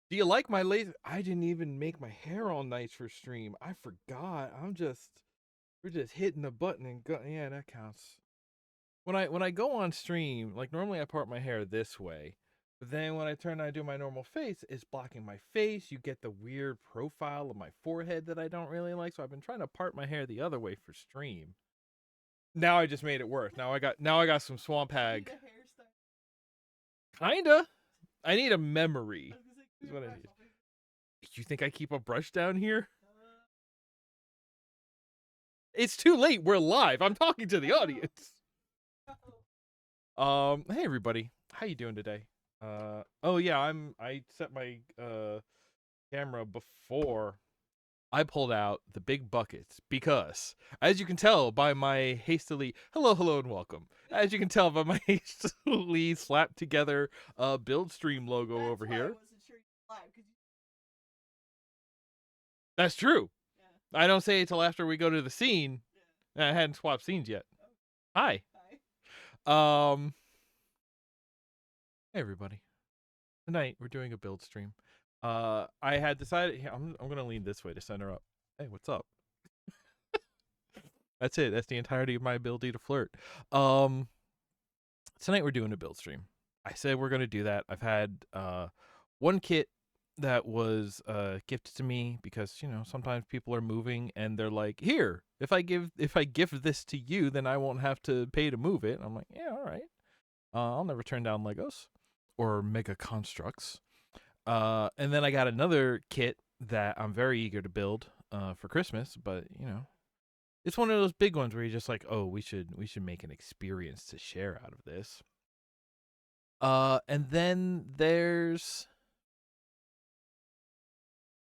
Do you like my laser? I didn't even make my hair all nice for stream. I forgot. We're just hitting the button and go. Yeah, that counts. When I go on stream, like normally I part my hair this way, but then when I turn and I do my normal face, it's blocking my face. You get the weird profile of my forehead that I don't really like. So I've been trying to part my hair the other way for stream. Now I just made it worse. Now I got some swamp hag. Kinda. I need a memory. Is what I need. You think I keep a brush down here? It's too late. We're live. I'm talking to the audience. Hey everybody. How you doing today? Oh yeah, I set my camera before I pulled out the big buckets because, as you can tell by my hastily hello and welcome. As you can tell by my hastily slapped together build stream logo over here. That's true. I don't say it till after we go to the scene. I hadn't swapped scenes yet. Hi. Um Hey everybody. Tonight we're doing a build stream. I had decided I'm gonna lean this way to center up. Hey, what's up? That's it. That's the entirety of my ability to flirt. Um Tonight we're doing a build stream. I said we're gonna do that. I've had one kit that was gifted to me because sometimes people are moving and they're like, here, if I give this to you, then I won't have to pay to move it. I'm like, yeah, all right. I'll never turn down Legos or Mega Constructs. And then I got another kit that I'm very eager to build for Christmas, but it's one of those big ones where you're just like, oh, we should make an experience to share out of this. And then there's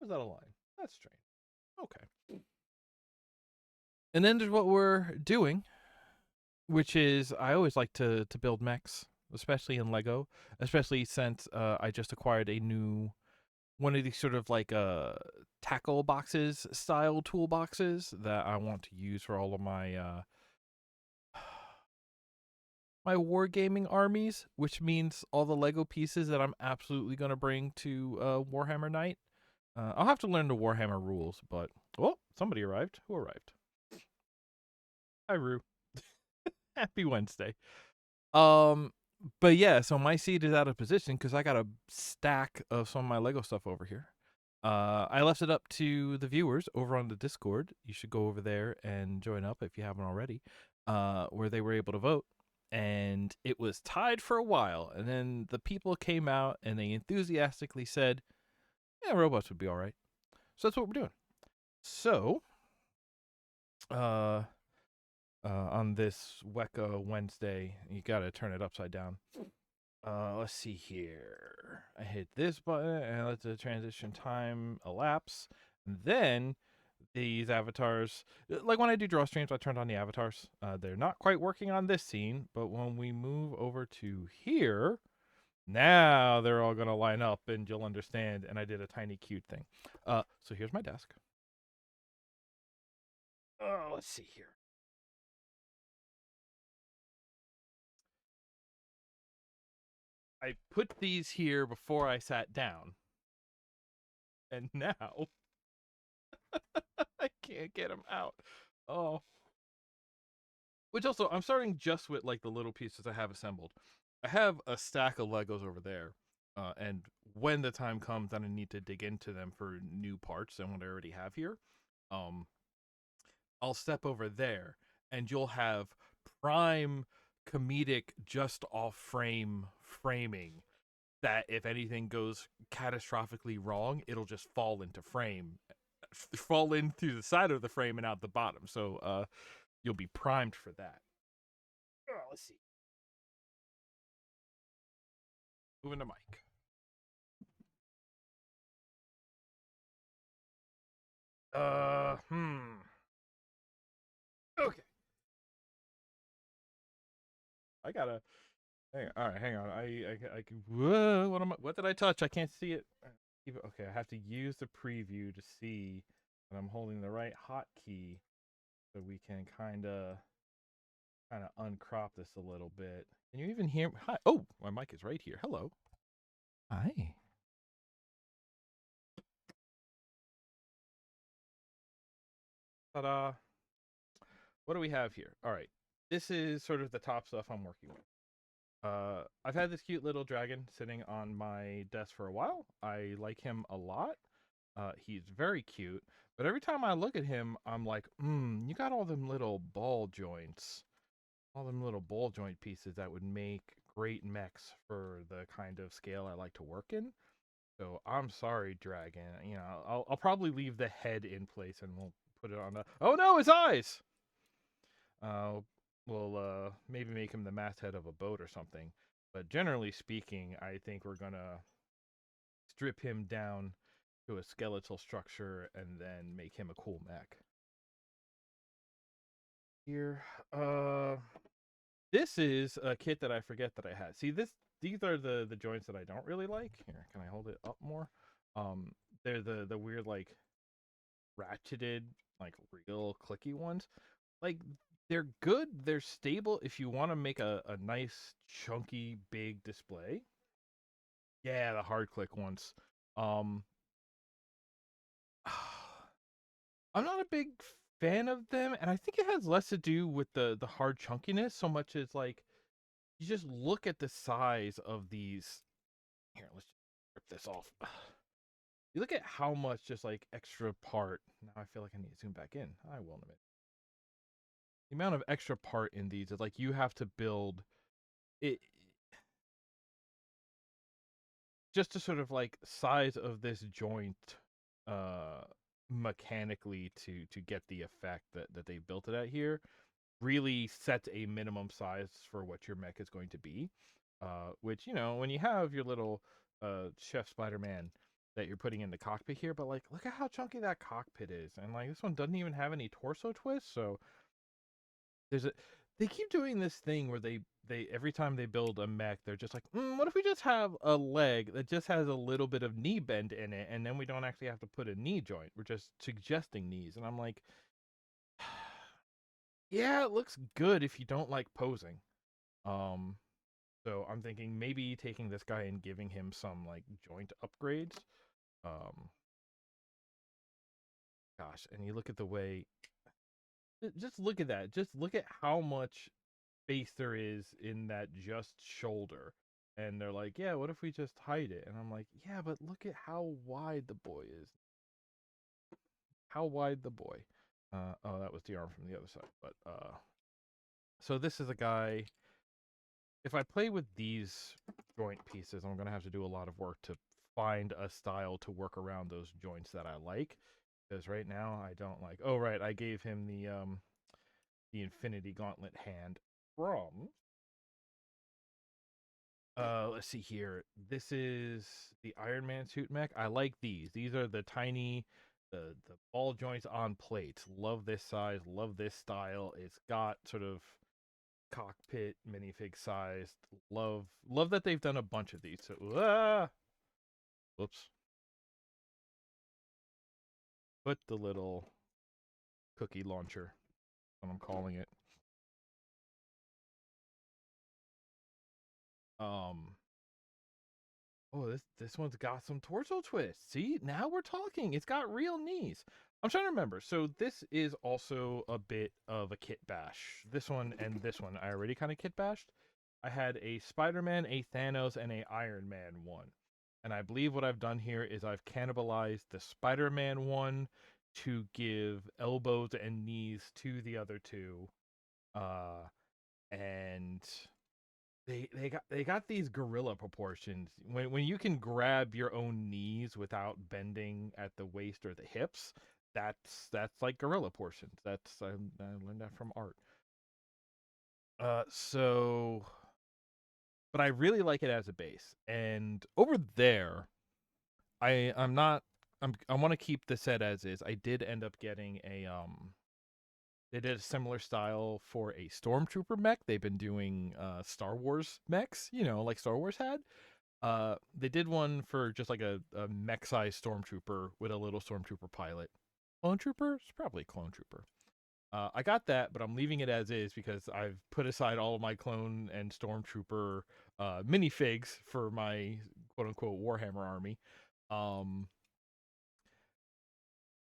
was that a line? That's strange. Okay. And then there's what we're doing, which is I always like to build mechs, especially in Lego, especially since I just acquired a new one of these sort of like tackle boxes style toolboxes that I want to use for all of my my wargaming armies, which means all the Lego pieces that I'm absolutely going to bring to Warhammer Night. I'll have to learn the Warhammer rules, but somebody arrived. Who arrived? Hi, Rue. Happy Wednesday. Um, but yeah, so my seat is out of position because I got a stack of some of my Lego stuff over here. I left it up to the viewers over on the Discord. You should go over there and join up if you haven't already, where they were able to vote. And it was tied for a while. And then the people came out and they enthusiastically said, yeah, robots would be all right. So that's what we're doing. So, uh, on this Weka Wednesday, you gotta turn it upside down. Let's see here. I hit this button and let the transition time elapse. And then these avatars, like when I do draw streams, I turned on the avatars. They're not quite working on this scene, but when we move over to here, now they're all gonna line up and you'll understand. And I did a tiny cute thing. So here's my desk. Let's see here. I put these here before I sat down, and now I can't get them out. Oh, which also I'm starting just with like the little pieces I have assembled. I have a stack of Legos over there, and when the time comes that I need to dig into them for new parts than what I already have here, um, I'll step over there, and you'll have prime comedic just off frame framing that if anything goes catastrophically wrong, it'll just fall into frame, fall in through the side of the frame and out the bottom. So you'll be primed for that. Let's see. Moving the mic. Okay. I gotta. Hang on. All right, hang on. I can. Whoa, what did I touch? I can't see it. Okay, I have to use the preview to see that I'm holding the right hotkey, so we can kind of uncrop this a little bit. Can you even hear? Hi. Oh, my mic is right here. Hello. Hi. Ta-da! What do we have here? All right, this is sort of the top stuff I'm working with. I've had this cute little dragon sitting on my desk for a while. I like him a lot. He's very cute, but every time I look at him, I'm like, you got all them little ball joints, all them little ball joint pieces that would make great mechs for the kind of scale I like to work in. So I'm sorry, dragon. You know, I'll probably leave the head in place and we'll put it on the. Oh no, his eyes! Uh, we'll maybe make him the masthead of a boat or something. But generally speaking, I think we're gonna strip him down to a skeletal structure and then make him a cool mech. Here, this is a kit that I forget that I had. See, these are the joints that I don't really like. Here, can I hold it up more? Um, they're the weird like ratcheted like real clicky ones. Like they're good, they're stable if you want to make a nice chunky big display. Yeah, the hard click ones. Um I'm not a big fan of them, and I think it has less to do with the hard chunkiness so much as like you just look at the size of these. Here, let's just rip this off. You look at how much just like extra part. Now I feel like I need to zoom back in. I will in a minute. The amount of extra part in these is like you have to build it just to sort of like size of this joint uh mechanically to get the effect that they built it at here really sets a minimum size for what your mech is going to be. Which, you know, when you have your little Chef Spider-Man that you're putting in the cockpit here, but like look at how chunky that cockpit is. And like this one doesn't even have any torso twists, so there's a they keep doing this thing where they every time they build a mech, they're just like, what if we just have a leg that just has a little bit of knee bend in it, and then we don't actually have to put a knee joint. We're just suggesting knees, and I'm like, yeah, it looks good if you don't like posing. Um, so I'm thinking maybe taking this guy and giving him some like joint upgrades. Um, Gosh, and you look at the way, just look at that. Just look at how much space there is in that just shoulder. And they're like, yeah, what if we just hide it? And I'm like, yeah, but look at how wide the boy is. How wide the boy. Oh, that was the arm from the other side. But so this is a guy. If I play with these joint pieces, I'm gonna have to do a lot of work to find a style to work around those joints that I like. Because right now I don't like. Oh right, I gave him the Infinity Gauntlet hand from let's see here. This is the Iron Man suit mech. I like these. These are the tiny the ball joints on plates. Love this size, love this style. It's got sort of cockpit minifig sized. Love that they've done a bunch of these. So whoops. Put the little cookie launcher, what I'm calling it. Um Oh, this one's got some torso twists. See, now we're talking. It's got real knees. I'm trying to remember. So this is also a bit of a kit bash. This one and this one I already kind of kit bashed. I had a Spider-Man, a Thanos, and a Iron Man one. And I believe what I've done here is I've cannibalized the Spider-Man one to give elbows and knees to the other two. Uh and they got these gorilla proportions. When you can grab your own knees without bending at the waist or the hips, that's like gorilla portions. I learned that from art. So but I really like it as a base. And over there, I'm not I want to keep the set as is. I did end up getting a they did a similar style for a stormtrooper mech. They've been doing Star Wars mechs, you know, like Star Wars had. They did one for just like a mech sized stormtrooper with a little stormtrooper pilot. Clone trooper? It's probably a clone trooper. I got that, but I'm leaving it as is because I've put aside all of my clone and stormtrooper minifigs for my quote unquote Warhammer army. Um,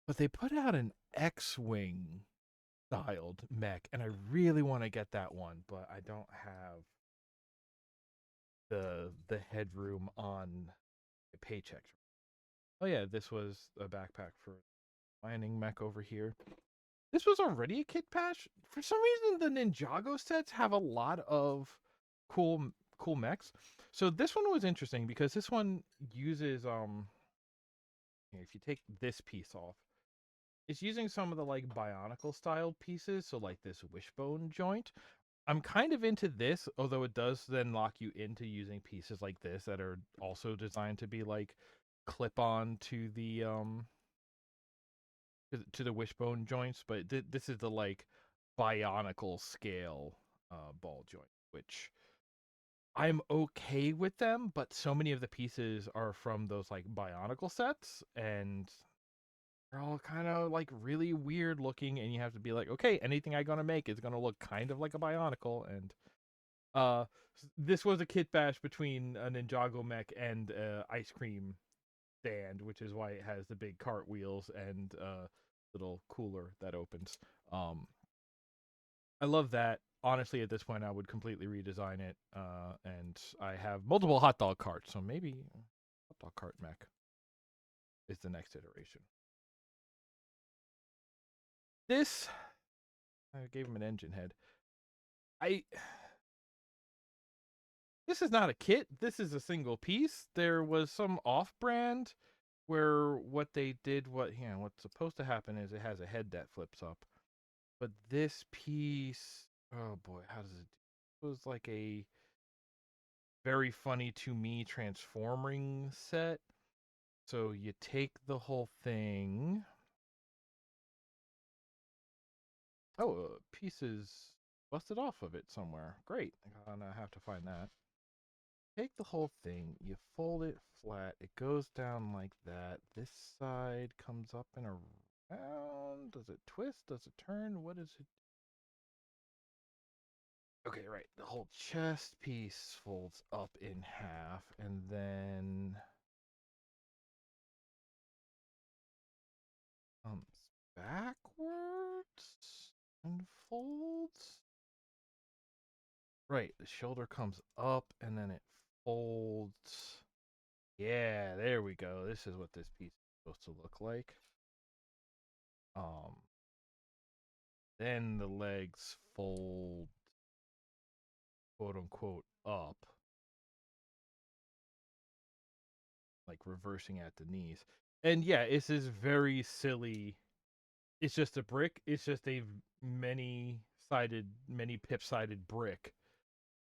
but they put out an X-wing styled mech, and I really want to get that one, but I don't have the headroom on my paycheck. Oh yeah, this was a backpack for mining mech over here. This was already a kit patch. For some reason, the Ninjago sets have a lot of cool mechs. So this one was interesting because this one uses if you take this piece off, it's using some of the like Bionicle style pieces, so like this wishbone joint. I'm kind of into this, although it does then lock you into using pieces like this that are also designed to be like clip on to the to the wishbone joints, but this is the like Bionicle scale ball joint, which I'm okay with them, but so many of the pieces are from those like Bionicle sets, and they're all kind of like really weird looking, and you have to be like, okay, anything I'm gonna make is gonna look kind of like a Bionicle, and uh, this was a kit bash between a Ninjago mech and ice cream stand, which is why it has the big cartwheels and little cooler that opens. Um, I love that. Honestly, at this point, I would completely redesign it. And I have multiple hot dog carts, so maybe hot dog cart mech is the next iteration. This, I gave him an engine head. I This is not a kit. This is a single piece. There was some off-brand where what they did, what's supposed to happen is it has a head that flips up. But this piece, oh boy, how does it? It was like a very funny to me transforming set. So you take the whole thing. Oh, pieces busted off of it somewhere. Great. I'm gonna have to find that. Take the whole thing, you fold it flat, it goes down like that. This side comes up and around. Does it twist? Does it turn? What is it? Okay, right. The whole chest piece folds up in half and then comes backwards and folds. Right, the shoulder comes up and then it folds. Yeah, there we go. This is what this piece is supposed to look like. Um, then the legs fold, quote unquote, up, like reversing at the knees. And yeah, it's this very silly. It's just a brick. It's just a many pip sided brick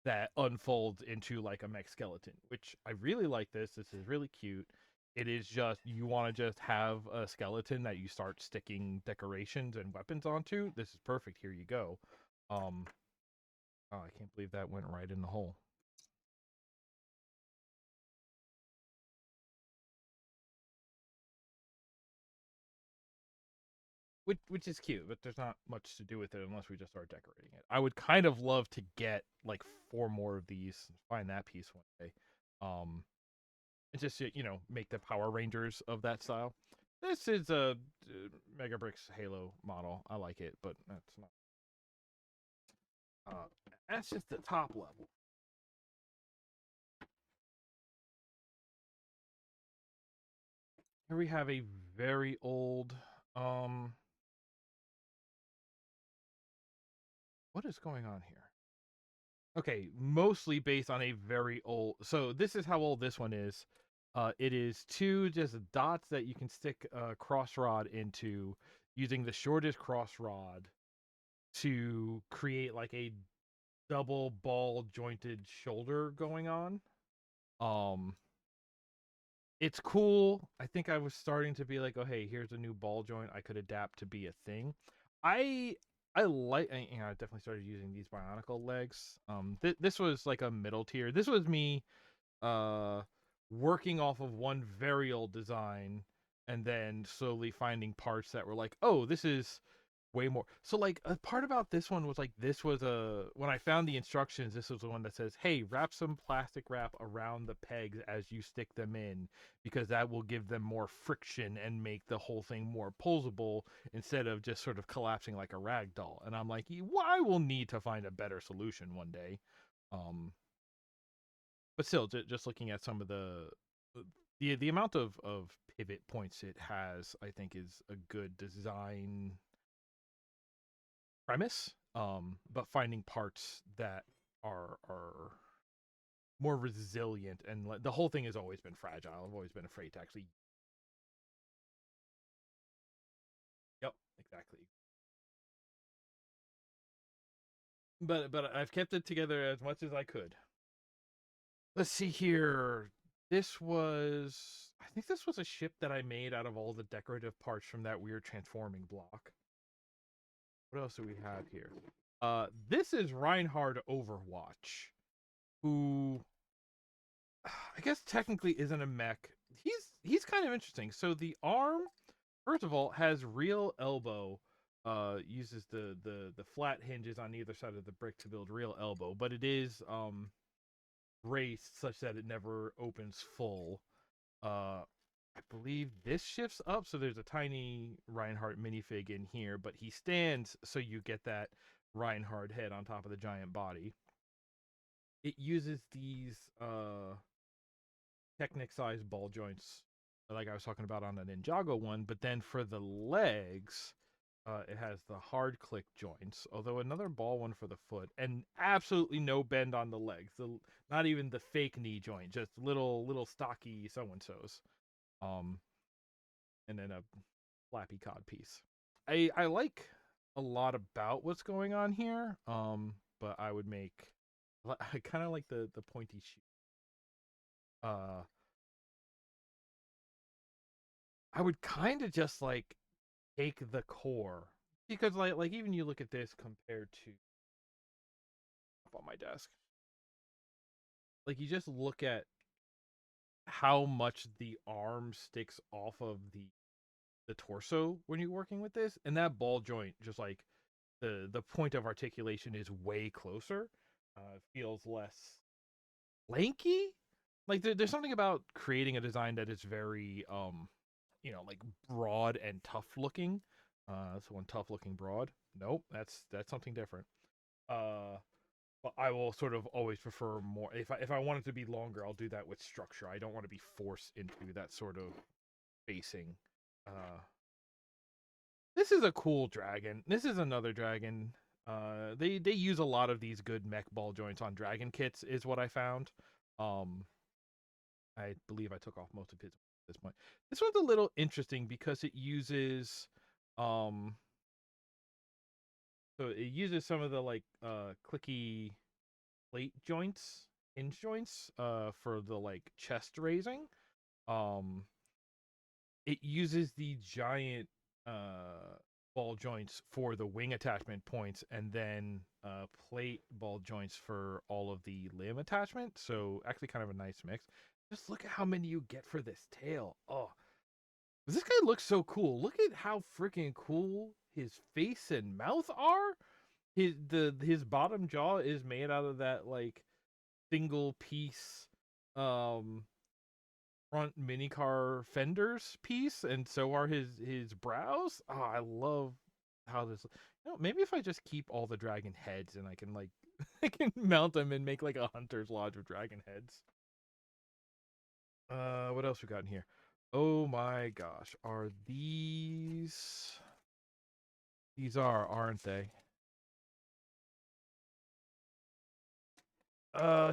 that unfolds into like a mech skeleton, which I really like this. This is really cute. It is just, you want to just have a skeleton that you start sticking decorations and weapons onto. This is perfect. Here you go. Um, oh, I can't believe that went right in the hole. Which is cute, but there's not much to do with it unless we just start decorating it. I would kind of love to get like 4 more of these, find that piece one day, and just make the Power Rangers of that style. This is a Mega Bricks Halo model. I like it, but that's not. That's just the top level. Here we have a very old. Um, what is going on here? Okay, mostly based on a very old. So this is how old this one is. It is 2 just dots that you can stick a cross rod into, using the shortest cross rod to create like a double ball jointed shoulder going on. Um, it's cool. I think I was starting to be like, oh hey, here's a new ball joint I could adapt to be a thing. I I like, I definitely started using these Bionicle legs. This was like a middle tier. This was me uh working off of one very old design and then slowly finding parts that were like, oh, this is way more. So like a part about this one was like this was a when I found the instructions, this was the one that says, "Hey, wrap some plastic wrap around the pegs as you stick them in because that will give them more friction and make the whole thing more posable instead of just sort of collapsing like a rag doll." And I'm like, "I will need to find a better solution one day." Um but still just looking at some of the amount of pivot points it has, I think is a good design premise, but finding parts that are more resilient and the whole thing has always been fragile. I've always been afraid to actually. Yep, exactly. But I've kept it together as much as I could. Let's see here. I think this was a ship that I made out of all the decorative parts from that weird transforming block. What else do we have here? This is Reinhard Overwatch, who I guess technically isn't a mech. He's kind of interesting. So the arm, first of all, has real elbow. Uses the flat hinges on either side of the brick to build real elbow, but it is braced such that it never opens full. I believe this shifts up, so there's a tiny Reinhardt minifig in here, but he stands so you get that Reinhardt head on top of the giant body. It uses these Technic sized ball joints, like I was talking about on the Ninjago one, but then for the legs, it has the hard click joints, although another ball one for the foot, and absolutely no bend on the legs. Not even the fake knee joint, just little stocky so and so's. Um, and then a flappy cod piece. I like a lot about what's going on here. But I would make I kind of like the pointy shoe. Uh, I would kind of just like take the core because like even you look at this compared to up on my desk, like you just look at how much the arm sticks off of the torso when you're working with this, and that ball joint just like the point of articulation is way closer. Feels less lanky. Like there's something about creating a design that is very like broad and tough looking. So one tough looking broad. Nope, that's something different. Uh, but I will sort of always prefer more. If I want it to be longer, I'll do that with structure. I don't want to be forced into that sort of facing. Uh, this is a cool dragon. This is another dragon. They use a lot of these good mech ball joints on dragon kits, is what I found. Um, I believe I took off most of his at this point. This one's a little interesting because it uses um some of the like clicky plate joints, hinge joints for the like chest raising. Um it uses the giant ball joints for the wing attachment points and then plate ball joints for all of the limb attachment. So actually kind of a nice mix. Just look at how many you get for this tail. Oh, this guy looks so cool. Look at how freaking cool his face and mouth are. His bottom jaw is made out of that like single piece um front minicar fenders piece, and so are his brows. Oh, I love how this. Maybe if I just keep all the dragon heads and I can like I can mount them and make like a hunter's lodge of dragon heads. What else we got in here? Oh my gosh, are these? These aren't they?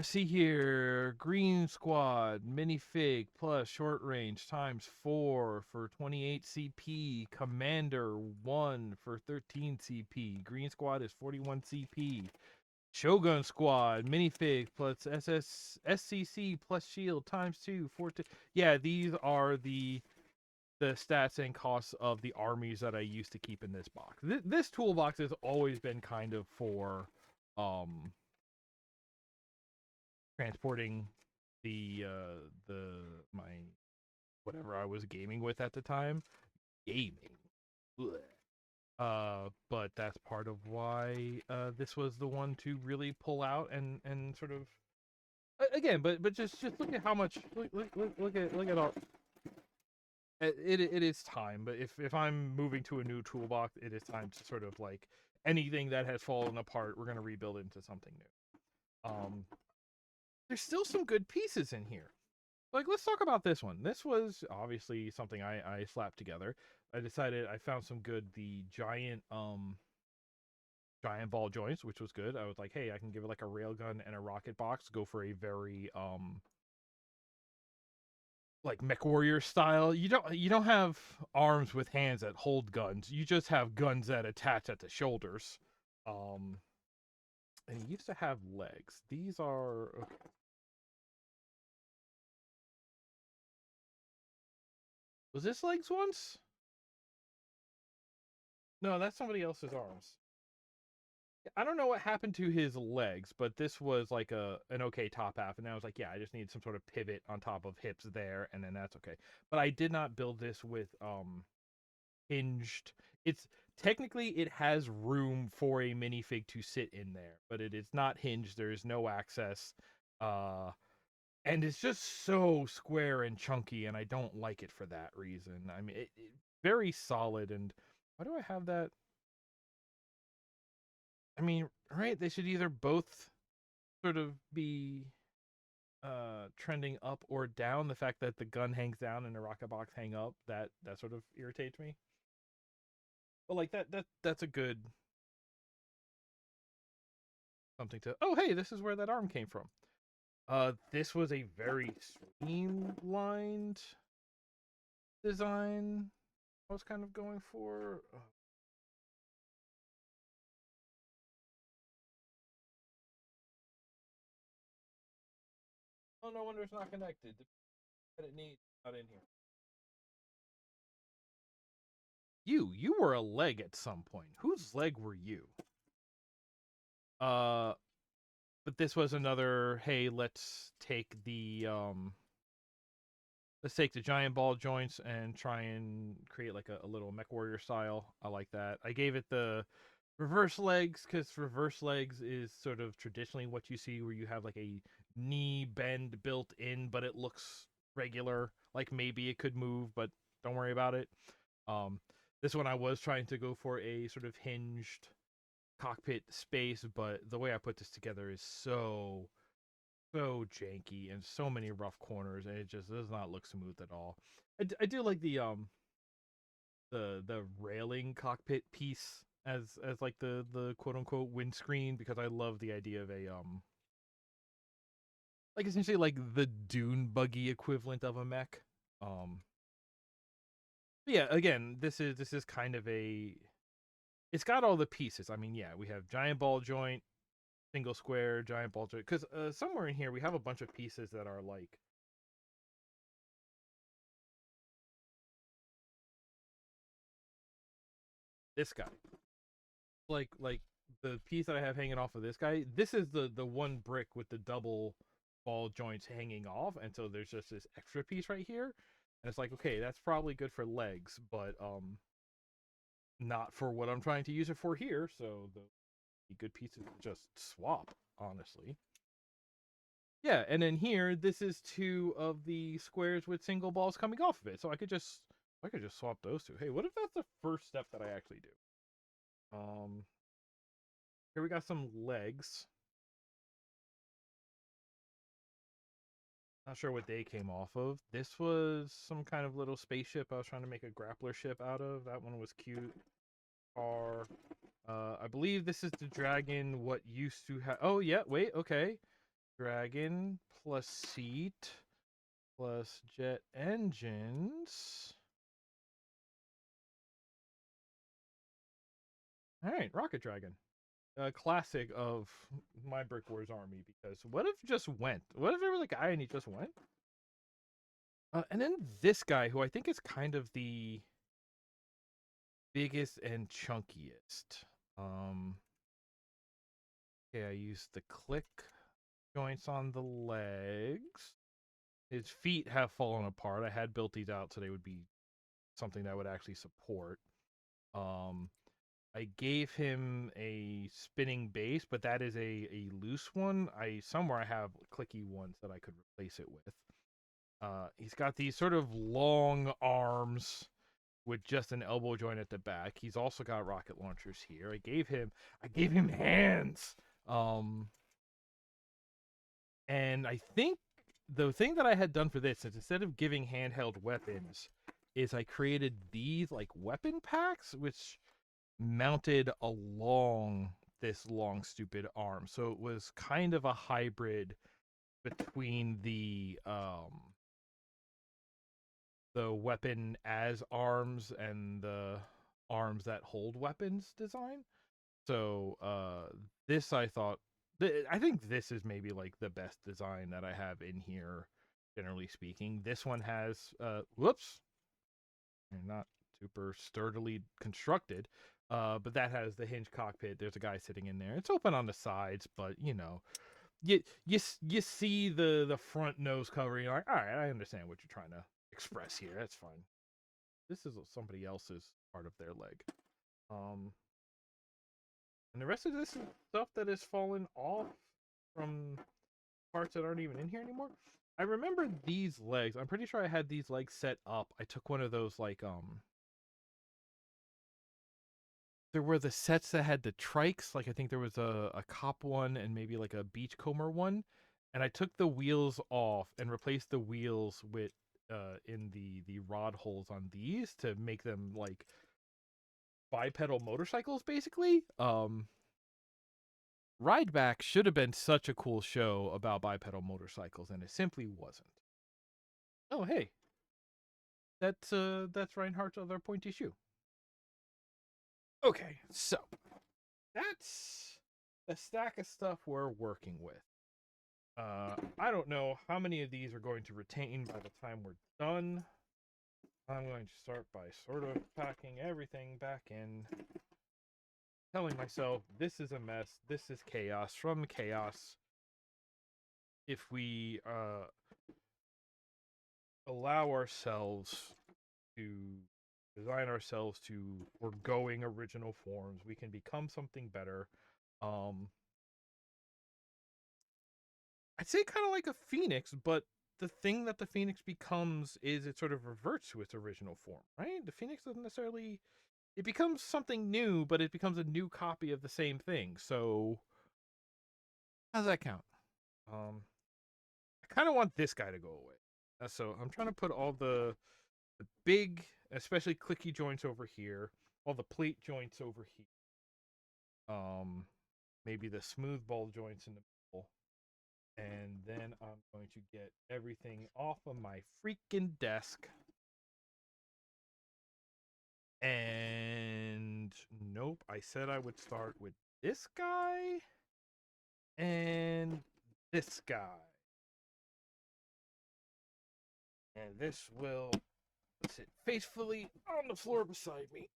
See here, Green Squad minifig plus short range times 4 for 28 CP. Commander 1 for 13 CP. Green Squad is 41 CP. Shogun Squad minifig plus SCC plus shield times 2 14. Yeah, these are the stats and costs of the armies that I used to keep in this box. This toolbox has always been kind of for transporting the my whatever I was gaming with at the time. Gaming. Blech. But that's part of why this was the one to really pull out and sort of again. But just look at how much look at our. It is time, but if I'm moving to a new toolbox, it is time to sort of like anything that has fallen apart, we're gonna rebuild into something new. There's still some good pieces in here. Like, let's talk about this one. This was obviously something I slapped together. I decided I found some good the giant ball joints, which was good. I was like, hey, I can give it like a railgun and a rocket box. Go for a very like mech warrior style. You don't have arms with hands that hold guns. You just have guns that attach at the shoulders. Um, and he used to have legs. These are okay. Was this legs once? No, that's somebody else's arms. I don't know what happened to his legs, but this was like an okay top half, and I was like, yeah, I just need some sort of pivot on top of hips there, and then that's okay. But I did not build this with hinged. It's technically it has room for a minifig to sit in there, but it is not hinged. There is no access, uh, and it's just so square and chunky, and I don't like it for that reason. I mean, very solid, and why do I have that? I mean, right? They should either both sort of be trending up or down. The fact that the gun hangs down and the rocket box hang up, that sort of irritates me. But like that's a good something to. Oh, hey, this is where that arm came from. This was a very streamlined design. I was kind of going for. Oh, no wonder it's not connected. That it needs not in here. You were a leg at some point. Whose leg were you? Uh, but this was another. Hey, let's take the giant ball joints and try and create like a little mech warrior style. I like that. I gave it the reverse legs because reverse legs is sort of traditionally what you see where you have like a knee bend built in, but it looks regular. Like maybe it could move, but don't worry about it. Um, this one I was trying to go for a sort of hinged cockpit space, but the way I put this together is so janky and so many rough corners, and it just does not look smooth at all. I do like the railing cockpit piece as like the quote unquote windscreen because I love the idea of a like essentially like the dune buggy equivalent of a mech. Um, yeah, again, this is kind of a it's got all the pieces. I mean, yeah, we have giant ball joint, single square, giant ball joint. Because somewhere in here we have a bunch of pieces that are like this guy. Like the piece that I have hanging off of this guy. This is the one brick with the double ball joints hanging off, and so there's just this extra piece right here. And it's like, okay, that's probably good for legs, but not for what I'm trying to use it for here. So the good pieces just swap, honestly. Yeah, and then here, this is two of the squares with single balls coming off of it. So I could just swap those two. Hey, what if that's the first step that I actually do? Um, Here we got some legs. Not sure what they came off of. This was some kind of little spaceship I was trying to make a grappler ship out of. That one was cute. Car. I believe this is the dragon. What used to have? Oh yeah, wait, okay. Dragon plus seat plus jet engines. All right, rocket dragon. A classic of my Brick Wars army because what if just went? What if there was a guy and he just went? And then this guy who I think is kind of the biggest and chunkiest. Um, okay, I used the click joints on the legs. His feet have fallen apart. I had built these out so they would be something that would actually support. Um, I gave him a spinning base, but that is a loose one. Somewhere I have clicky ones that I could replace it with. He's got these sort of long arms with just an elbow joint at the back. He's also got rocket launchers here. I gave him hands. Um, and I think the thing that I had done for this is instead of giving handheld weapons, is I created these like weapon packs, which mounted along this long stupid arm. So it was kind of a hybrid between the weapon as arms and the arms that hold weapons design. So this I thought I think this is maybe like the best design that I have in here, generally speaking. This one has whoops, not super sturdily constructed. But that has the hinge cockpit. There's a guy sitting in there. It's open on the sides, but you see the front nose cover. You're like, all right, I understand what you're trying to express here. That's fine. This is somebody else's part of their leg. And the rest of this is stuff that has fallen off from parts that aren't even in here anymore. I remember these legs. I'm pretty sure I had these legs set up. I took one of those there were the sets that had the trikes. Like I think there was a cop one and maybe like a beachcomber one. And I took the wheels off and replaced the wheels with in the rod holes on these to make them like bipedal motorcycles basically. Rideback should have been such a cool show about bipedal motorcycles, and it simply wasn't. Oh hey, that's Reinhardt's other pointy shoe. Okay, so that's the stack of stuff we're working with. I don't know how many of these are going to retain by the time we're done. I'm going to start by sort of packing everything back in, telling myself this is a mess, this is chaos. From chaos, if we allow ourselves to design ourselves to foregoing original forms, we can become something better. I'd say kind of like a phoenix, but the thing that the phoenix becomes is it sort of reverts to its original form, right? The phoenix doesn't necessarily, it becomes something new, but it becomes a new copy of the same thing. So how does that count? I kind of want this guy to go away. So I'm trying to put all the big, especially clicky joints over here, all the plate joints over here. Maybe the smooth ball joints in the middle. And then I'm going to get everything off of my freaking desk. And nope, I said I would start with this guy and this guy. And this will sit faithfully on the floor beside me.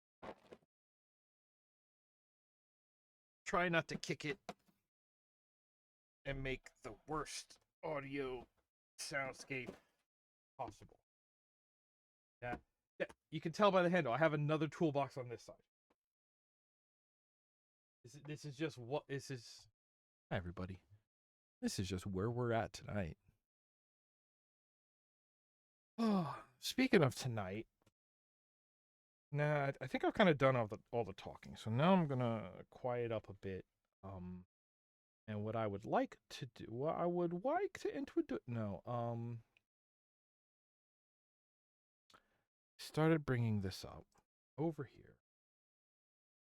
Try not to kick it and make the worst audio soundscape possible. Yeah, you can tell by the handle. I have another toolbox on this side. This is just what this is. Hi, everybody. This is just where we're at tonight. Oh, speaking of tonight, nah, I think I've kind of done all the talking. So now I'm gonna quiet up a bit. And what I would like to do, what I would like to introduce, no, started bringing this up over here.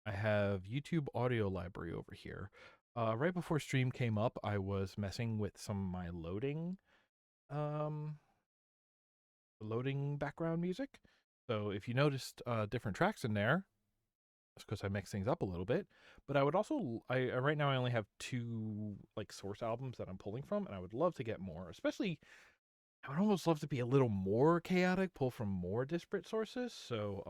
I have YouTube audio library over here. Right before stream came up, I was messing with some of my loading background music. So if you noticed different tracks in there, that's because I mix things up a little bit. But I would also, right now I only have 2 like source albums that I'm pulling from, and I would love to get more. Especially, I would almost love to be a little more chaotic, pull from more disparate sources. So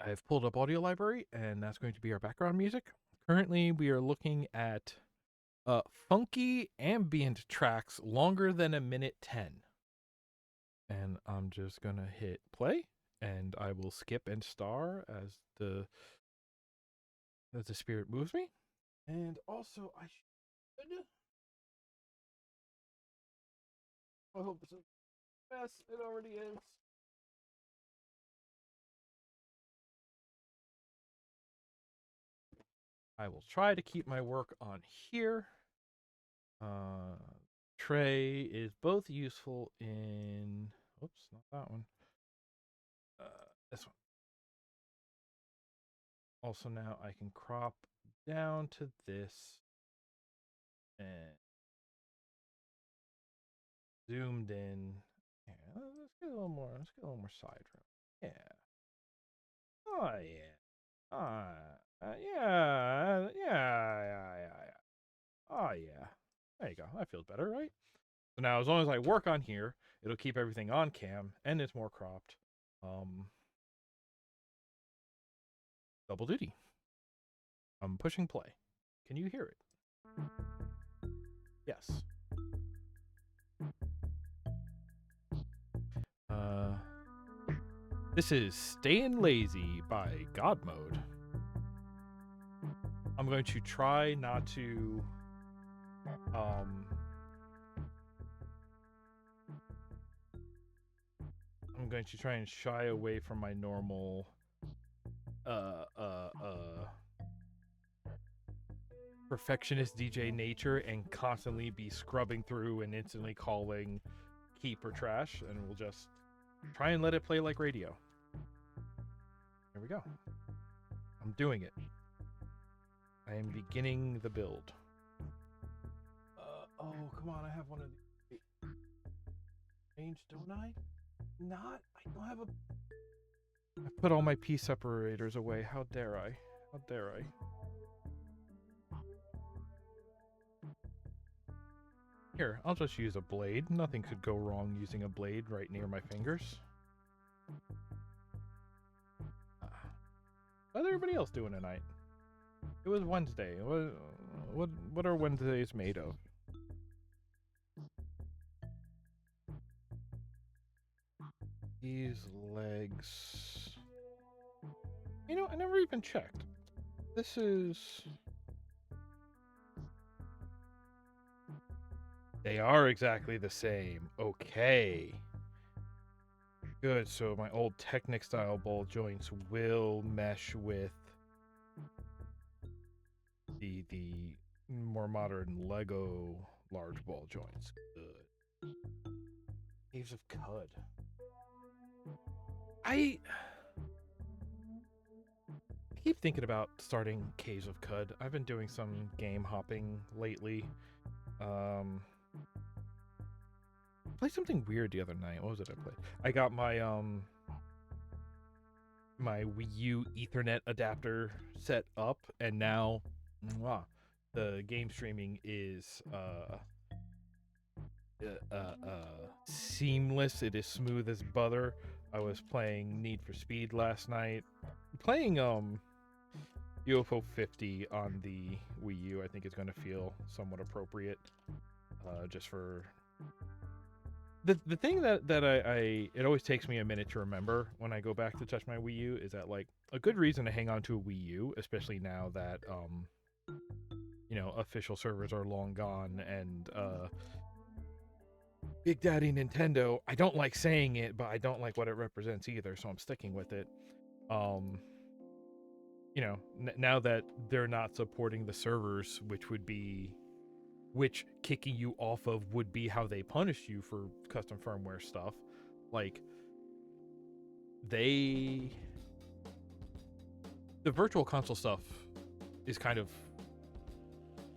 I've pulled up audio library, and that's going to be our background music. Currently, we are looking at funky ambient tracks longer than a minute 10. And I'm just gonna hit play and I will skip and star as the spirit moves me. And also, I should. I hope this is a mess. It already is. I will try to keep my work on here. Tray is both useful in. Oops, not that one. This one. Also, now I can crop down to this and zoomed in. Yeah, let's get a little more. Let's get a little more side room. Yeah. Oh yeah. Yeah. Oh yeah. There you go. That feels better, right? So now, as long as I work on here, it'll keep everything on cam and it's more cropped. Double duty. I'm pushing play. Can you hear it? Yes. This is Staying Lazy by God Mode. I'm going to try not to I'm going to try and shy away from my normal perfectionist DJ nature and constantly be scrubbing through and instantly calling keep or trash, and we'll just try and let it play like radio. There we go. I'm doing it. I am beginning the build. Oh, come on. I have one of these. Change, don't I? Not? I don't have a... I put all my P separators away. How dare I? How dare I? Here, I'll just use a blade. Nothing could go wrong using a blade right near my fingers. How's everybody else doing tonight? It was Wednesday. What are Wednesdays made of? These legs... You know, I never even checked. This is... They are exactly the same. Okay. Good, so my old Technic style ball joints will mesh with the more modern Lego large ball joints. Good. Caves of Cud. I keep thinking about starting Caves of Cud. I've been doing some game hopping lately. Played something weird the other night. What was it I played? I got my my Wii U Ethernet adapter set up, and now the game streaming is seamless. It is smooth as butter. I was playing Need for Speed last night. Playing UFO 50 on the Wii U, I think is going to feel somewhat appropriate. Just for the thing that I it always takes me a minute to remember when I go back to touch my Wii U is that, like, a good reason to hang on to a Wii U, especially now that you know, official servers are long gone, and Big Daddy Nintendo, I don't like saying it, but I don't like what it represents either, so I'm sticking with it. You know, now that they're not supporting the servers, which kicking you off of would be how they punish you for custom firmware stuff, like, the virtual console stuff is kind of...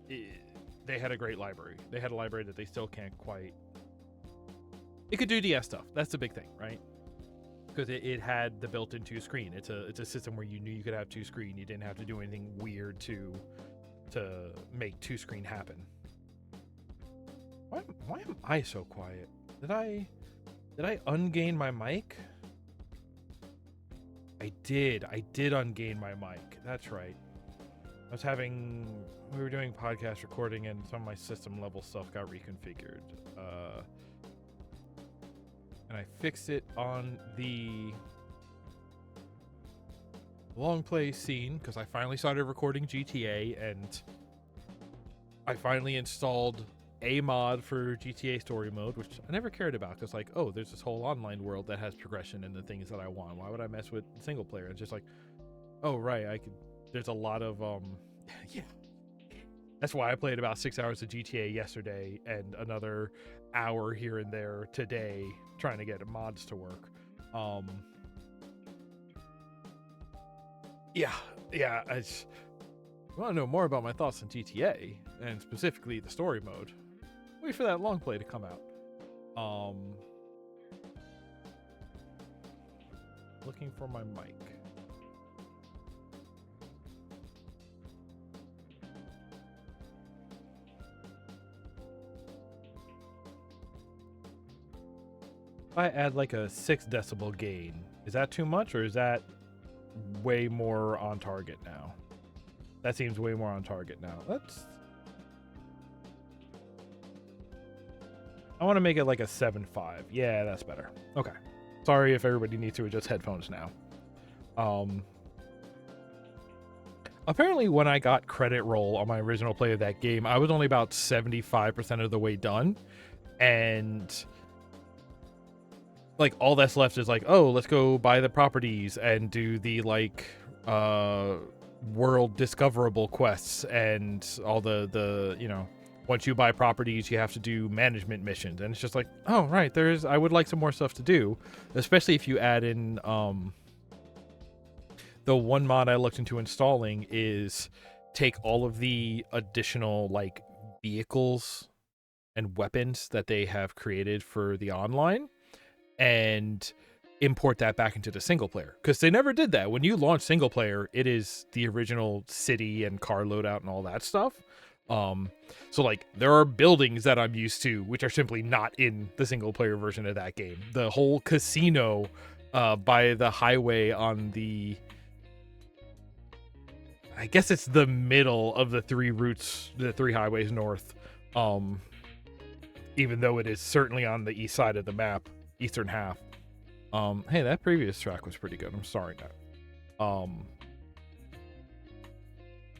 They had a great library. They had a library that they still can't quite... It could do DS stuff. That's the big thing, right? Because it had the built-in two-screen. It's a system where you knew you could have two-screen. You didn't have to do anything weird to make two-screen happen. Why am I so quiet? Did I ungain my mic? I did ungain my mic. That's right. We were doing podcast recording, and some of my system level stuff got reconfigured. And I fixed it on the long play scene because I finally started recording GTA and I finally installed a mod for GTA story mode, which I never cared about because, like, oh, there's this whole online world that has progression and the things that I want. Why would I mess with single player? It's just like, oh, right, I could. There's a lot of yeah. That's why I played about 6 hours of GTA yesterday and another hour here and there today trying to get mods to work. Yeah. I want to know more about my thoughts on GTA and specifically the story mode. Wait for that long play to come out. Looking for my mic. If I add like a 6 decibel gain, is that too much or is that way more on target now? That seems way more on target now. I want to make it like a 7.5. Yeah, that's better. Okay. Sorry if everybody needs to adjust headphones now. Apparently when I got credit roll on my original play of that game, I was only about 75% of the way done. And like all that's left is like, oh, let's go buy the properties and do the like world discoverable quests and all the you know, once you buy properties you have to do management missions, and it's just like, oh right, I would like some more stuff to do, especially if you add in the one mod I looked into installing is take all of the additional like vehicles and weapons that they have created for the online and import that back into the single player, because they never did that. When you launch single player, it is the original city and car loadout and all that stuff. So like there are buildings that I'm used to which are simply not in the single player version of that game. The whole casino by the highway on the, I guess it's the middle of the 3 routes, the 3 highways north, even though it is certainly on the east side of the map, eastern half. Hey, that previous track was pretty good. I'm sorry now.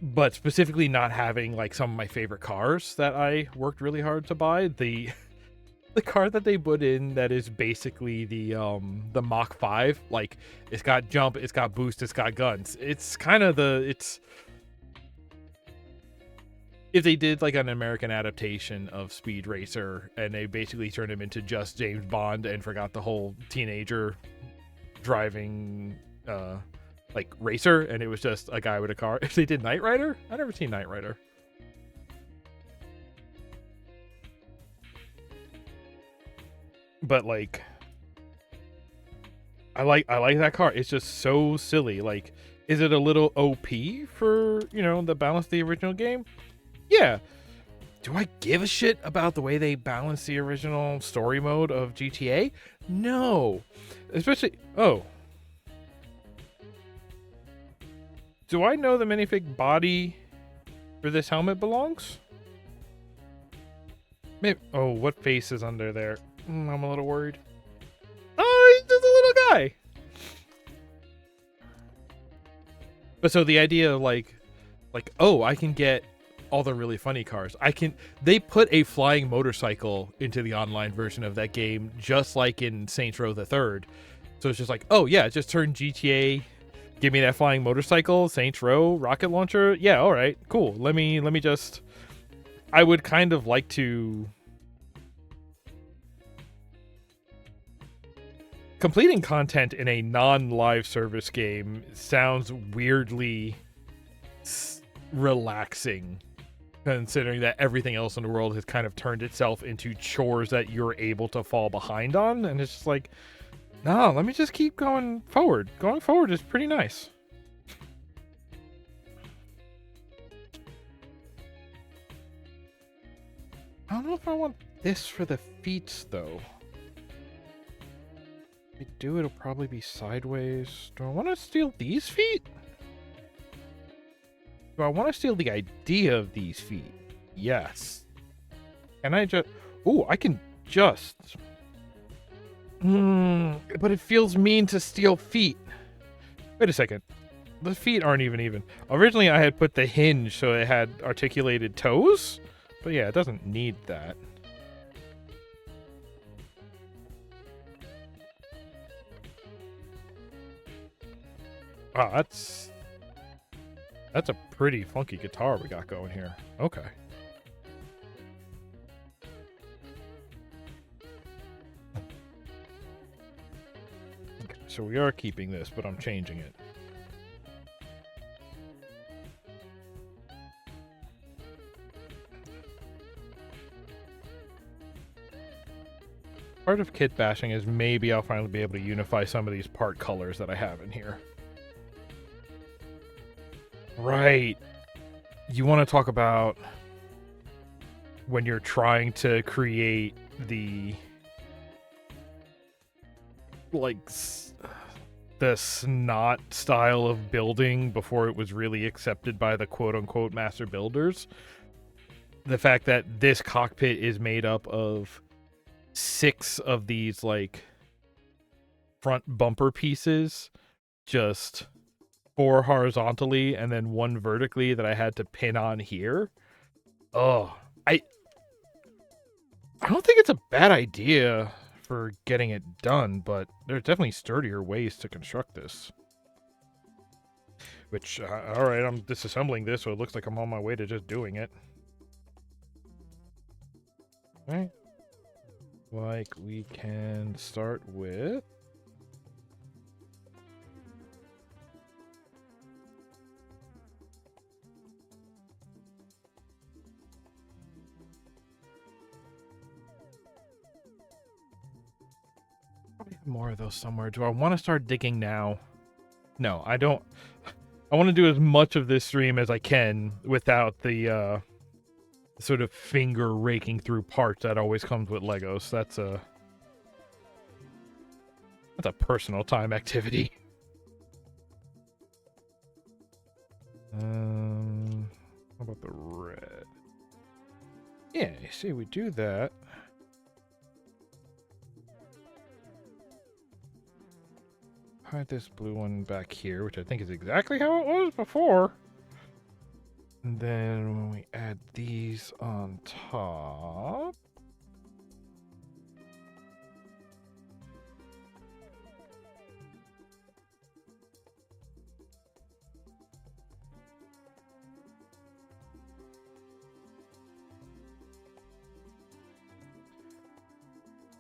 But specifically not having like some of my favorite cars that I worked really hard to buy. The car that they put in that is basically the Mach 5, like it's got jump, it's got boost, it's got guns. It's kind of if they did like an American adaptation of Speed Racer and they basically turned him into just James Bond and forgot the whole teenager driving like racer, and it was just a guy with a car. If they did Knight Rider, I've never seen Knight Rider. But like I like that car. It's just so silly. Like, is it a little OP for, you know, the balance of the original game? Yeah. Do I give a shit about the way they balance the original story mode of GTA? No. Especially, oh. Do I know the minifig body for this helmet belongs? Maybe, oh, what face is under there? I'm a little worried. Oh, he's just a little guy. But so the idea of like, oh, I can get all the really funny cars. They put a flying motorcycle into the online version of that game, just like in Saints Row the Third. So it's just like, oh yeah, just turn GTA, give me that flying motorcycle, Saints Row, rocket launcher. Yeah, all right, cool. Let me just, I would kind of like to, completing content in a non-live service game sounds weirdly relaxing, considering that everything else in the world has kind of turned itself into chores that you're able to fall behind on. And it's just like, no, let me just keep going forward. Going forward is pretty nice. I don't know if I want this for the feet, though. If I do, it'll probably be sideways. Do I want to steal these feet? Do I want to steal the idea of these feet? Yes. Can I just... Ooh, I can just... But it feels mean to steal feet. Wait a second. The feet aren't even. Originally, I had put the hinge so it had articulated toes. But yeah, it doesn't need that. Wow, that's a pretty funky guitar we got going here. Okay. So we are keeping this, but I'm changing it. Part of kit bashing is maybe I'll finally be able to unify some of these part colors that I have in here. Right. You want to talk about when you're trying to create the the snot style of building before it was really accepted by the quote-unquote master builders. The fact that this cockpit is made up of 6 of these like front bumper pieces, just 4 horizontally and then 1 vertically that I had to pin on here. Oh, I don't think it's a bad idea for getting it done, but there's definitely sturdier ways to construct this. Which, alright, I'm disassembling this, so it looks like I'm on my way to just doing it. Alright. Like, we can start with... more of those somewhere. Do I want to start digging now? No, I don't. I want to do as much of this stream as I can without the sort of finger raking through parts that always comes with Legos. That's a personal time activity. How about the red? Yeah, you see, we do that. Hide this blue one back here, which I think is exactly how it was before. And then when we add these on top...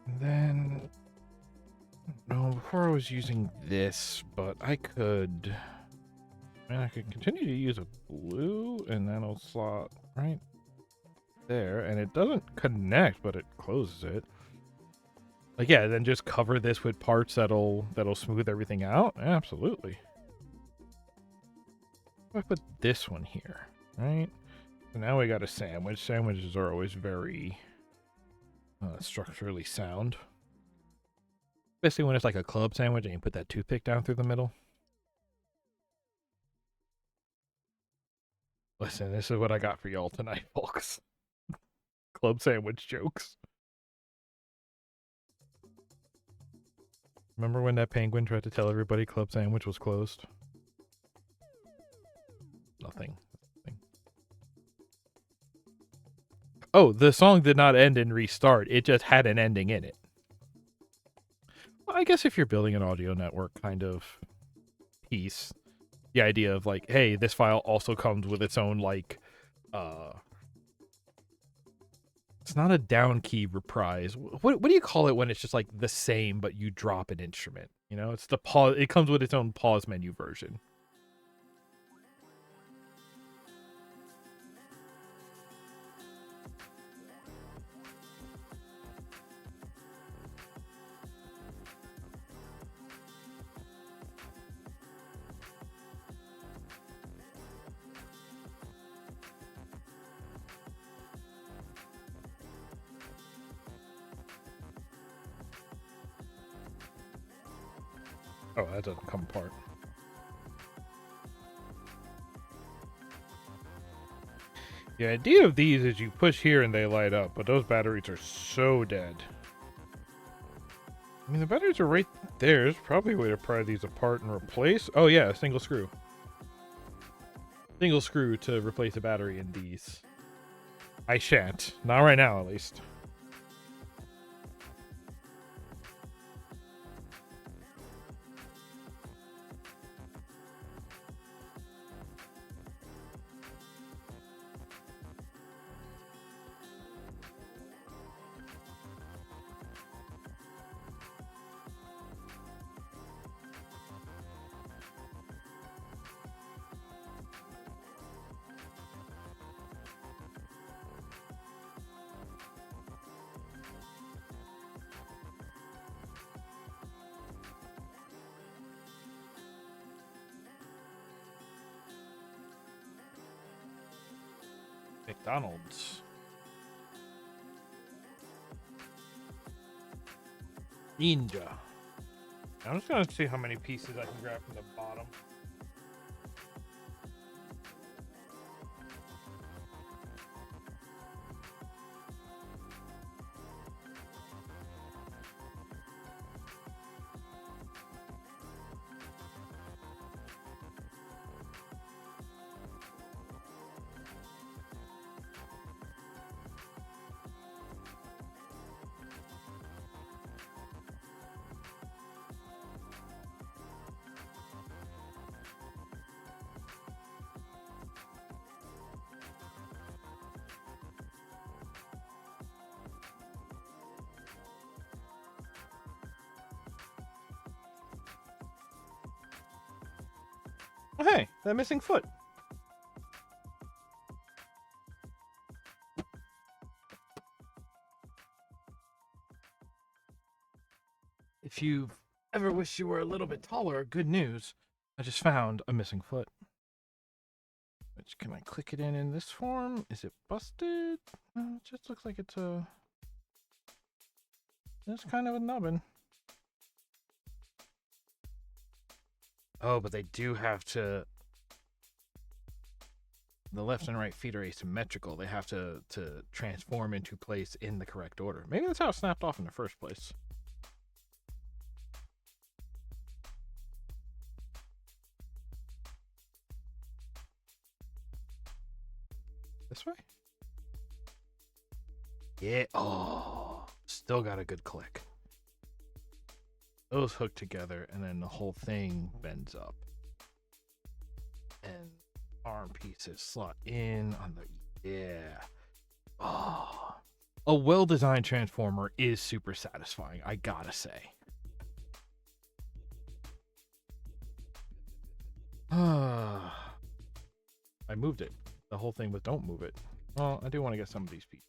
And then... No, before I was using this, but I could continue to use a blue, and that'll slot right there, and it doesn't connect, but it closes it. Like, yeah, then just cover this with parts that'll smooth everything out. Absolutely. I put this one here, right? So now we got a sandwich. Sandwiches are always very structurally sound. Especially when it's like a club sandwich and you put that toothpick down through the middle. Listen, this is what I got for y'all tonight, folks. Club sandwich jokes. Remember when that penguin tried to tell everybody club sandwich was closed? Nothing. Oh, the song did not end and restart. It just had an ending in it. I guess if you're building an audio network kind of piece, the idea of like, hey, this file also comes with its own like, it's not a down key reprise. What do you call it when it's just like the same but you drop an instrument? You know, it's the pause. It comes with its own pause menu version. Oh, that doesn't come apart. The idea of these is you push here and they light up, but those batteries are so dead. I mean, the batteries are right there. There's probably a way to pry these apart and replace. Oh yeah, a single screw. single screw to replace a battery in these. I shan't. Not right now, at least. McDonald's. Ninja. I'm just gonna see how many pieces I can grab from the bottom. Oh, hey, that missing foot. If you've ever wished you were a little bit taller, good news. I just found a missing foot. Which, can I click it in this form? Is it busted? It just looks like it's kind of a nubbin. Oh, but they do have to... The left and right feet are asymmetrical. They have to transform into place in the correct order. Maybe that's how it snapped off in the first place. This way? Yeah. Oh, still got a good click. Those hook together, and then the whole thing bends up. And arm pieces slot in on the... Yeah. Oh. A well-designed transformer is super satisfying, I gotta say. I moved it. The whole thing was don't move it. Well, I do want to get some of these pieces.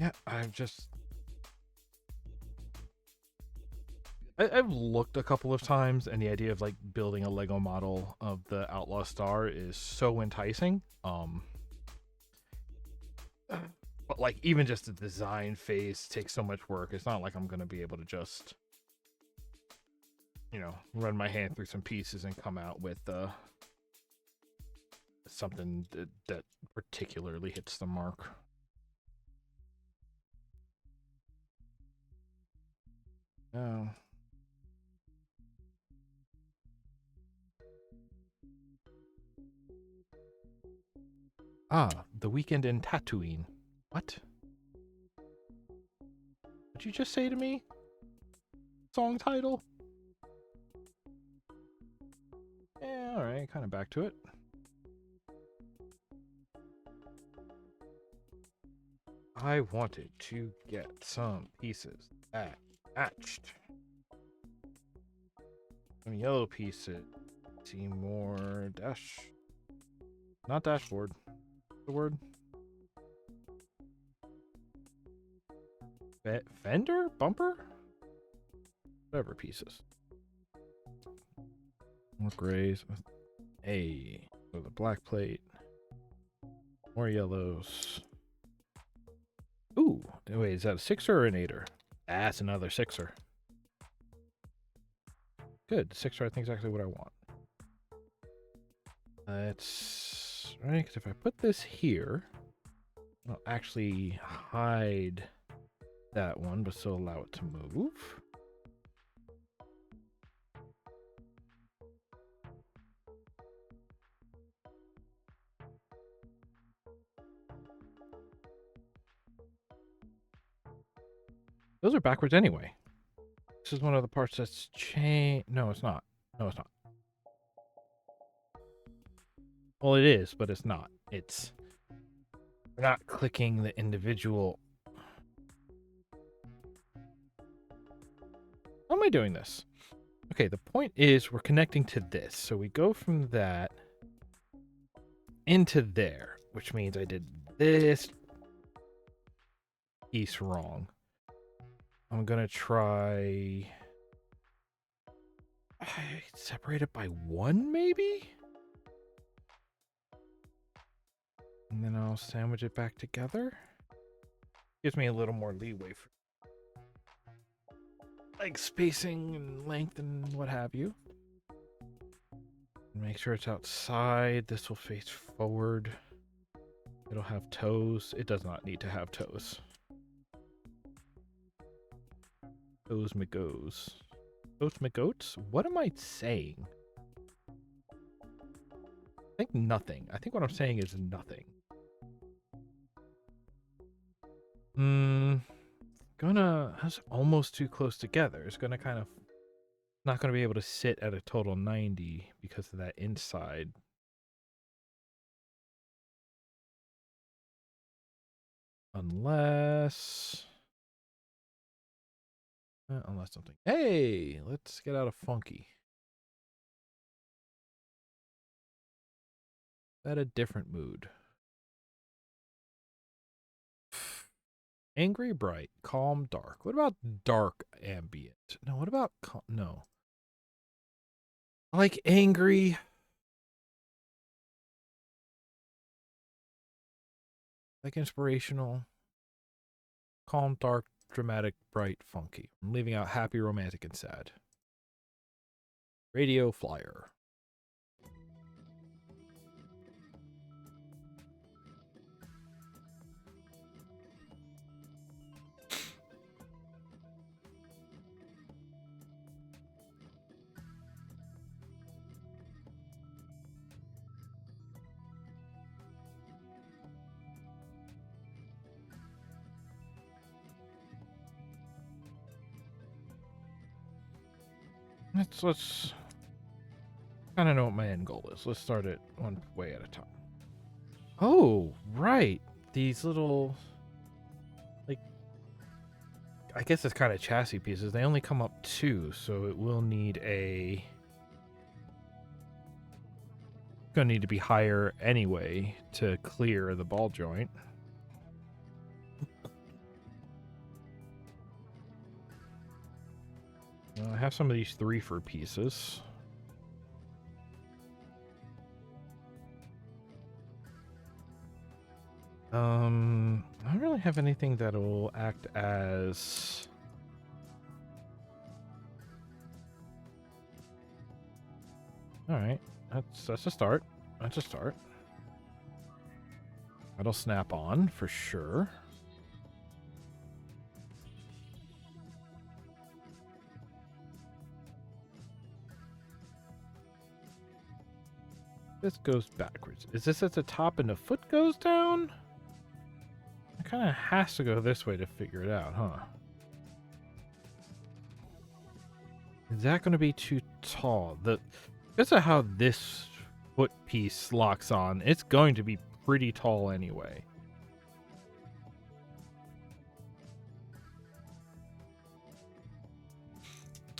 Yeah, I've looked a couple of times, and the idea of like building a Lego model of the Outlaw Star is so enticing. But like even just the design phase takes so much work. It's not like I'm gonna be able to just, you know, run my hand through some pieces and come out with something that particularly hits the mark. Oh. Ah, the weekend in Tatooine. What? What'd you just say to me? Song title? Yeah, alright, kind of back to it. I wanted to get some pieces that matched. Some yellow pieces. See more not dashboard. The word? Fender? Bumper? Whatever pieces. More grays. Hey, with a black plate. More yellows. Ooh, wait, is that a 6er or an 8er? That's another 6er. Good, 6er I think is exactly what I want. It's right, because if I put this here, I'll actually hide that one, but still allow it to move. Those are backwards anyway. This is one of the parts that's changed. No, it's not. No, it's not. Well, it is, but it's not. We're not clicking the individual. How am I doing this? Okay, the point is we're connecting to this. So we go from that into there, which means I did this piece wrong. I'm going to try... separate it by 1, maybe? And then I'll sandwich it back together. Gives me a little more leeway for like spacing and length and what have you. Make sure it's outside. This will face forward. It'll have toes. It does not need to have toes. Toes me goes. Toes me goats? What am I saying? I think nothing. I think what I'm saying is nothing. That's almost too close together. It's gonna kind of not gonna be able to sit at a total 90 because of that inside. Unless something. Hey, let's get out of funky. Is that a different mood? Angry, bright, calm, dark. What about dark, ambient? No, what about no? I like angry. Like inspirational. Calm, dark, dramatic, bright, funky. I'm leaving out happy, romantic, and sad. Radio flyer. Let's kind of know what my end goal is. Let's start it one way at a time. Oh, right. These little, like, I guess it's kind of chassis pieces. They only come up 2, so it will need a... Gonna need to be higher anyway to clear the ball joint. I have some of these 3-for pieces. I don't really have anything that will act as... Alright, that's a start. That's a start. That'll snap on for sure. This goes backwards. Is this at the top and the foot goes down? It kind of has to go this way to figure it out, huh? Is that going to be too tall? Because of how this foot piece locks on, it's going to be pretty tall anyway.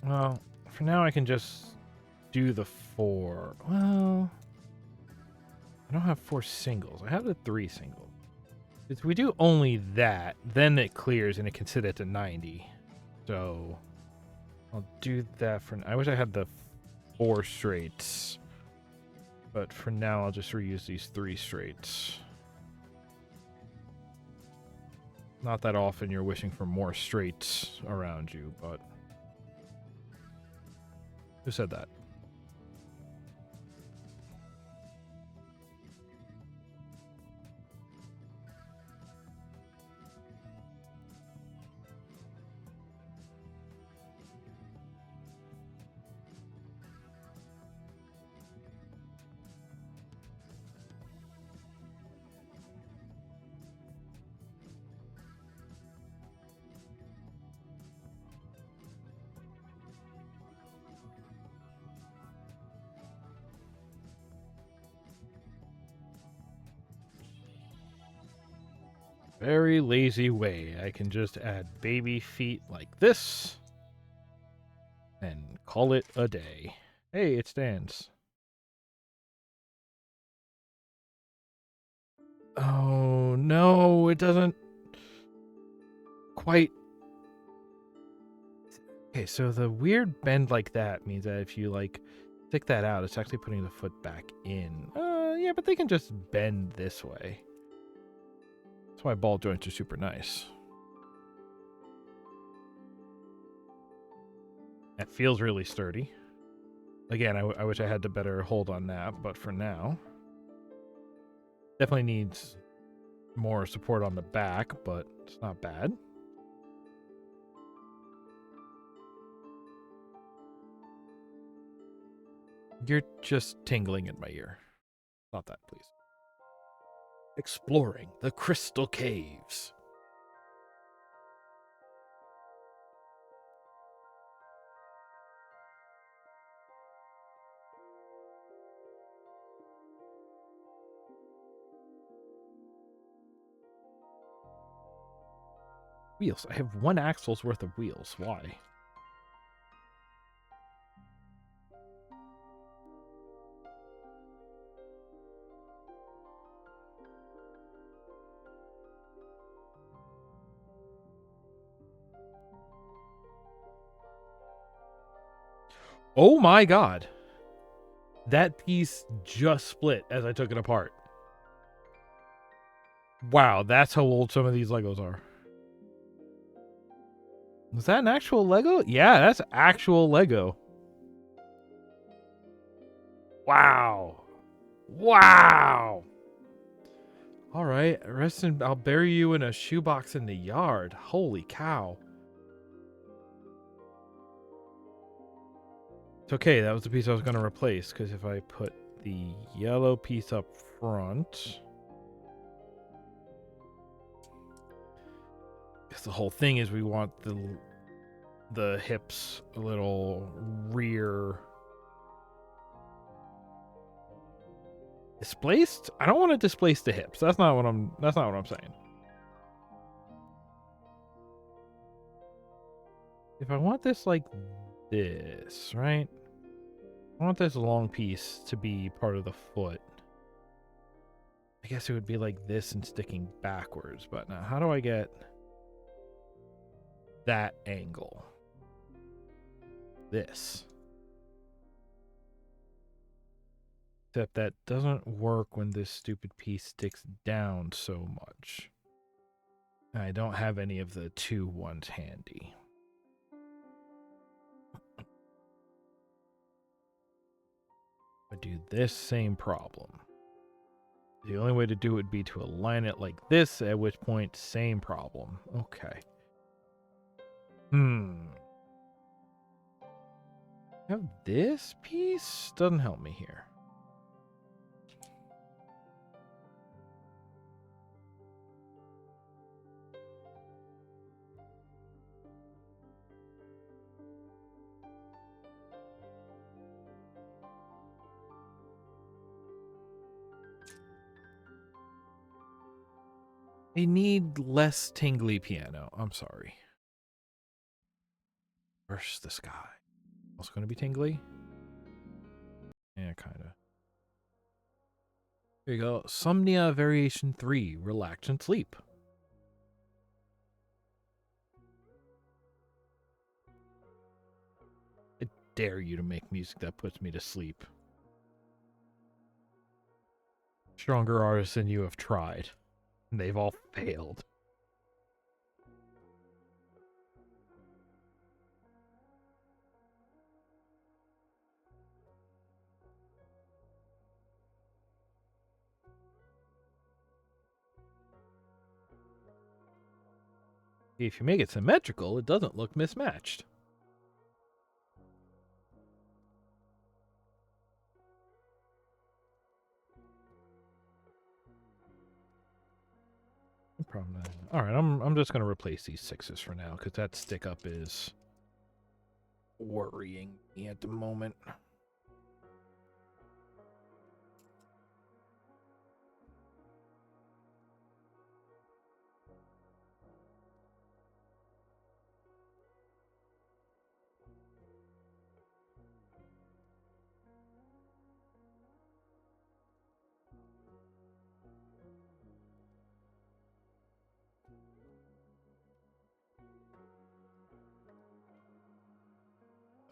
Well, for now I can just do the 4. Well, I don't have 4 singles. I have the 3 singles. If we do only that, then it clears and it can sit at the 90. So I'll do that for now. I wish I had the 4 straights. But for now, I'll just reuse these 3 straights. Not that often you're wishing for more straights around you, but... Who said that? very lazy way. I can just add baby feet like this and call it a day. Hey, it stands. Oh, no, it doesn't quite. Okay, so the weird bend like that means that if you, like, stick that out, it's actually putting the foot back in. Yeah, but they can just bend this way. That's why ball joints are super nice. That feels really sturdy. Again, I wish I had the better hold on that, but for now, definitely needs more support on the back, but it's not bad. You're just tingling in my ear. Not that, please. Exploring the crystal caves. Wheels. I have 1 axle's worth of wheels. Why? Oh my god. That piece just split as I took it apart. Wow, that's how old some of these Legos are. Was that an actual Lego? Yeah, that's actual Lego. Wow. Wow. All right, I'll bury you in a shoebox in the yard. Holy cow. It's okay, that was the piece I was going to replace, because if I put the yellow piece up front... Because the whole thing is we want the hips a little rear... Displaced? I don't want to displace the hips. That's not what I'm saying. If I want this like this, right? I want this long piece to be part of the foot. I guess it would be like this and sticking backwards, but now how do I get that angle? This. Except that doesn't work when this stupid piece sticks down so much. I don't have any of the 2 ones handy. I do this same problem. The only way to do it would be to align it like this, at which point, same problem. Okay. Now this piece doesn't help me here. I need less tingly piano. I'm sorry. Where's the sky? Also going to be tingly? Yeah, kind of. Here you go. Somnia Variation 3. Relax and sleep. I dare you to make music that puts me to sleep. Stronger artists than you have tried. And they've all failed. If you make it symmetrical, it doesn't look mismatched. No problem. All right, I'm just gonna replace these 6s for now because that stick up is worrying me at the moment.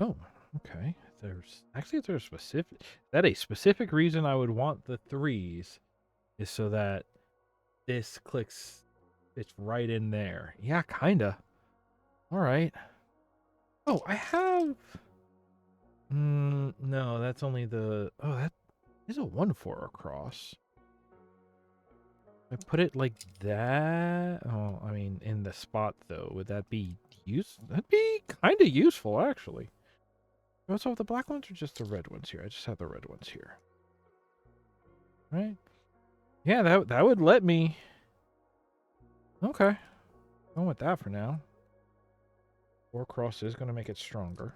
Oh, okay. There's actually, is there a specific, that a specific reason I would want the 3s is so that this clicks, it's right in there. Yeah, kinda. All right. Oh, I have. No, that's only the. Oh, that is a 1-4 across. I put it like that. Oh, I mean, in the spot though, would that be That'd be kind of useful, actually. Do I also have the black ones or just the red ones here? I just have the red ones here. Right? Yeah, that would let me. Okay, going with that for now. 4 cross is going to make it stronger.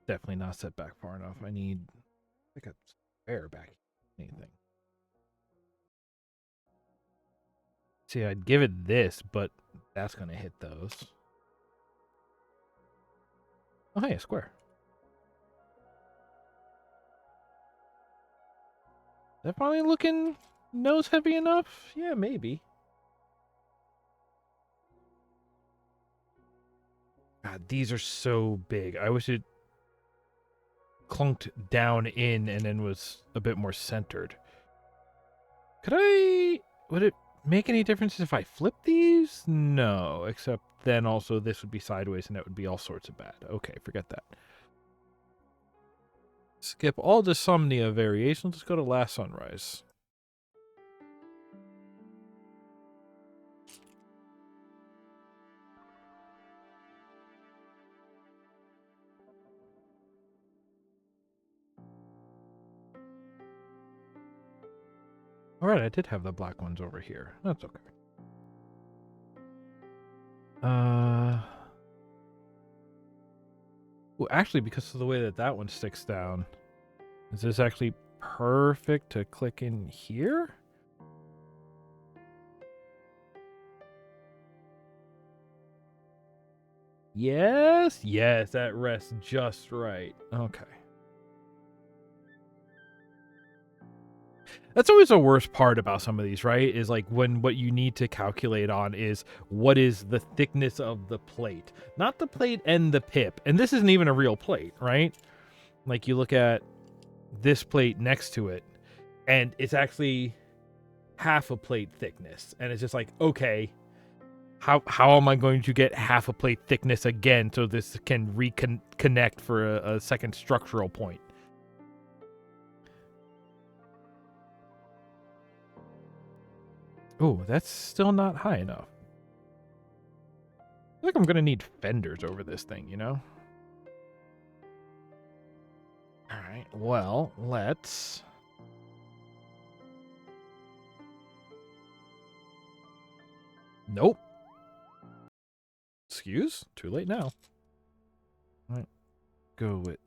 Definitely not set back far enough. I need like a spare back. Anything. See, I'd give it this, but that's going to hit those. Oh, hey, a square. Is that finally looking nose heavy enough? Yeah, maybe. God, these are so big. I wish it clunked down in and then was a bit more centered. Would it make any difference if I flip these? No, except then also this would be sideways and that would be all sorts of bad. Okay, forget that. Skip all the Somnia variations. Let's go to Last Sunrise. Alright, I did have the black ones over here. That's okay. Well, actually, because of the way that that one sticks down, is this actually perfect to click in here? Yes, yes, that rests just right. Okay. That's always the worst part about some of these, right? Is like when what you need to calculate on is what is the thickness of the plate, not the plate and the pip. And this isn't even a real plate, right? Like you look at this plate next to it, and it's actually half a plate thickness. And it's just like, okay, how am I going to get half a plate thickness again so this can reconnect for a second structural point? Oh, that's still not high enough. I feel like I'm going to need fenders over this thing, you know? All right, well, let's... Nope. Excuse? Too late now. All right, go with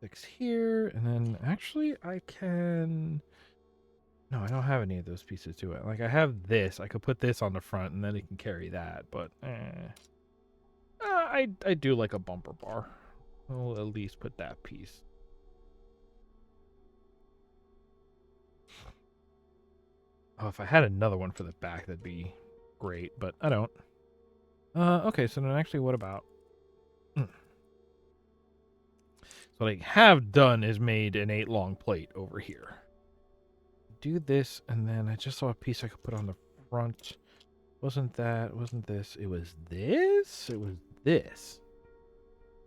6 here, and then actually I can... No, I don't have any of those pieces to it. Like, I have this. I could put this on the front, and then it can carry that, but I do like a bumper bar. I'll at least put that piece. Oh, if I had another one for the back, that'd be great, but I don't. Okay, so then actually, what about... So what I have done is made an 8-long plate over here. Do this, and then I just saw a piece I could put on the front. Wasn't this. It was this? It was this.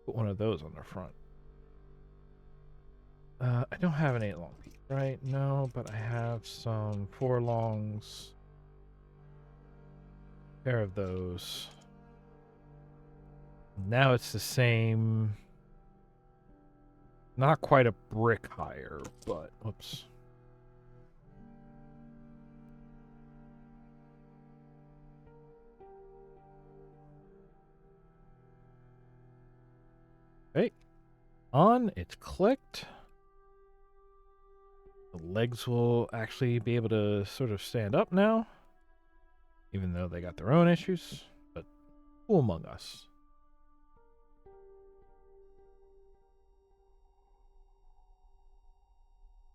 Put one of those on the front. I don't have an 8-long piece, right? No, but I have some 4-longs. Pair of those. Now it's the same. Not quite a brick higher, but whoops. Okay. On, it's clicked. The legs will actually be able to sort of stand up now. Even though they got their own issues. But who among us?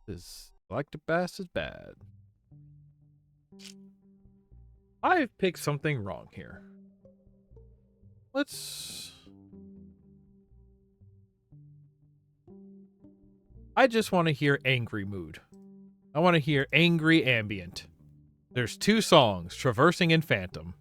This Electric Bass is bad. I've picked something wrong here. I just want to hear angry mood. I want to hear angry ambient. There's 2 songs, Traversing and Phantom.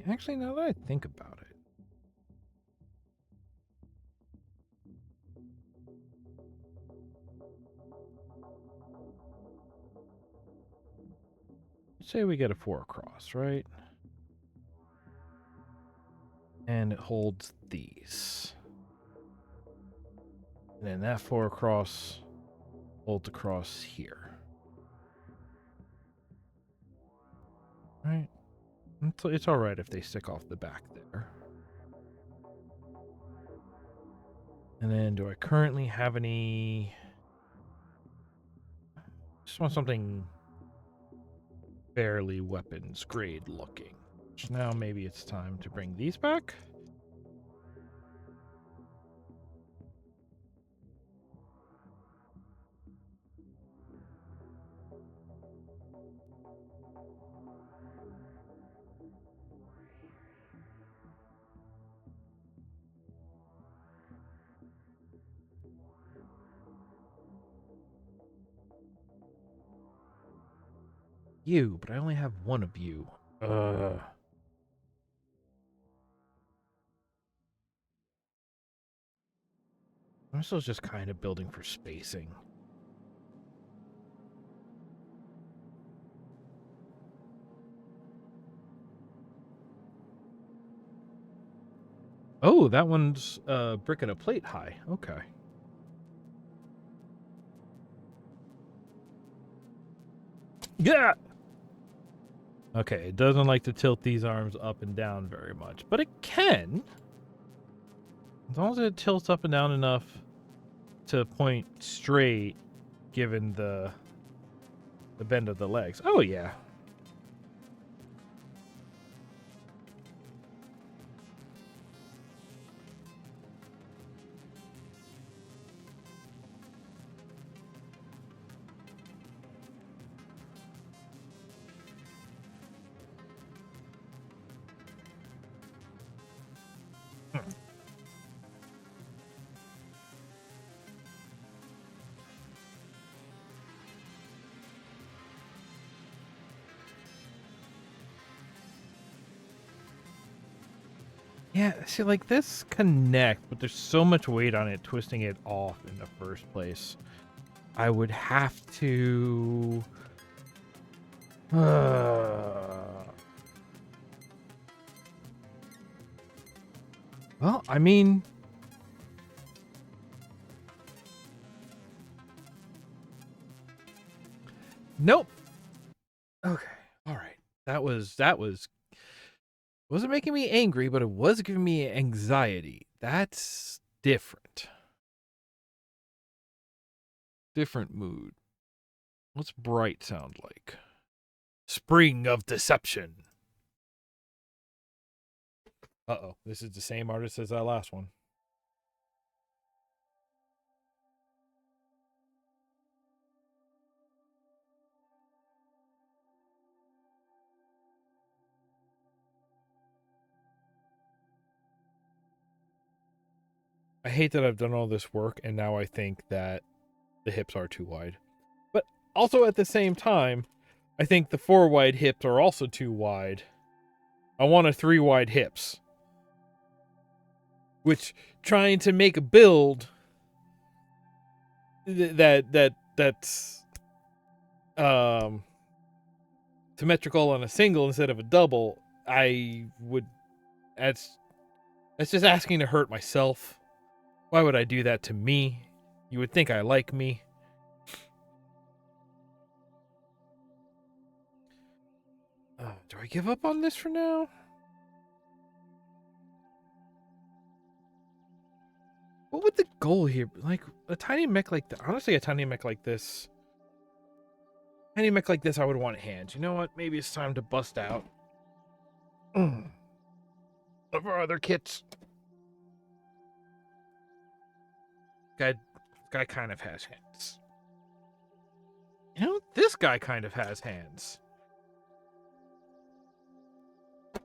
Actually, now that I think about it. Say we get a 4 across, right? And it holds these. And then that 4 across holds across here. Right? It's alright if they stick off the back there. And then do I currently have any... Just want something fairly weapons grade looking. So now maybe it's time to bring these back. You, but I only have one of you. I'm still just kind of building for spacing. Oh, that one's brick and a plate high. Okay. Yeah. Okay, it doesn't like to tilt these arms up and down very much, but it can. As long as it tilts up and down enough to point straight, given the bend of the legs. Oh, yeah. Yeah, see, like, this connect, but there's so much weight on it, twisting it off in the first place. I would have to... Well, I mean... Nope. Okay, alright. That was... Wasn't making me angry, but it was giving me anxiety. That's different. Different mood. What's bright sound like? Spring of Deception. Uh-oh. This is the same artist as that last one. I hate that I've done all this work and now I think that the hips are too wide. But also at the same time, I think the 4 wide hips are also too wide. I want a 3 wide hips. Which, trying to make a build that's symmetrical on a single instead of a double, that's just asking to hurt myself. Why would I do that to me? You would think I like me. Do I give up on this for now? What would the goal here be? Like, a tiny mech like that? Honestly, a tiny mech like this. Tiny mech like this, I would want hands. You know what? Maybe it's time to bust out of our other kits. Guy kind of has hands. You know, this guy kind of has hands.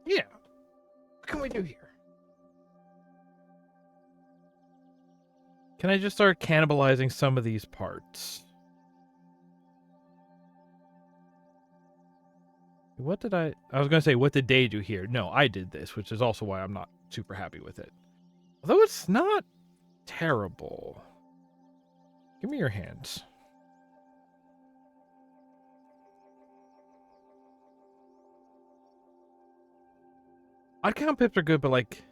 Yeah. What can we do here? Can I just start cannibalizing some of these parts? What did I was going to say, what did they do here? No, I did this, which is also why I'm not super happy with it. Although it's not terrible. Give me your hands. Odd count pips are good, but like,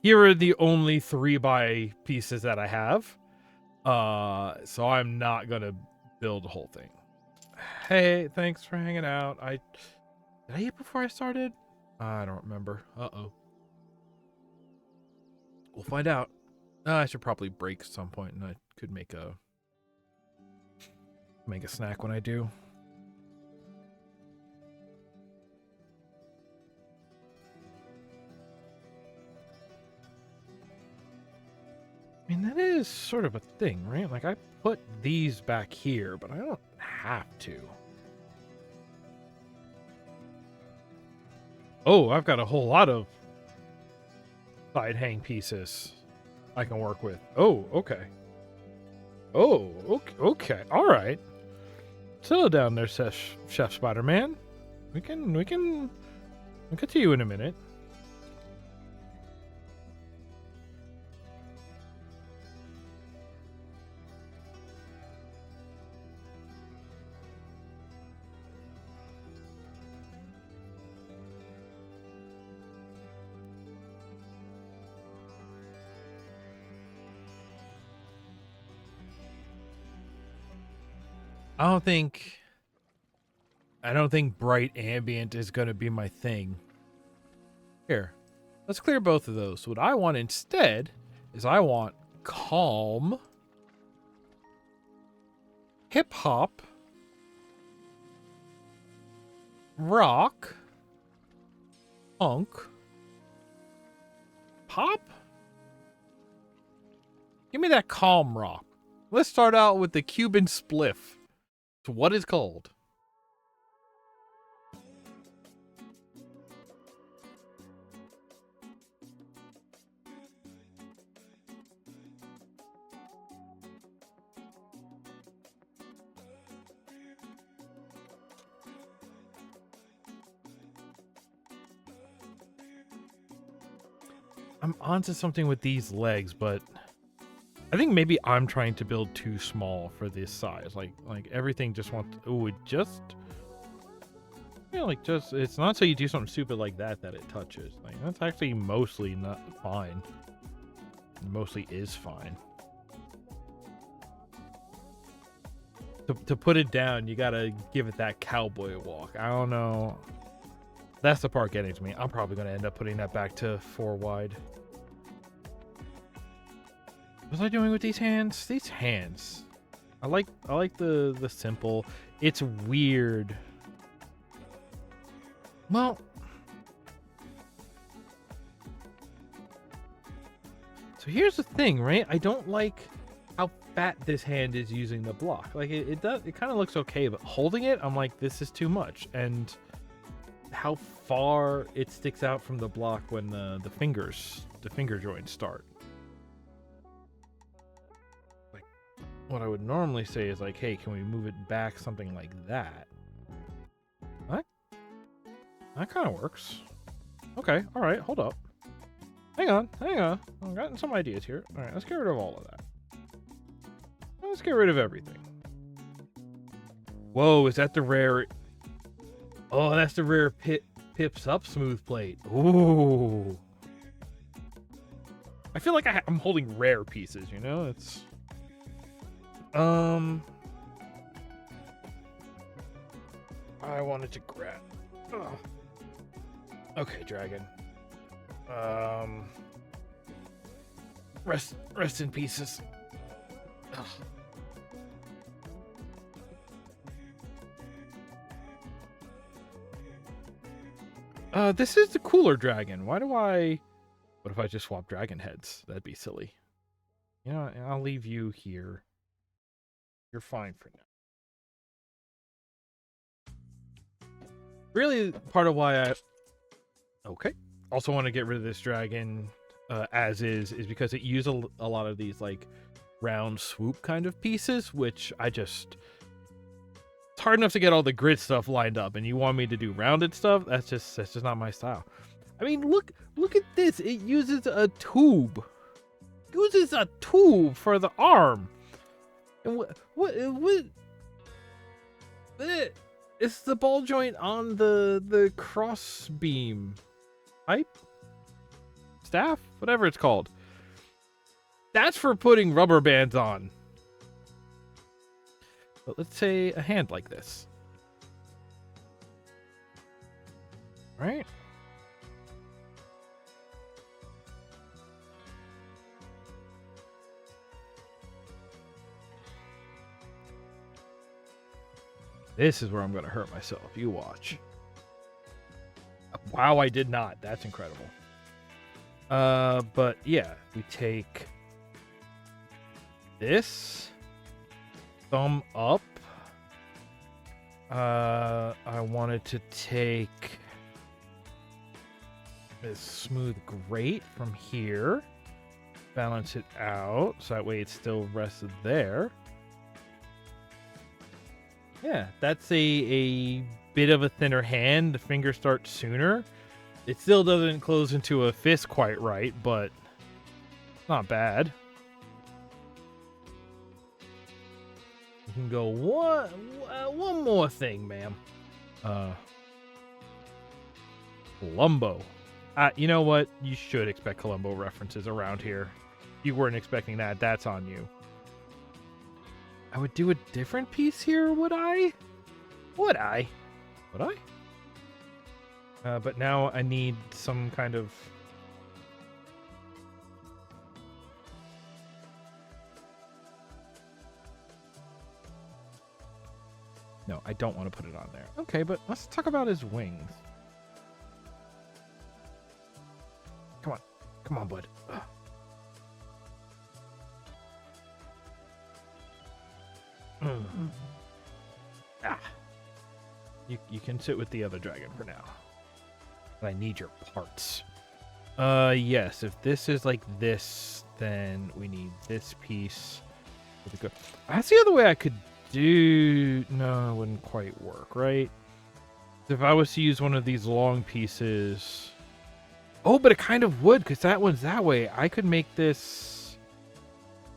here are the only 3x pieces that I have. So I'm not gonna build the whole thing. Hey, thanks for hanging out. Did I eat before I started? I don't remember. Uh-oh. We'll find out. I should probably break at some point, and I could make a snack when I do. I mean, that is sort of a thing, right? Like, I put these back here, but I don't have to. Oh, I've got a whole lot of side hang pieces I can work with. Oh, okay. Oh, okay. All right. Settle down there, Chef Spider-Man. We'll get to you in a minute. I don't think bright ambient is going to be my thing. Here, let's clear both of those. What I want instead is I want calm, hip hop, rock, punk, pop. Give me that calm rock. Let's start out with the Cuban spliff. It's what it's called. I'm onto something with these legs, but I think maybe I'm trying to build too small for this size. Like everything just wants. Oh, it just. Yeah, like just. It's not so you do something stupid like that it touches. Like that's actually mostly not fine. It mostly is fine. To put it down, you gotta give it that cowboy walk. I don't know. That's the part getting to me. I'm probably gonna end up putting that back to 4 wide. What was I doing with these hands? These hands. I like the simple. It's weird. Well, so here's the thing, right? I don't like how fat this hand is using the block. Like it kind of looks okay, but holding it, I'm like, this is too much. And how far it sticks out from the block when the finger joints start. Like what I would normally say is like, hey, can we move it back something like that? That kind of works. Okay, all right, hold up. Hang on. I've gotten some ideas here. All right, let's get rid of all of that. Let's get rid of everything. Whoa, is that the rare? Oh, that's the rare pips up smooth plate. Ooh. I feel like I'm holding rare pieces, you know? It's I wanted to grab. Oh. Okay, dragon. Rest in pieces. This is the cooler dragon. Why do I... What if I just swap dragon heads? That'd be silly. You know, I'll leave you here. You're fine for now. Really, part of why I... Okay. Also want to get rid of this dragon as is because it used a lot of these, like, round swoop kind of pieces, which I just... It's hard enough to get all the grid stuff lined up, and you want me to do rounded stuff? That's just not my style. I mean, look at this. It uses a tube. It uses a tube for the arm. And what it's the ball joint on the cross beam pipe, staff, whatever it's called. That's for putting rubber bands on. But let's say a hand like this. Right? This is where I'm going to hurt myself. You watch. Wow, I did not. That's incredible. But yeah, we take this. Thumb up. I wanted to take this smooth grate from here. Balance it out, so that way it still rested there. Yeah, that's a bit of a thinner hand. The finger starts sooner. It still doesn't close into a fist quite right, but not bad. You can go one more thing, ma'am. Columbo. You know what? You should expect Columbo references around here. If you weren't expecting that, that's on you. I would do a different piece here, would I? Would I? But now I need some kind of... No, I don't want to put it on there. Okay, but let's talk about his wings. Come on. Come on, bud. Ugh. Ah. You can sit with the other dragon for now. But I need your parts. Yes, if this is like this, then we need this piece. That's the other way I could do... No, it wouldn't quite work, right? If I was to use one of these long pieces... Oh, but it kind of would, because that one's that way. I could make this...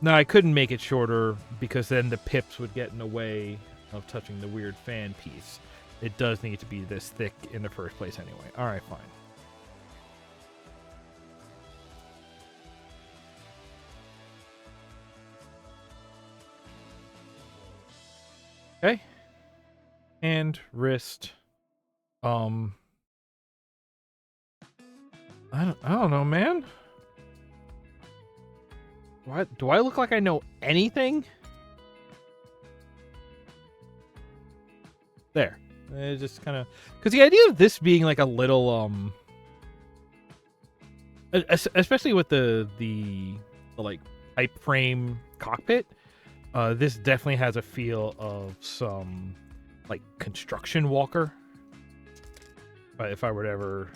No, I couldn't make it shorter, because then the pips would get in the way of touching the weird fan piece. It does need to be this thick in the first place anyway. Alright, fine. Okay. Hand, wrist. I don't know, man. Do I look like I know anything? There. It's just kind of... Because the idea of this being like a little, especially with the like, pipe frame cockpit, this definitely has a feel of some, like, construction walker. If I were to ever,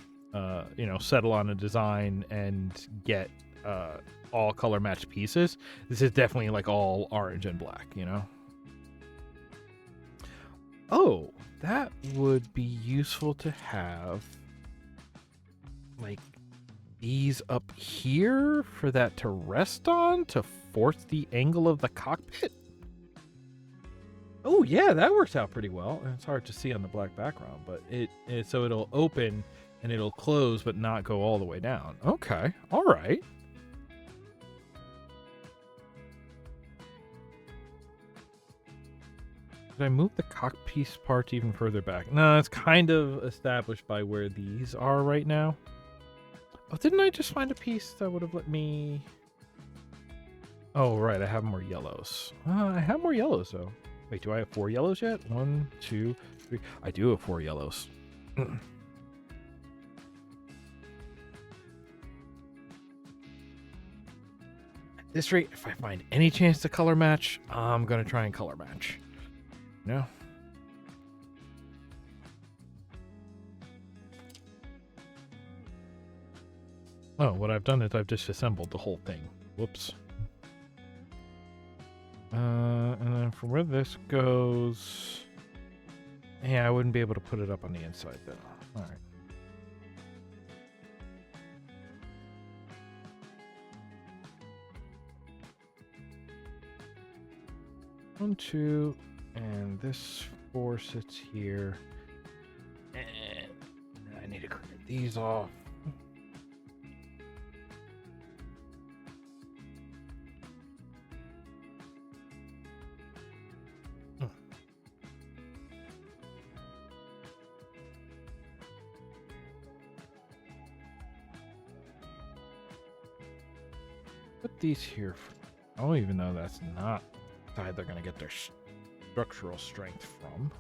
settle on a design and get, all color matched pieces, this is definitely like all orange and black, you know? Oh, that would be useful to have, like, these up here for that to rest on to force the angle of the cockpit. Oh yeah, that works out pretty well. It's hard to see on the black background, but so it'll open and it'll close but not go all the way down. Okay, all right. Did I move the cockpiece part even further back? No, it's kind of established by where these are right now. Oh, didn't I just find a piece that would have let me... Oh, right. I have more yellows. I have more yellows, though. Wait, do I have 4 yellows yet? 1, 2, 3. I do have 4 yellows. At this rate, if I find any chance to color match, I'm going to try and color match. No? Oh, what I've done is I've disassembled the whole thing. Whoops. And then from where this goes... Yeah, I wouldn't be able to put it up on the inside, though. Alright. One, 2, and this 4 sits here. And I need to clear these off. Put these here. I don't even know that's not the side they're going to get their structural strength from.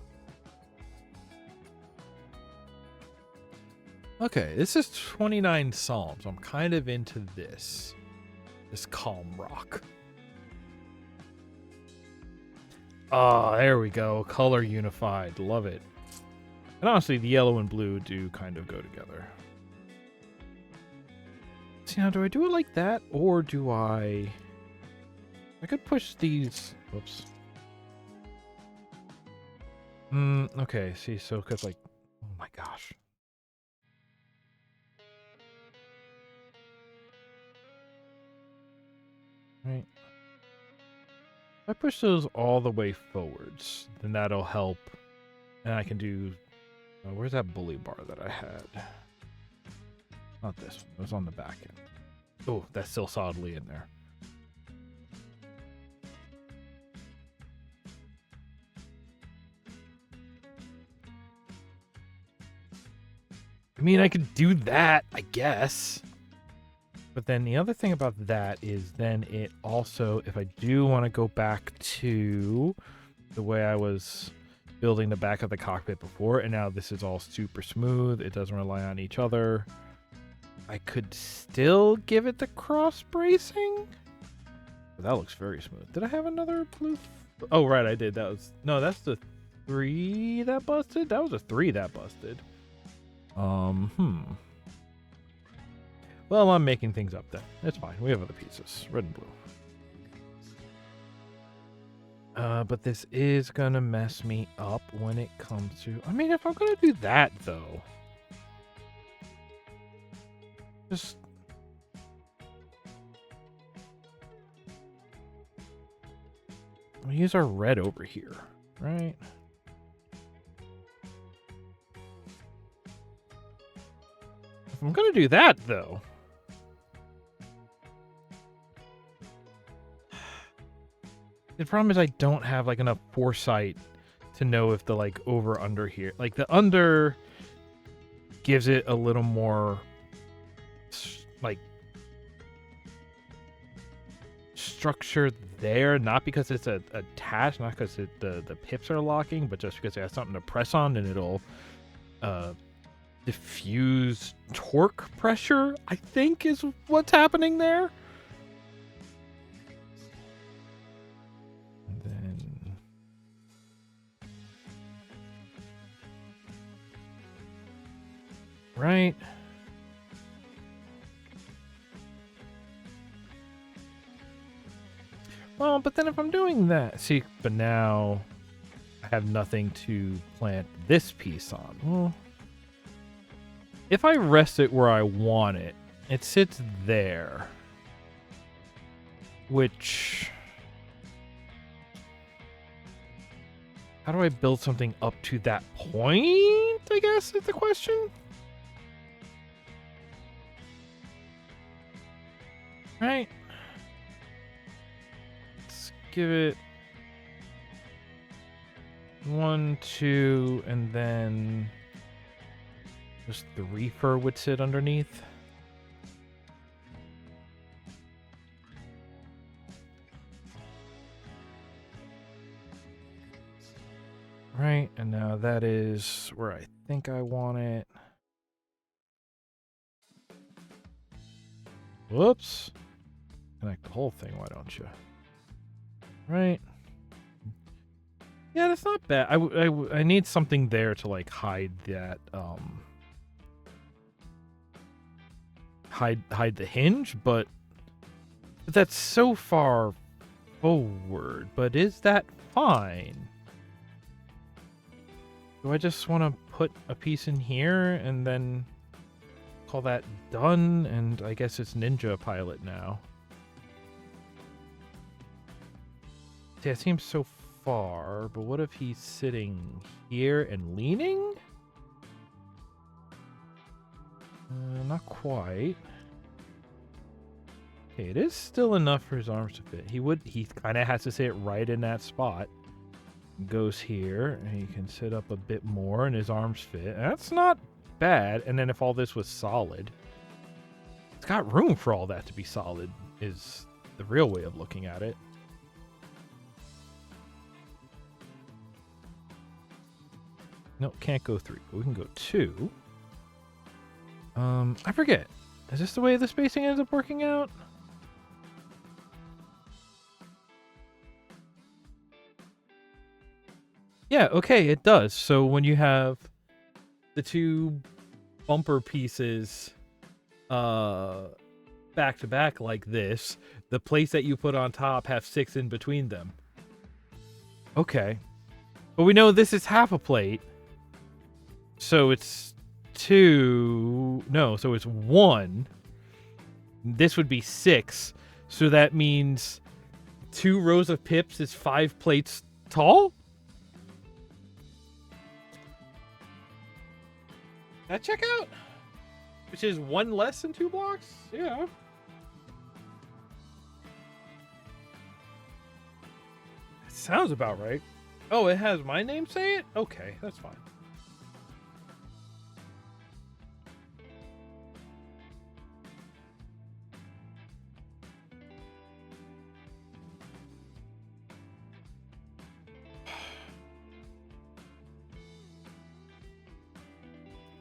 Okay, this is 29 Psalms. I'm kind of into this. This calm rock. Ah, there we go. Color unified. Love it. And honestly, the yellow and blue do kind of go together. See, now, do I do it like that? Or do I could push these... Whoops. Okay, see, so, because, like... Oh, my gosh. Right. If I push those all the way forwards, then that'll help. And I can do... where's that bully bar that I had? Not this one. It was on the back end. Oh, that's still solidly in there. I mean, I could do that, I guess. But then the other thing about that is then it also, if I do want to go back to the way I was building the back of the cockpit before, and now this is all super smooth, it doesn't rely on each other, I could still give it the cross bracing. But that looks very smooth. Did I have another blue? Oh, right, I did. That was... No, that's the 3 that busted? That was a 3 that busted. Well, I'm making things up then. It's fine. We have other pieces. Red and blue. But this is gonna mess me up when it comes to... I mean, if I'm gonna do that, though... Just... We'll use our red over here, right? If I'm gonna do that, though... The problem is I don't have, like, enough foresight to know if the, like, over-under here... Like, the under gives it a little more, like, structure there. Not because it's attached, not because the pips are locking, but just because it has something to press on and it'll diffuse torque pressure, I think is what's happening there. Right. Well, but then if I'm doing that... See, but now I have nothing to plant this piece on. Well, if I rest it where I want it, it sits there. Which... How do I build something up to that point, I guess, is the question? Right. Let's give it 1, 2, and then just the reefer would sit underneath. Right, and now that is where I think I want it. Whoops. Connect the whole thing, why don't you? Right. Yeah, that's not bad. I need something there to like hide that hide the hinge, but that's so far forward. But is that fine? Do I just want to put a piece in here and then call that done? And I guess it's Ninja Pilot now. See, it seems so far, but what if he's sitting here and leaning? Not quite. Okay, it is still enough for his arms to fit. He kind of has to sit right in that spot. Goes here, and he can sit up a bit more, and his arms fit. That's not bad. And then if all this was solid, it's got room for all that to be solid, is the real way of looking at it. No, can't go 3. But we can go 2. I forget. Is this the way the spacing ends up working out? Yeah, okay, it does. So when you have the 2 bumper pieces back to back like this, the plates that you put on top have 6 in between them. Okay. But we know this is half a plate. So it's 2. No, so it's 1. This would be 6. So that means 2 rows of pips is 5 plates tall? That check out? Which is 1 less than 2 blocks? Yeah. That sounds about right. Oh, it has my name say it? Okay, that's fine.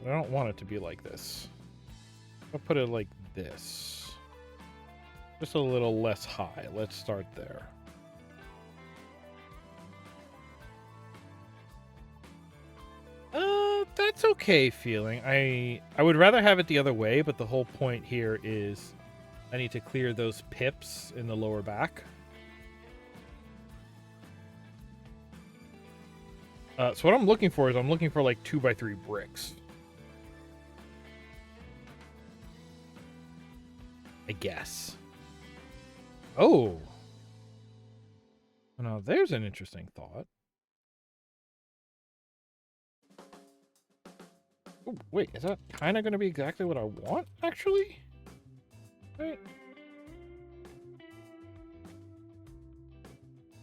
But I don't want it to be like this. I'll put it like this. Just a little less high. Let's start there. That's okay feeling. I would rather have it the other way, but the whole point here is I need to clear those pips in the lower back. So what I'm looking for is I'm looking for like 2x3 bricks. I guess. Oh. Now there's an interesting thought. Oh, wait, is that kind of going to be exactly what I want, actually? Right.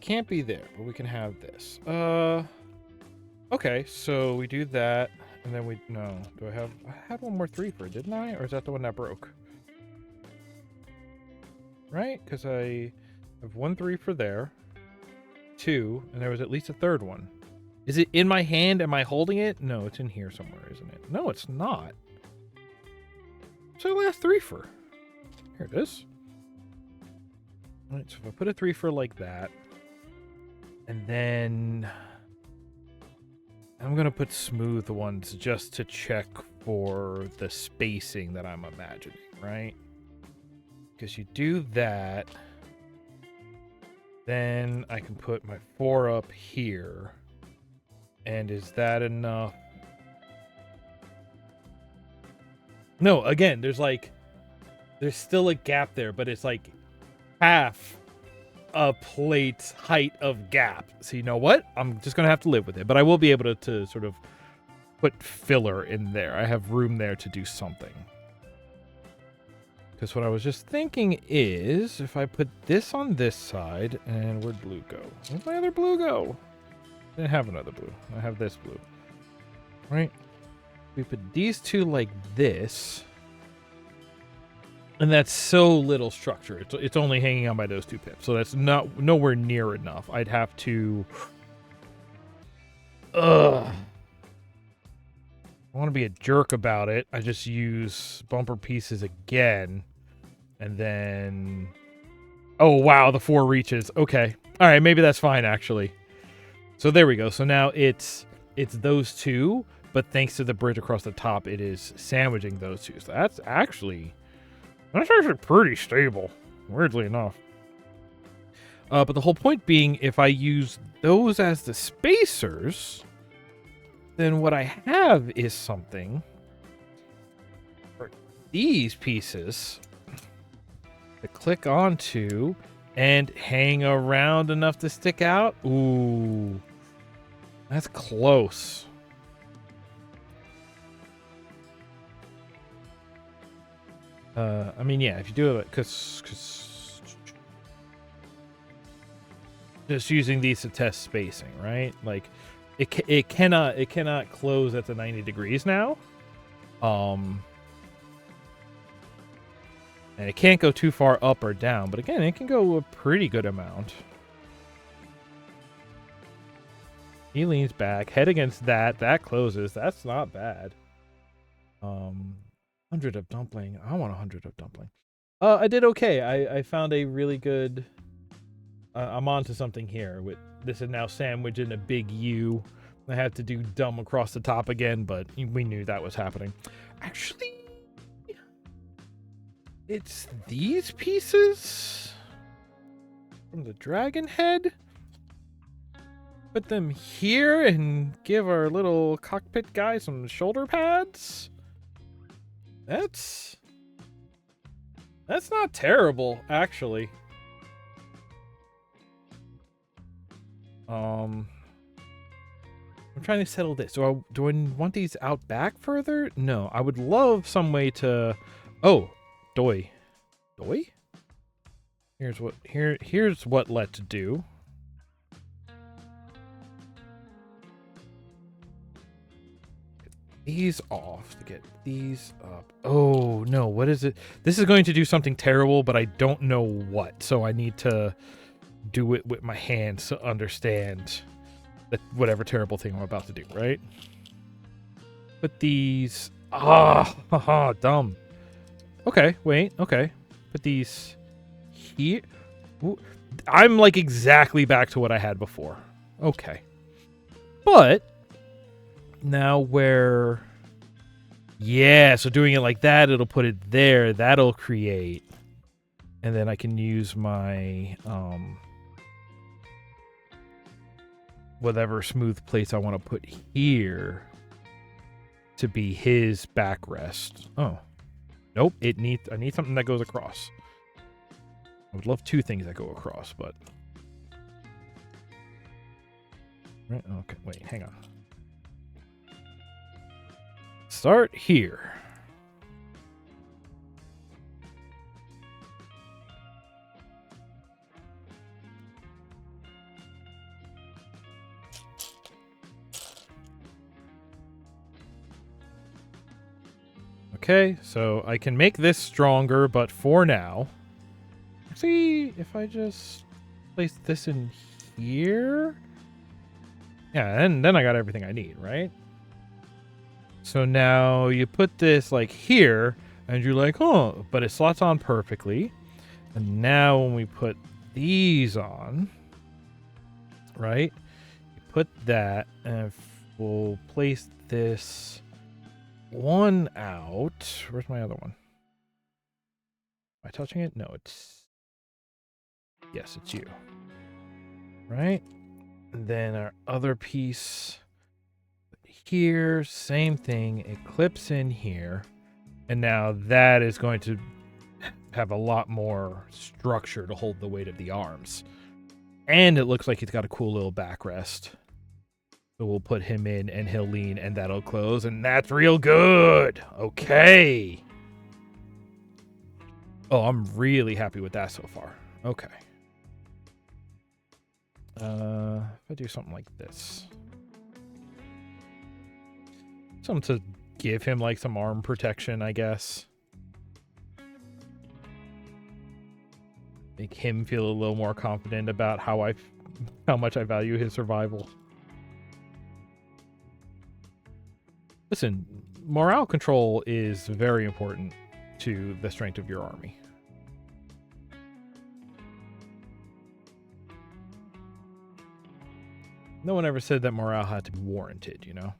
Can't be there, but we can have this. Okay, so we do that, and then we... No, do I have... I had one more 3 for, didn't I? Or is that the one that broke? Right? Because I have 1 3 for there. 2, and there was at least a 3rd one. Is it in my hand? Am I holding it? No, it's in here somewhere, isn't it? No, it's not. So the last 3 for. Here it is. All right, so if I put a 3 for like that, and then I'm going to put smooth ones just to check for the spacing that I'm imagining, right? Because you do that, then I can put my 4 up here. And is that enough? No, again, there's still a gap there, but it's like half a plate's height of gap. So you know what? I'm just going to have to live with it. But I will be able to sort of put filler in there. I have room there to do something. Because what I was just thinking is, if I put this on this side, and where'd blue go? Where'd my other blue go? I didn't have another blue. I have this blue. Right? We put these 2 like this. And that's so little structure. It's only hanging on by those 2 pips. So that's nowhere near enough. I'd have to Ugh. I want to be a jerk about it. I just use bumper pieces again. And then... Oh, wow, the 4 reaches. Okay. All right, maybe that's fine, actually. So there we go. So now it's those two, but thanks to the bridge across the top, it is sandwiching those two. So that's actually pretty stable, weirdly enough. But the whole point being, if I use those as the spacers, then what I have is something for these pieces to click onto and hang around enough to stick out. Ooh, that's close. I mean, yeah, if you do it, because just using these to test spacing, right? Like, it cannot close at the 90 degrees now. And it can't go too far up or down, but again, it can go a pretty good amount. He leans back, head against that. That closes. That's not bad. 100 of dumpling. I want 100 of dumpling. I did okay. I found a really good... I'm onto something here. With this is now sandwiched in a big U. I had to do dumb across the top again, but we knew that was happening. Actually, it's these pieces from the dragon head. Put them here and give our little cockpit guy some shoulder pads. That's not terrible, actually. I'm trying to settle this. Do I want these out back further? No, I would love some way to... Oh, doy. Here's what let's do. Get these off to get these up. Oh, no, what is it? This is going to do something terrible, but I don't know what. So I need to do it with my hands to understand that whatever terrible thing I'm about to do, right? Put these... haha, dumb. Okay, wait, okay. Put these here. Ooh, I'm like exactly back to what I had before. Okay. But now where... Yeah, so doing it like that, it'll put it there. That'll create. And then I can use my... whatever smooth plates I want to put here to be his backrest. Oh. Nope, I need something that goes across. I would love 2 things that go across, but... Right, okay, wait, hang on. Start here. Okay, so I can make this stronger, but for now... See, if I just place this in here... Yeah, and then I got everything I need, right? So now you put this, like, here, and you're like, oh, but it slots on perfectly. And now when we put these on, right? You put that, and we'll place this... one out. Where's my other one? Am I touching it? No, it's... Yes, it's you. Right? And then our other piece here, same thing. It clips in here. And now that is going to have a lot more structure to hold the weight of the arms. And it looks like he's got a cool little backrest. So we'll put him in, and he'll lean, and that'll close, and that's real good. Okay. Oh, I'm really happy with that so far. Okay. If I do something like this. Something to give him, like, some arm protection, I guess. Make him feel a little more confident about how much I value his survival. Listen, morale control is very important to the strength of your army. No one ever said that morale had to be warranted, you know?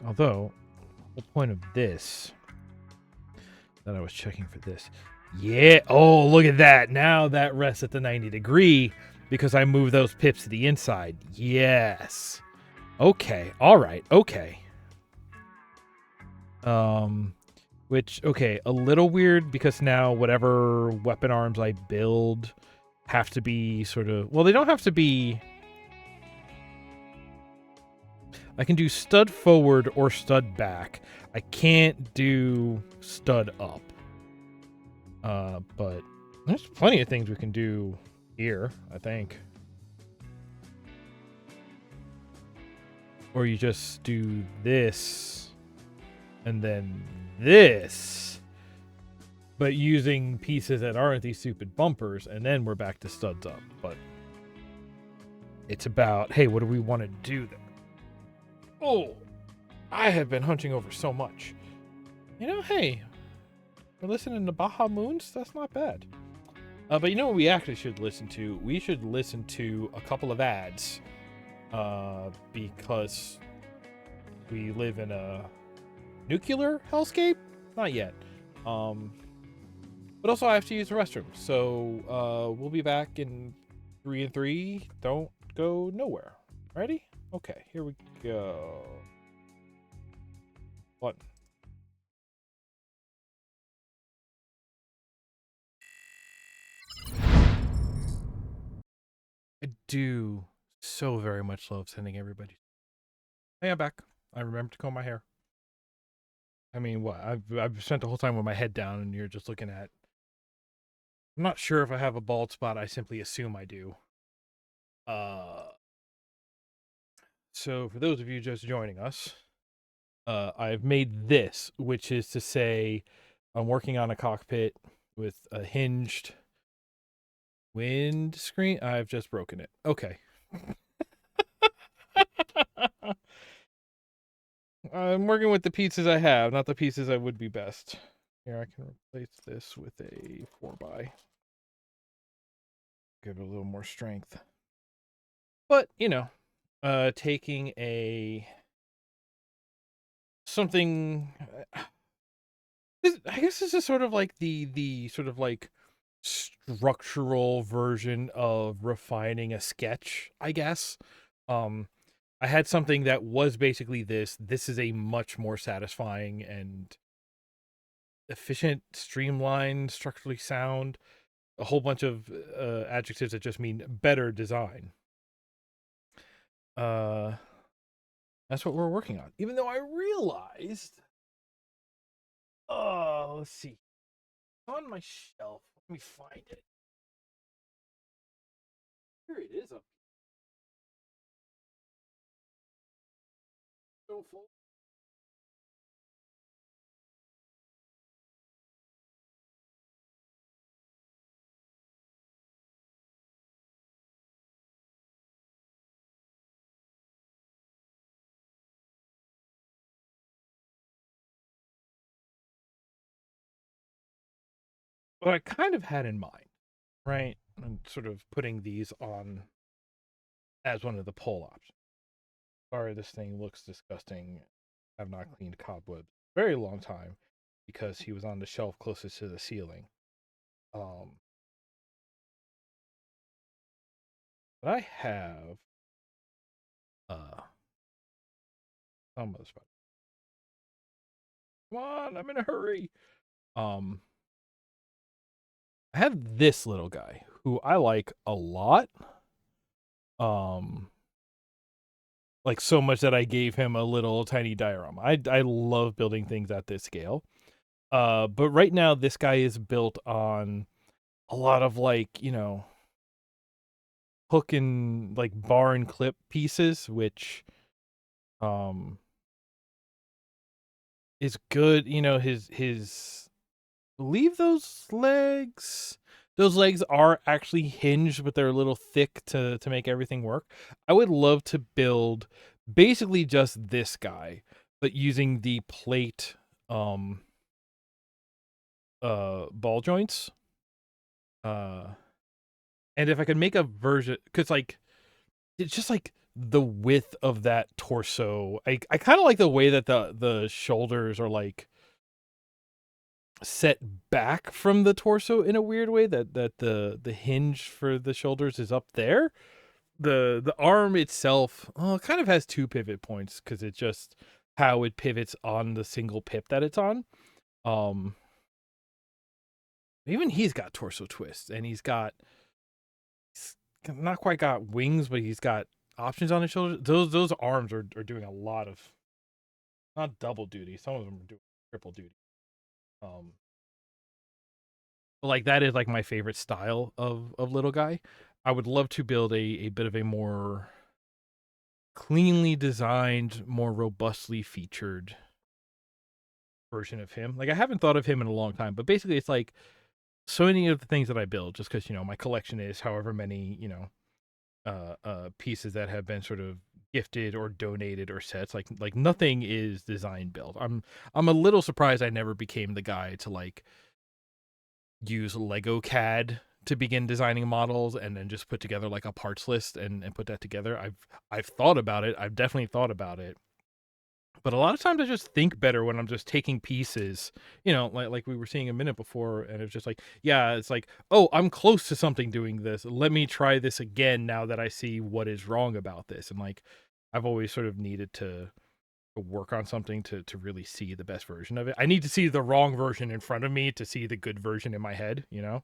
Although, the point of this, that I was checking for this. Yeah. Oh, look at that. Now that rests at the 90 degree because I moved those pips to the inside. Yes. Okay. All right. Okay. Which, okay, a little weird because now whatever weapon arms I build have to be sort of, well, they don't have to be. I can do stud forward or stud back. I can't do stud up. But there's plenty of things we can do here, I think. Or you just do this and then this, but using pieces that aren't these stupid bumpers, and then we're back to studs up. But it's about, hey, what do we want to do there? Oh, I have been hunching over so much. You know, hey, we're listening to Baja Moons. That's not bad. But you know what we actually should listen to? We should listen to a couple of ads. Because we live in a nuclear hellscape? Not yet. But also I have to use the restroom. So we'll be back in 3 and 3. Don't go nowhere. Ready? Okay, here we go. What? I do so very much love sending everybody. Hey, I'm back. I remember to comb my hair. I mean, what? I've spent the whole time with my head down, and you're just looking at. I'm not sure if I have a bald spot. I simply assume I do. So for those of you just joining us, I've made this, which is to say, I'm working on a cockpit with a hinged windscreen. I've just broken it. Okay. I'm working with the pieces I have, not the pieces I would be best. Here, I can replace this with a 4x. Give it a little more strength. But, you know, taking a something I guess this is sort of like the sort of like structural version of refining a sketch, I guess. I had something that was basically this. This is a much more satisfying and efficient, streamlined, structurally sound, a whole bunch of adjectives that just mean better design. That's what we're working on. Even though I realized, let's see, on my shelf. Let me find it. Here it is up. So full. What I kind of had in mind, right? And sort of putting these on as one of the poll options. Sorry, this thing looks disgusting. I've not cleaned cobwebs very long time because he was on the shelf closest to the ceiling. But I have some of the spot. Come on, I'm in a hurry. I have this little guy who I like a lot. Like so much that I gave him a little tiny diorama. I love building things at this scale. But right now this guy is built on a lot of like, you know, hook and like bar and clip pieces, which is good. You know, his leave those legs. Those legs are actually hinged, but they're a little thick to make everything work. I would love to build basically just this guy, but using the plate ball joints. And if I could make a version, because like it's just like the width of that torso. I kind of like the way that the shoulders are like set back from the torso in a weird way, that the hinge for the shoulders is up there. The arm itself kind of has two pivot points because it's just how it pivots on the single pip that it's on. Um Even he's got torso twists, and he's not quite got wings, but he's got options on his shoulders. Those arms are doing a lot of, not double duty. Some of them are doing triple duty. But like that is like my favorite style of little guy. I would love to build a bit of a more cleanly designed, more robustly featured version of him. Like I haven't thought of him in a long time, but basically it's like so many of the things that I build, just because, you know, my collection is however many, you know, pieces that have been sort of gifted or donated or sets. Like nothing is design built. I'm a little surprised I never became the guy to like use Lego CAD to begin designing models and then just put together like a parts list and put that together. I've thought about it. I've definitely thought about it. But a lot of times I just think better when I'm just taking pieces, you know, like we were seeing a minute before, and it's just like, yeah, it's like, oh, I'm close to something doing this. Let me try this again now that I see what is wrong about this. And like, I've always sort of needed to work on something to really see the best version of it. I need to see the wrong version in front of me to see the good version in my head, you know?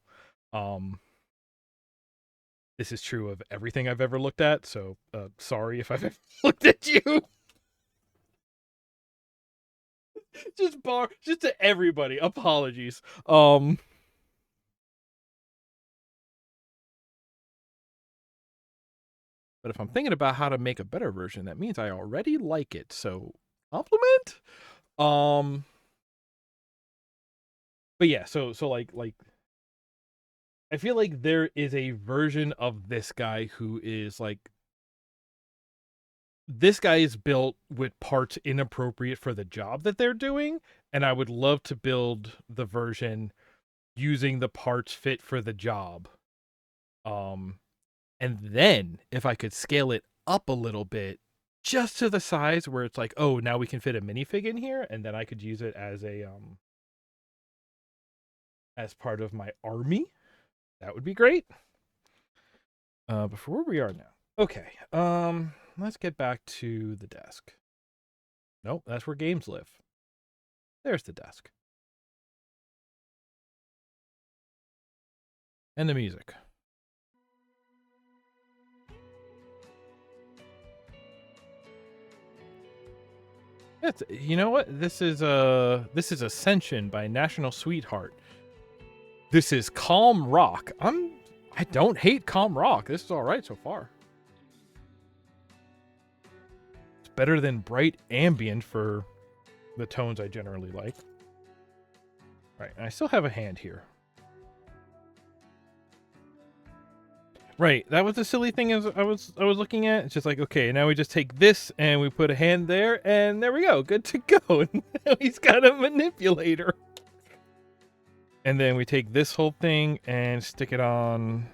This is true of everything I've ever looked at, so sorry if I've ever looked at you. Just to everybody, apologies. But if I'm thinking about how to make a better version, that means I already like it. So compliment. But yeah, so like I feel like there is a version of this guy who is like, this guy is built with parts inappropriate for the job that they're doing, and I would love to build the version using the parts fit for the job. And then if I could scale it up a little bit, just to the size where it's like, oh, now we can fit a minifig in here, and then I could use it as a as part of my army. That would be great. Before we are now. Okay. Let's get back to the desk. Nope, that's where games live. There's the desk. And the music. You know what? This is Ascension by National Sweetheart. This is calm rock. I don't hate calm rock. This is all right so far. It's better than bright ambient for the tones I generally like. All right, and I still have a hand here. Right, that was the silly thing as I was looking at. It's just like, okay, now we just take this and we put a hand there, and there we go, good to go. And now he's got a manipulator. And then we take this whole thing and stick it on.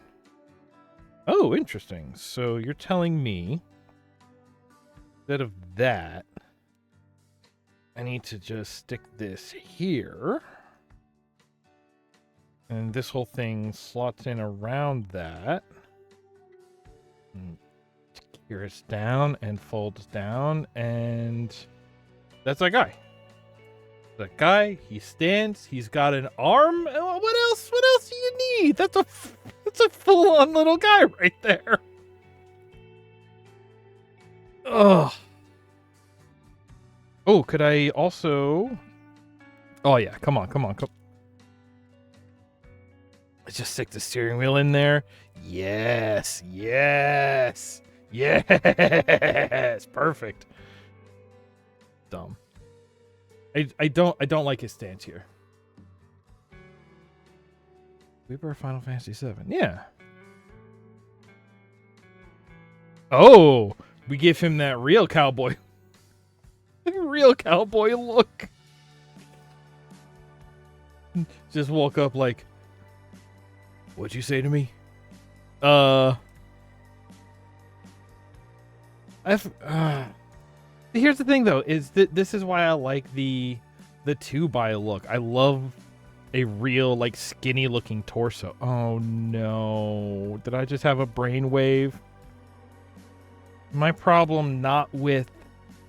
Oh, interesting. So you're telling me instead of that, I need to just stick this here. And this whole thing slots in around that. Gears down and folds down, and that's that guy. That guy, he stands, he's got an arm. What else? What else do you need? That's a full-on little guy right there. Ugh. Oh, could I also... Oh yeah, come on. Let's just stick the steering wheel in there. Yes, yes, yes. Perfect. Dumb. I don't like his stance here. We were Final Fantasy VII. Yeah. Oh, we give him that real cowboy. Real cowboy look. Just woke up like, what'd you say to me? Here's the thing though, is that this is why I like the 2x look. I love a real like skinny looking torso. Oh no. Did I just have a brainwave? My problem not with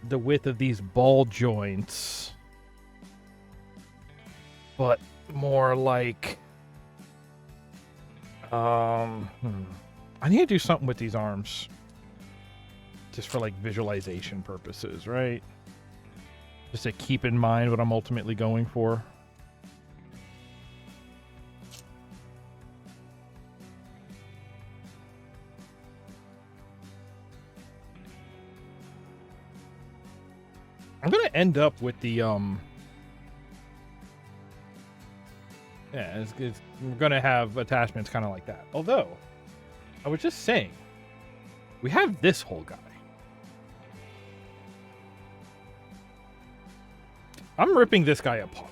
the width of these ball joints, but more like I need to do something with these arms just for like visualization purposes, right? Just to keep in mind what I'm ultimately going for. I'm gonna end up with the yeah, we're gonna have attachments kind of like that. Although, I was just saying, we have this whole guy. I'm ripping this guy apart.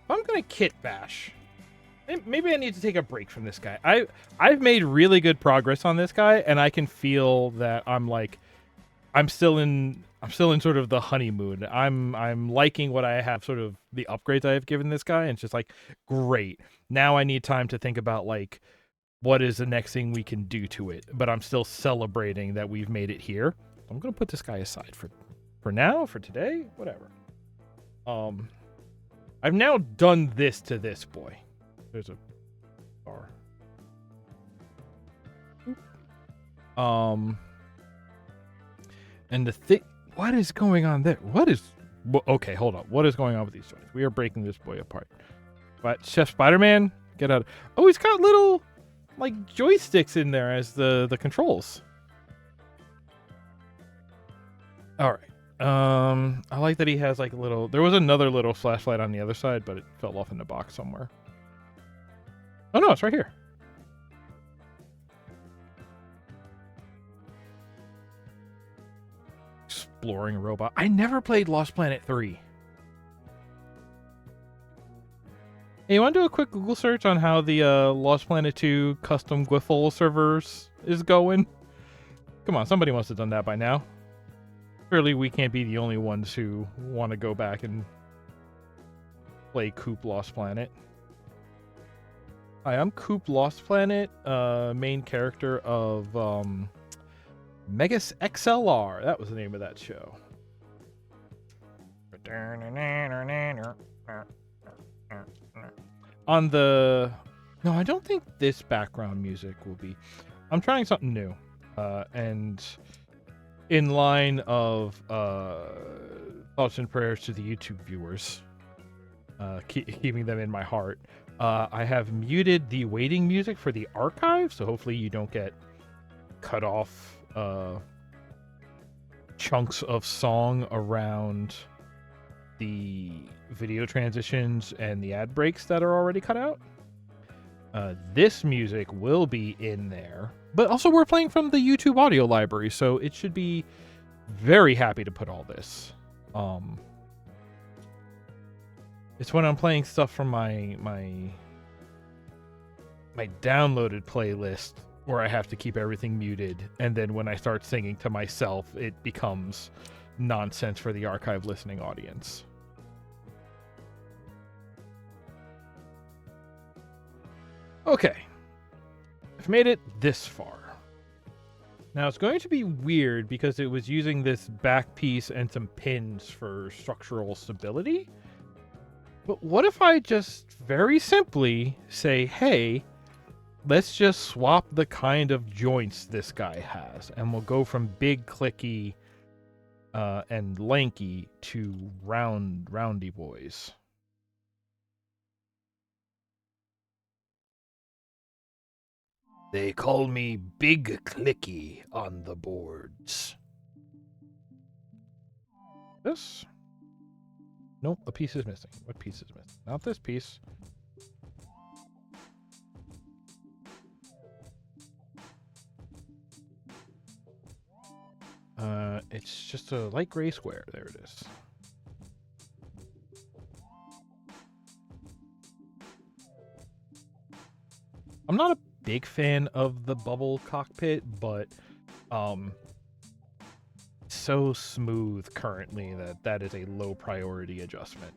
I'm gonna kit bash. Maybe I need to take a break from this guy. I've made really good progress on this guy, and I can feel that I'm still in sort of the honeymoon. I'm liking what I have, sort of the upgrades I have given this guy, and it's just like, great. Now I need time to think about like what is the next thing we can do to it. But I'm still celebrating that we've made it here. I'm gonna put this guy aside for now, for today, whatever. I've now done this to this boy. There's a bar. And the thing, what is going on there? Okay, hold on. What is going on with these joints? We are breaking this boy apart. But Chef Spider-Man, get out. Oh, he's got little like joysticks in there as the controls. All right. I like that he has like a little. There was another little flashlight on the other side, but it fell off in the box somewhere. Oh no, it's right here. Exploring robot. I never played Lost Planet 3. Hey, you want to do a quick Google search on how the Lost Planet 2 custom Gwiffle servers is going? Come on, somebody must have done that by now. Surely we can't be the only ones who want to go back and play Coop Lost Planet. Hi, I'm Coop Lost Planet, main character of Megas XLR. That was the name of that show. On the... No, I don't think this background music will be... I'm trying something new. And in line of thoughts and prayers to the YouTube viewers, keeping them in my heart, I have muted the waiting music for the archive, so hopefully you don't get cut off chunks of song around the video transitions and the ad breaks that are already cut out. This music will be in there, but also we're playing from the YouTube audio library, so it should be very happy to put all this. It's when I'm playing stuff from my downloaded playlist where I have to keep everything muted, and then when I start singing to myself, it becomes nonsense for the archive listening audience. Okay, I've made it this far. Now it's going to be weird because it was using this back piece and some pins for structural stability. But what if I just very simply say, hey, let's just swap the kind of joints this guy has, and we'll go from big clicky and lanky to roundy boys. They call me Big Clicky on the boards. This? Nope, a piece is missing. What piece is missing? Not this piece. It's just a light gray square. There it is. I'm not a big fan of the bubble cockpit, but so smooth currently that is a low priority adjustment.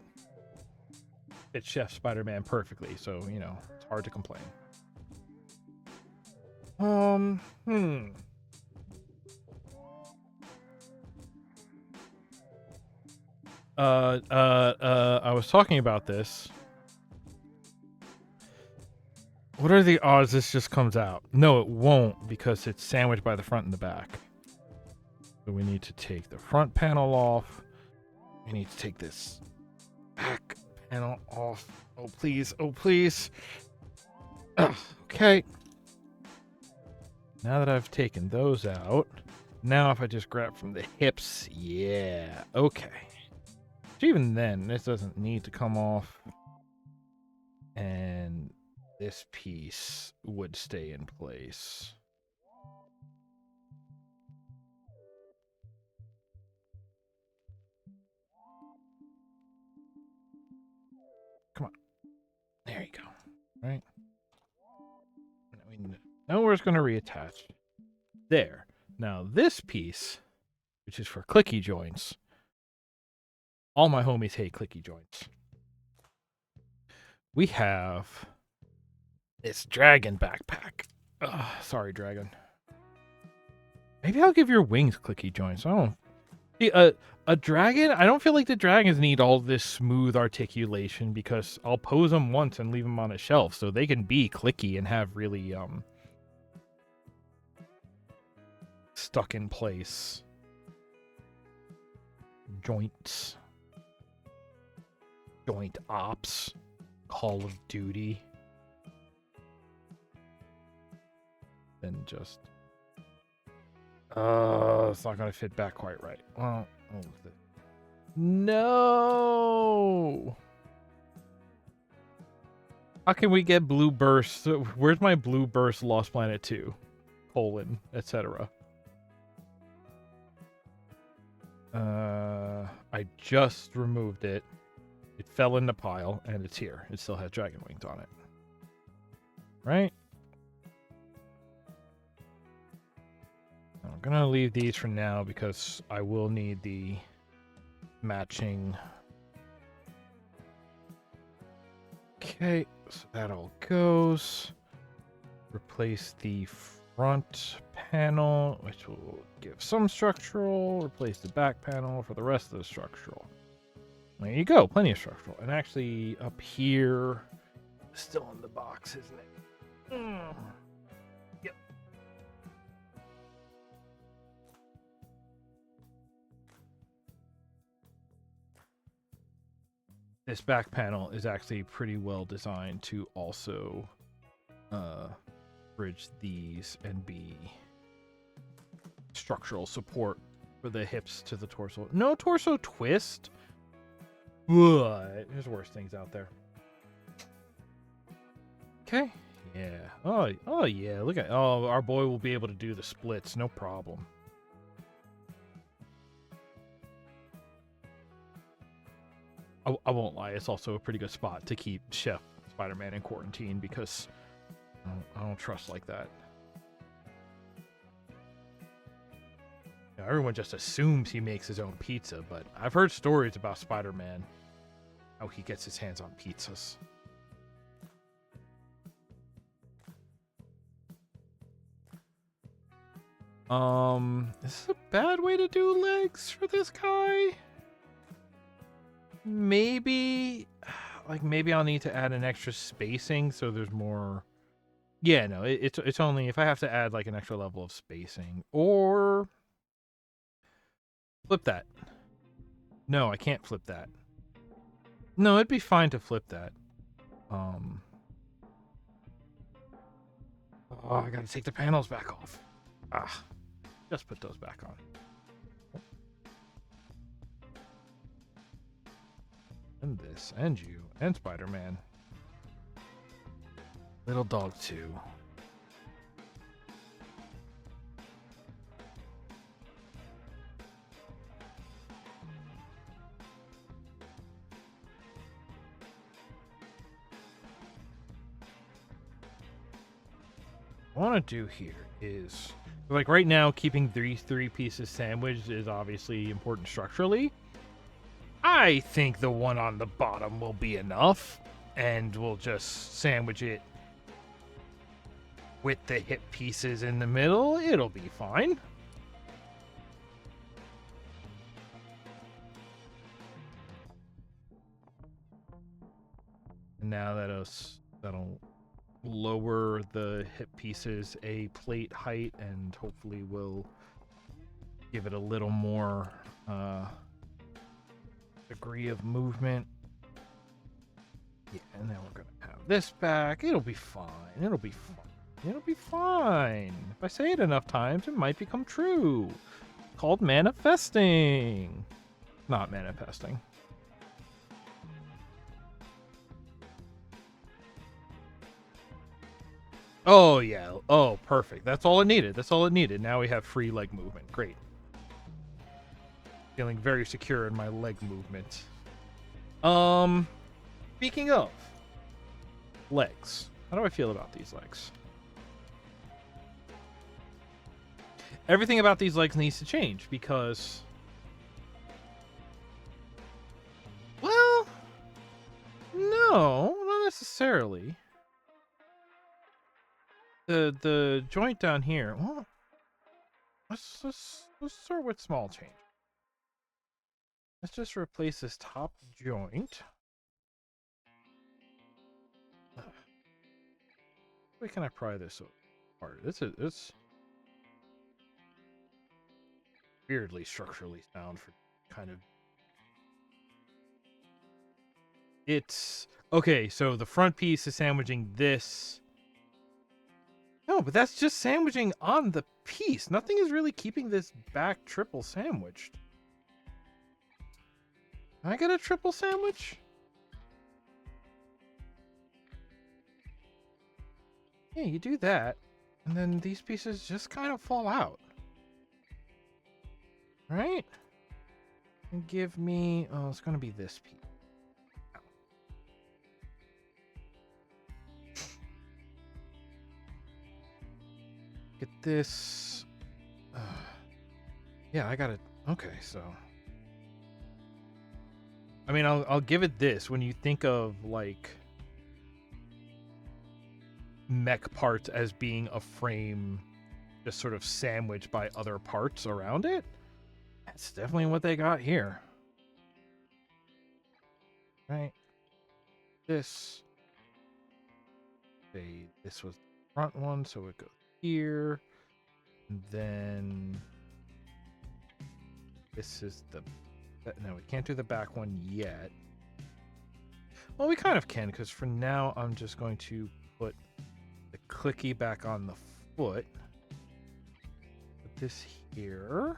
It Chef Spider-Man perfectly, so you know it's hard to complain. I was talking about this. What are the odds this just comes out? No, it won't, because it's sandwiched by the front and the back. So we need to take the front panel off. We need to take this back panel off. Oh, please. Oh, please. Ugh, okay. Now that I've taken those out, now if I just grab from the hips, yeah, okay. Even then, this doesn't need to come off. And this piece would stay in place. Come on. There you go. Right? We know where it's going to reattach. There. Now this piece, which is for clicky joints. All my homies hate clicky joints. We have this dragon backpack. Ugh, sorry, dragon. Maybe I'll give your wings clicky joints. I don't. See, a dragon, I don't feel like the dragons need all this smooth articulation because I'll pose them once and leave them on a shelf so they can be clicky and have really stuck in place joints. Joint ops. Call of Duty. Then just it's not gonna fit back quite right. Well, no. How can we get Blue Burst? Where's my Blue Burst Lost Planet 2? Etc. I just removed it. It fell in the pile, and it's here. It still has dragon wings on it. Right? I'm gonna leave these for now because I will need the matching. Okay, so that all goes. Replace the front panel, which will give some structural. Replace the back panel for the rest of the structural. There you go, plenty of structural. And actually, up here, still in the box, isn't it? Yep. This back panel is actually pretty well designed to also bridge these and be structural support for the hips to the torso. No torso twist, but there's worse things out there. Okay. Yeah. Oh yeah. Look at our boy will be able to do the splits, no problem. I won't lie. It's also a pretty good spot to keep Chef Spider-Man in quarantine because I don't trust like that. You know, everyone just assumes he makes his own pizza, but I've heard stories about Spider-Man, how he gets his hands on pizzas. Is this a bad way to do legs for this guy? Maybe, maybe I'll need to add an extra spacing so there's more. Yeah, no, it's only if I have to add like an extra level of spacing, or Flip that. No, I can't flip that. No, it'd be fine to flip that. Oh, I gotta take the panels back off. Just put those back on. And this, and you, and Spider-Man. Little dog too. What I want to do here is, like right now, keeping these 3 pieces sandwiched is obviously important structurally. I think the one on the bottom will be enough, and we'll just sandwich it with the hip pieces in the middle. It'll be fine. And now that'll lower the hip pieces a plate height, and hopefully will give it a little more degree of movement. Yeah, and then we're gonna have this back. It'll be fine. It'll be fine. It'll be fine. If I say it enough times, it might become true. It's called manifesting. Not manifesting. Oh, yeah. Oh, perfect. That's all it needed. That's all it needed. Now we have free leg movement. Great. Feeling very secure in my leg movement. Speaking of legs, how do I feel about these legs? Everything about these legs needs to change because, well, no, not necessarily. The joint down here. Well, let's start with small change. Let's just replace this top joint. Where can I pry this apart? It's weirdly structurally sound for kind of. It's okay. So the front piece is sandwiching this. No, but that's just sandwiching on the piece. Nothing is really keeping this back triple sandwiched. Can I get a triple sandwich? Yeah, you do that, and then these pieces just kind of fall out. Right? And give me... Oh, it's going to be this piece. Get this... yeah, I got it. Okay, so... I mean, I'll give it this. When you think of, like... mech parts as being a frame just sort of sandwiched by other parts around it, that's definitely what they got here. Right? This was the front one, so it goes here. And then this is the... No, we can't do the back one yet. Well, we kind of can, because for now I'm just going to put the clicky back on the foot. Put this here.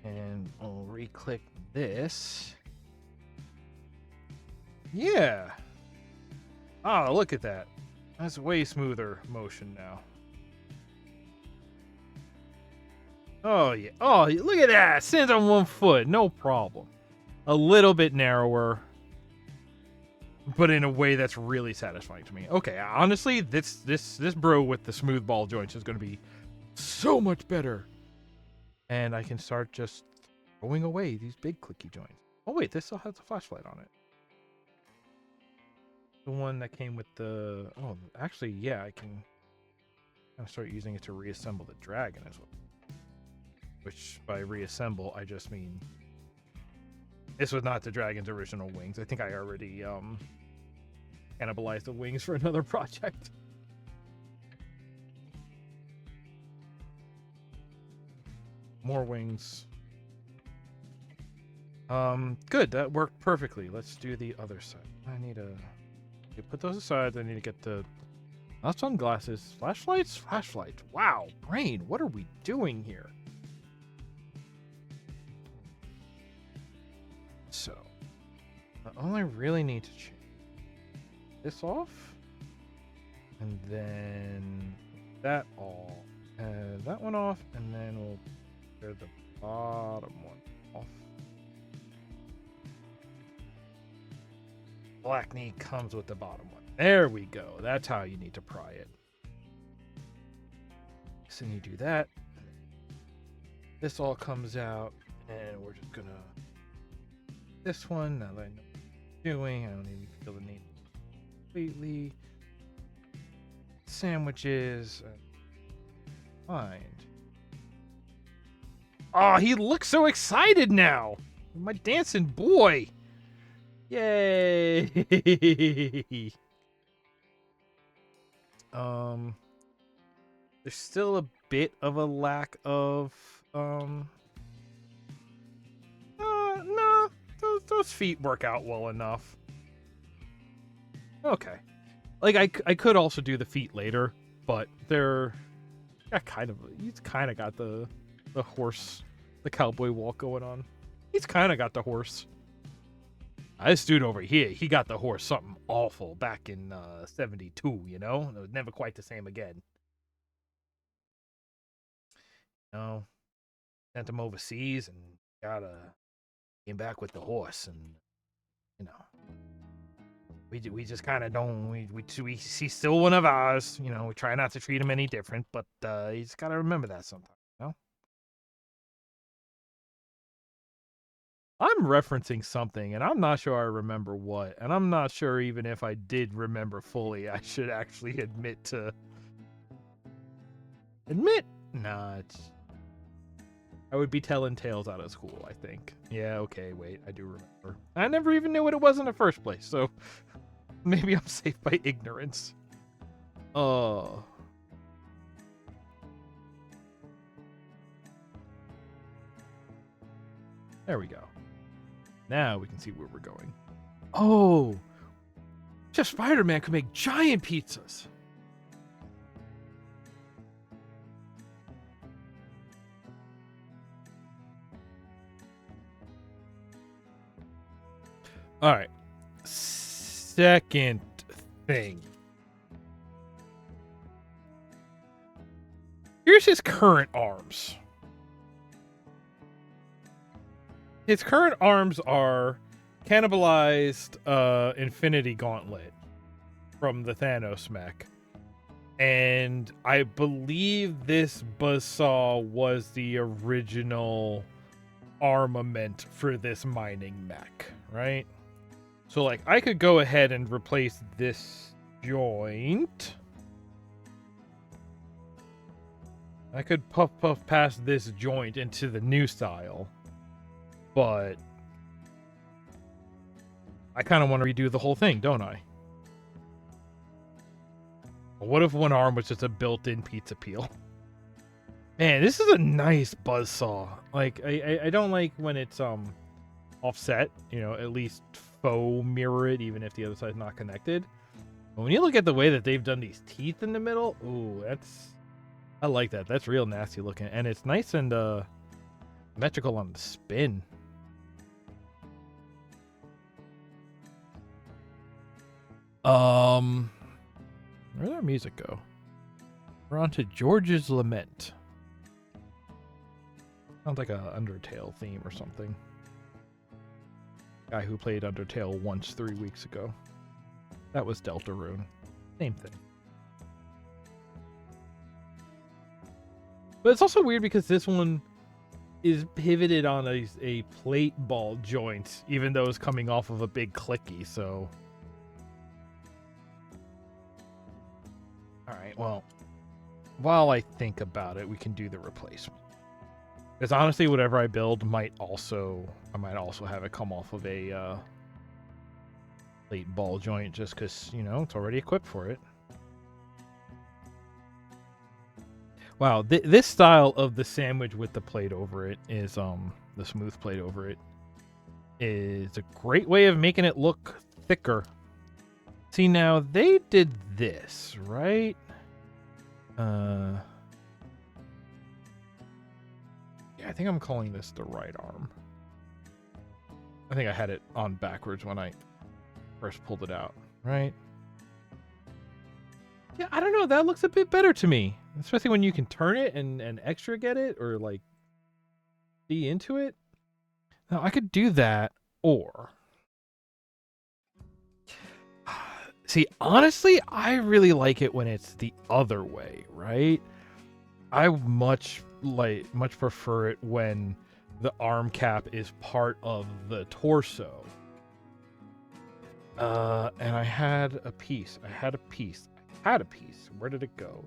And I'll re-click this. Yeah. Oh, look at that. That's way smoother motion now. Oh, yeah. Oh, look at that. Stands on one foot. No problem. A little bit narrower, but in a way that's really satisfying to me. Okay, honestly, this bro with the smooth ball joints is going to be so much better. And I can start just throwing away these big clicky joints. Oh, wait, this still has a flashlight on it. The one that came with the... Oh, actually, yeah, I can kind of start using it to reassemble the dragon as well. Which, by reassemble, I just mean... This was not the dragon's original wings. I think I already cannibalized the wings for another project. More wings. Good. That worked perfectly. Let's do the other side. I need to put those aside. I need to get the not sunglasses, flashlights, flashlights. Wow, brain, what are we doing here? So, all I really need to change this off, and then that all, and that one off, and then we'll clear the bottom one off. Black knee comes with the bottom one. There we go. That's how you need to pry it. So you do that. This all comes out, and we're just gonna this one. Now that I know what I'm doing, I don't even feel the need completely. Sandwiches. Find. Oh, he looks so excited now. My dancing boy. Yay! There's still a bit of a lack of no, those feet work out well enough. Okay, like I could also do the feet later, but they're he's kind of got the horse, the cowboy walk going on. He's kind of got the horse. This dude over here, he got the horse something awful back in 72, you know? It was never quite the same again. You know, sent him overseas and came back with the horse, and you know, we just kind of don't, he's still one of ours, you know, we try not to treat him any different, but you just gotta remember that sometimes, you know? I'm referencing something, and I'm not sure I remember what, and I'm not sure even if I did remember fully, I should actually admit. Nah, I would be telling tales out of school, I think. Yeah, okay, wait, I do remember. I never even knew what it was in the first place, so maybe I'm safe by ignorance. Oh. There we go. Now we can see where we're going. Oh! Just Spider-Man could make giant pizzas! Alright. Second thing. Here's his current arms. His current arms are cannibalized Infinity Gauntlet from the Thanos mech. And I believe this buzzsaw was the original armament for this mining mech, right? So, like, I could go ahead and replace this joint. I could puff past this joint into the new style. But I kind of want to redo the whole thing, don't I? What if one arm was just a built-in pizza peel? Man, this is a nice buzzsaw. Like, I don't like when it's offset, you know, at least faux mirror it, even if the other side's not connected. But when you look at the way that they've done these teeth in the middle, ooh, I like that. That's real nasty looking. And it's nice and symmetrical on the spin. Where'd our music go? We're on to George's Lament. Sounds like a Undertale theme or something. Guy who played Undertale once 3 weeks ago. That was Deltarune. Same thing. But it's also weird because this one is pivoted on a plate ball joint, even though it's coming off of a big clicky, so... Alright, well, while I think about it, we can do the replacement. Because honestly, whatever I build I might also have it come off of a plate ball joint, just because, you know, it's already equipped for it. Wow, this style of the sandwich with the plate over it is, the smooth plate over it, is a great way of making it look thicker. See, now they did this, right? Yeah, I think I'm calling this the right arm. I think I had it on backwards when I first pulled it out, right? Yeah, I don't know. That looks a bit better to me, especially when you can turn it and extra get it or like see into it. Now I could do that, or see, honestly, I really like it when it's the other way, right? I much prefer it when the arm cap is part of the torso. And I had a piece. Where did it go?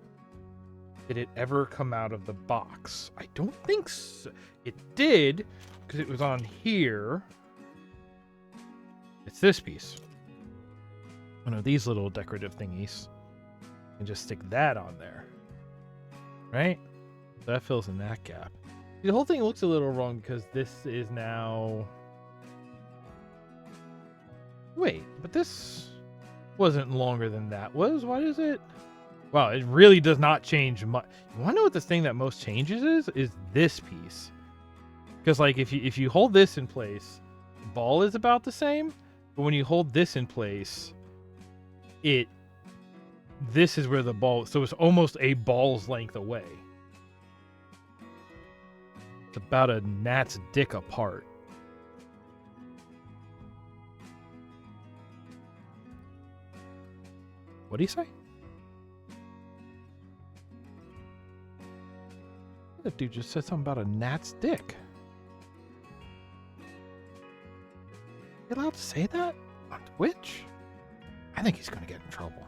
Did it ever come out of the box? I don't think so. It did, because it was on here. It's this piece. One of these little decorative thingies. And just stick that on there. Right? That fills in that gap. The whole thing looks a little wrong because this is now... Wait, but this wasn't longer than that was? What is it? Wow, it really does not change much. You want to know what this thing that most changes is? Is this piece. Because like if you hold this in place, the ball is about the same. But when you hold this in place, this is where the ball... So it's almost a ball's length away. It's about a gnat's dick apart. What do you say? That dude just said something about a gnat's dick. You allowed to say that on Twitch? I think he's gonna get in trouble.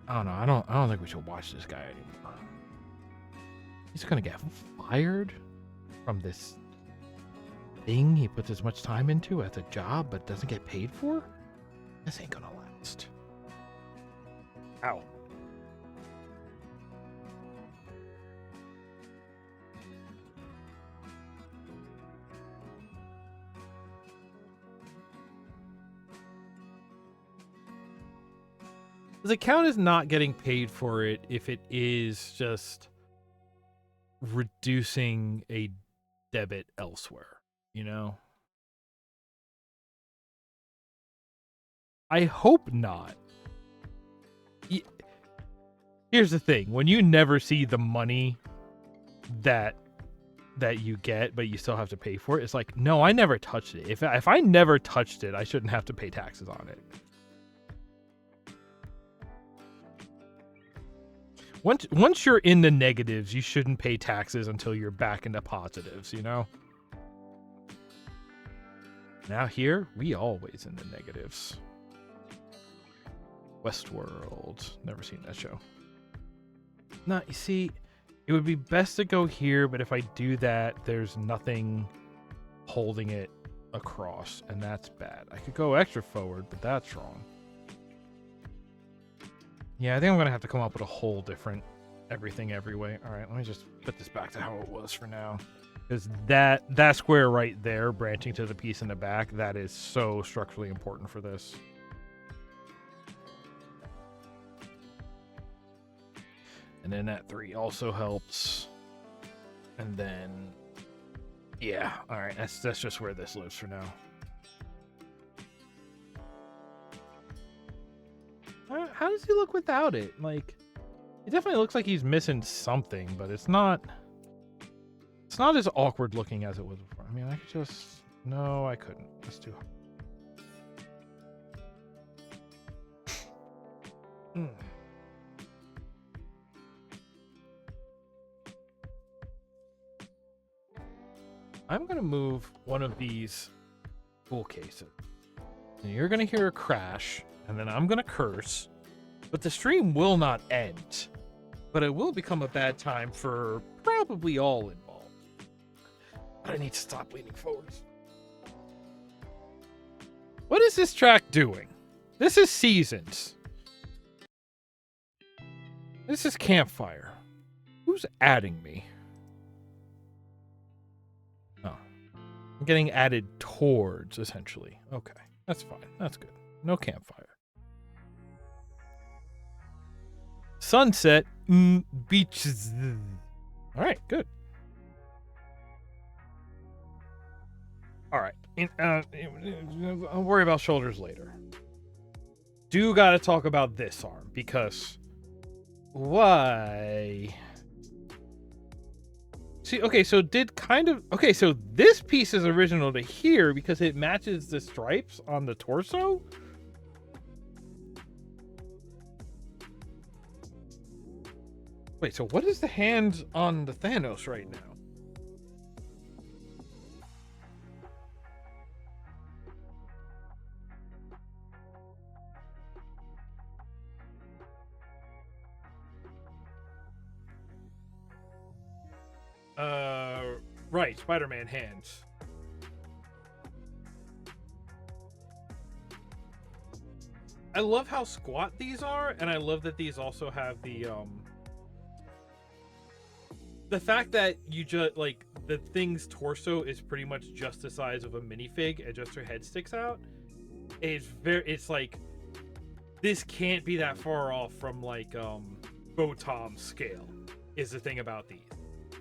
I don't know. I don't think we should watch this guy anymore. He's gonna get fired from this thing he puts as much time into as a job but doesn't get paid for? This ain't gonna last. Ow. The account is not getting paid for it if it is just reducing a debit elsewhere, you know? I hope not. Here's the thing. When you never see the money that you get, but you still have to pay for it, it's like, no, I never touched it. If I never touched it, I shouldn't have to pay taxes on it. Once you're in the negatives, you shouldn't pay taxes until you're back into positives, you know? Now here, we always in the negatives. Westworld. Never seen that show. Nah, you see, it would be best to go here, but if I do that, there's nothing holding it across, and that's bad. I could go extra forward, but that's wrong. Yeah, I think I'm going to have to come up with a whole different everything every way. All right, let me just put this back to how it was for now. Because that square right there, branching to the piece in the back, that is so structurally important for this. And then that 3 also helps. And then, yeah, all right, that's just where this lives for now. How does he look without it? Like, it definitely looks like he's missing something, but it's not as awkward looking as it was before. I mean, I could just... No, I couldn't. That's too hard. I'm going to move one of these tool cases. And you're going to hear a crash, and then I'm going to curse. But the stream will not end. But it will become a bad time for probably all involved. But I need to stop leaning forwards. What is this track doing? This is Seasons. This is Campfire. Who's adding me? Oh. Getting added towards, essentially. Okay, that's fine. That's good. No campfire. Sunset, beaches. All right, good. All right. I'll worry about shoulders later. Do gotta talk about this arm, because why? See, okay, so so this piece is original to here because it matches the stripes on the torso. Wait, so what is the hand on the Thanos right now? Right, Spider-Man hands. I love how squat these are, and I love that these also have the fact that you just, like, the thing's torso is pretty much just the size of a minifig and just her head sticks out. It's like, this can't be that far off from, like, Botom's scale, is the thing about these.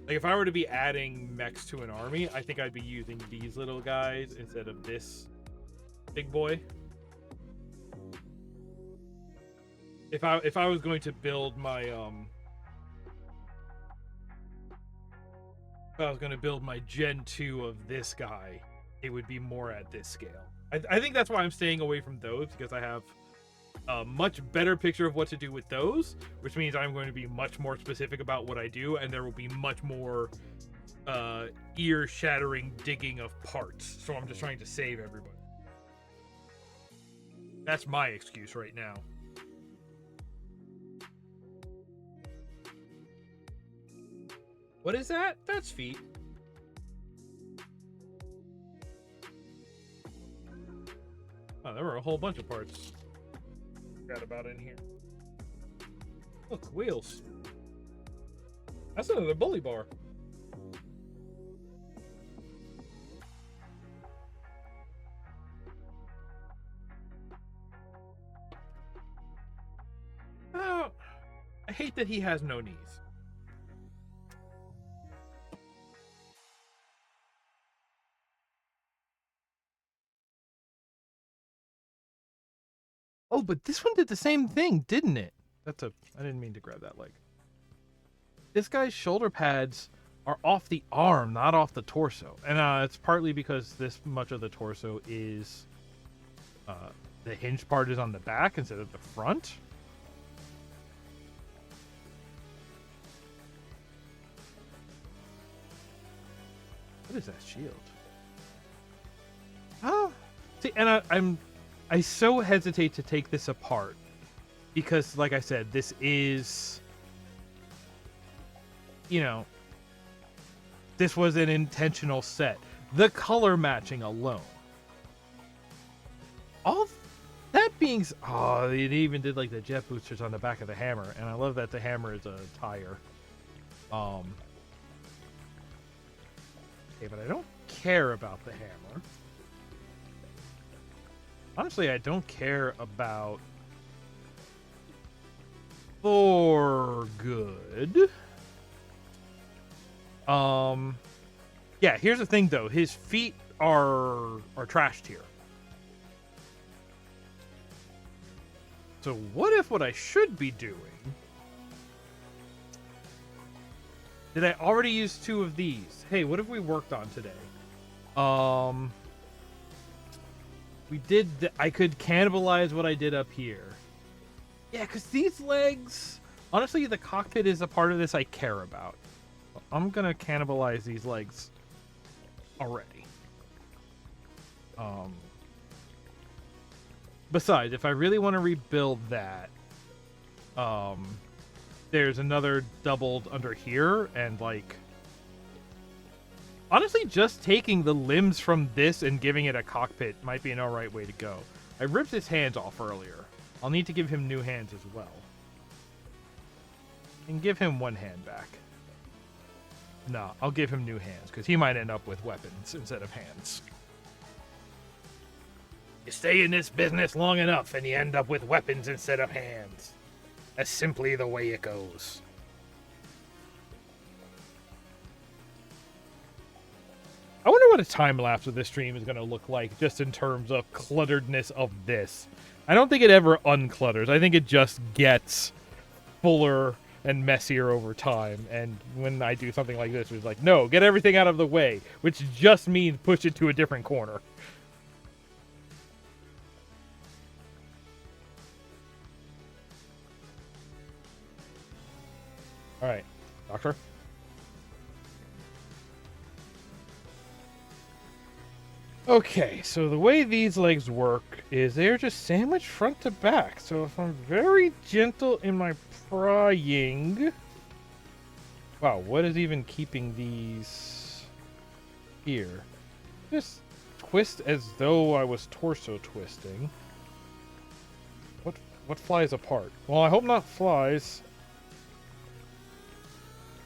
Like, if I were to be adding mechs to an army, I think I'd be using these little guys instead of this big boy. If I was going to build my Gen 2 of this guy, it would be more at this scale. I think that's why I'm staying away from those, because I have a much better picture of what to do with those, which means I'm going to be much more specific about what I do, and there will be much more ear-shattering digging of parts. So I'm just trying to save everybody. That's my excuse right now. What is that? That's feet. Oh, there were a whole bunch of parts. Forgot about in here. Look, wheels. That's another bully bar. Oh, I hate that he has no knees. Oh, but this one did the same thing, didn't it? I didn't mean to grab that leg. This guy's shoulder pads are off the arm, not off the torso. And it's partly because this much of the torso is... the hinge part is on the back instead of the front. What is that shield? Oh, see, and I so hesitate to take this apart because, like I said, this is, you know, this was an intentional set. The color matching alone. All that being, oh, it even did like the jet boosters on the back of the hammer, and I love that the hammer is a tire. Okay, but I don't care about the hammer. Honestly, I don't care about Thor good. Yeah, here's the thing though. His feet are trashed here. So what if what I should be doing... Did I already use 2 of these? Hey, what have we worked on today? We did... I could cannibalize what I did up here. Yeah, because these legs... Honestly, the cockpit is a part of this I care about. I'm going to cannibalize these legs already. Besides, if I really want to rebuild that, there's another doubled under here, and like... Honestly, just taking the limbs from this and giving it a cockpit might be an alright way to go. I ripped his hands off earlier. I'll need to give him new hands as well. And give him 1 hand back. No, I'll give him new hands, because he might end up with weapons instead of hands. You stay in this business long enough, and you end up with weapons instead of hands. That's simply the way it goes. I wonder what a time lapse of this stream is going to look like, just in terms of clutteredness of this. I don't think it ever unclutters. I think it just gets fuller and messier over time. And when I do something like this, it's like, no, get everything out of the way, which just means push it to a different corner. All right, Doctor. Okay, so the way these legs work is they're just sandwiched front to back. So if I'm very gentle in my prying... Wow, what is even keeping these here? Just twist as though I was torso twisting. What flies apart? Well, I hope not flies.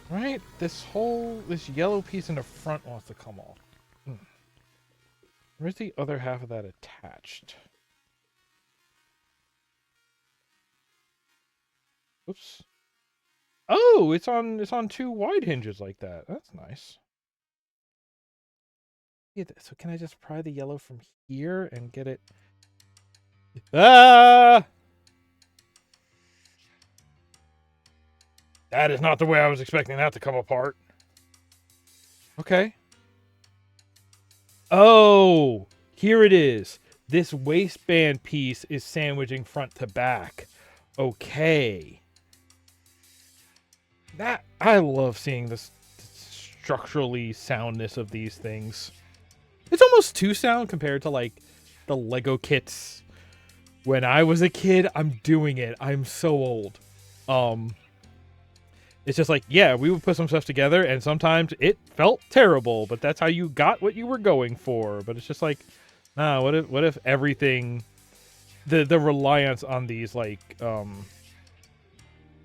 Right? This yellow piece in the front wants to come off. Where's the other half of that attached? Oops. Oh, it's on two wide hinges like that. That's nice. Yeah, so can I just pry the yellow from here and get it? Ah! That is not the way I was expecting that to come apart. Okay. Oh, here it is. This waistband piece is sandwiching front to back. Okay. I love seeing this structurally soundness of these things. It's almost too sound compared to like the Lego kits when I was a kid. I'm doing it. I'm so old. It's just like, yeah, we would put some stuff together and sometimes it felt terrible, but that's how you got what you were going for. But it's just like, nah, what if everything, the reliance on these like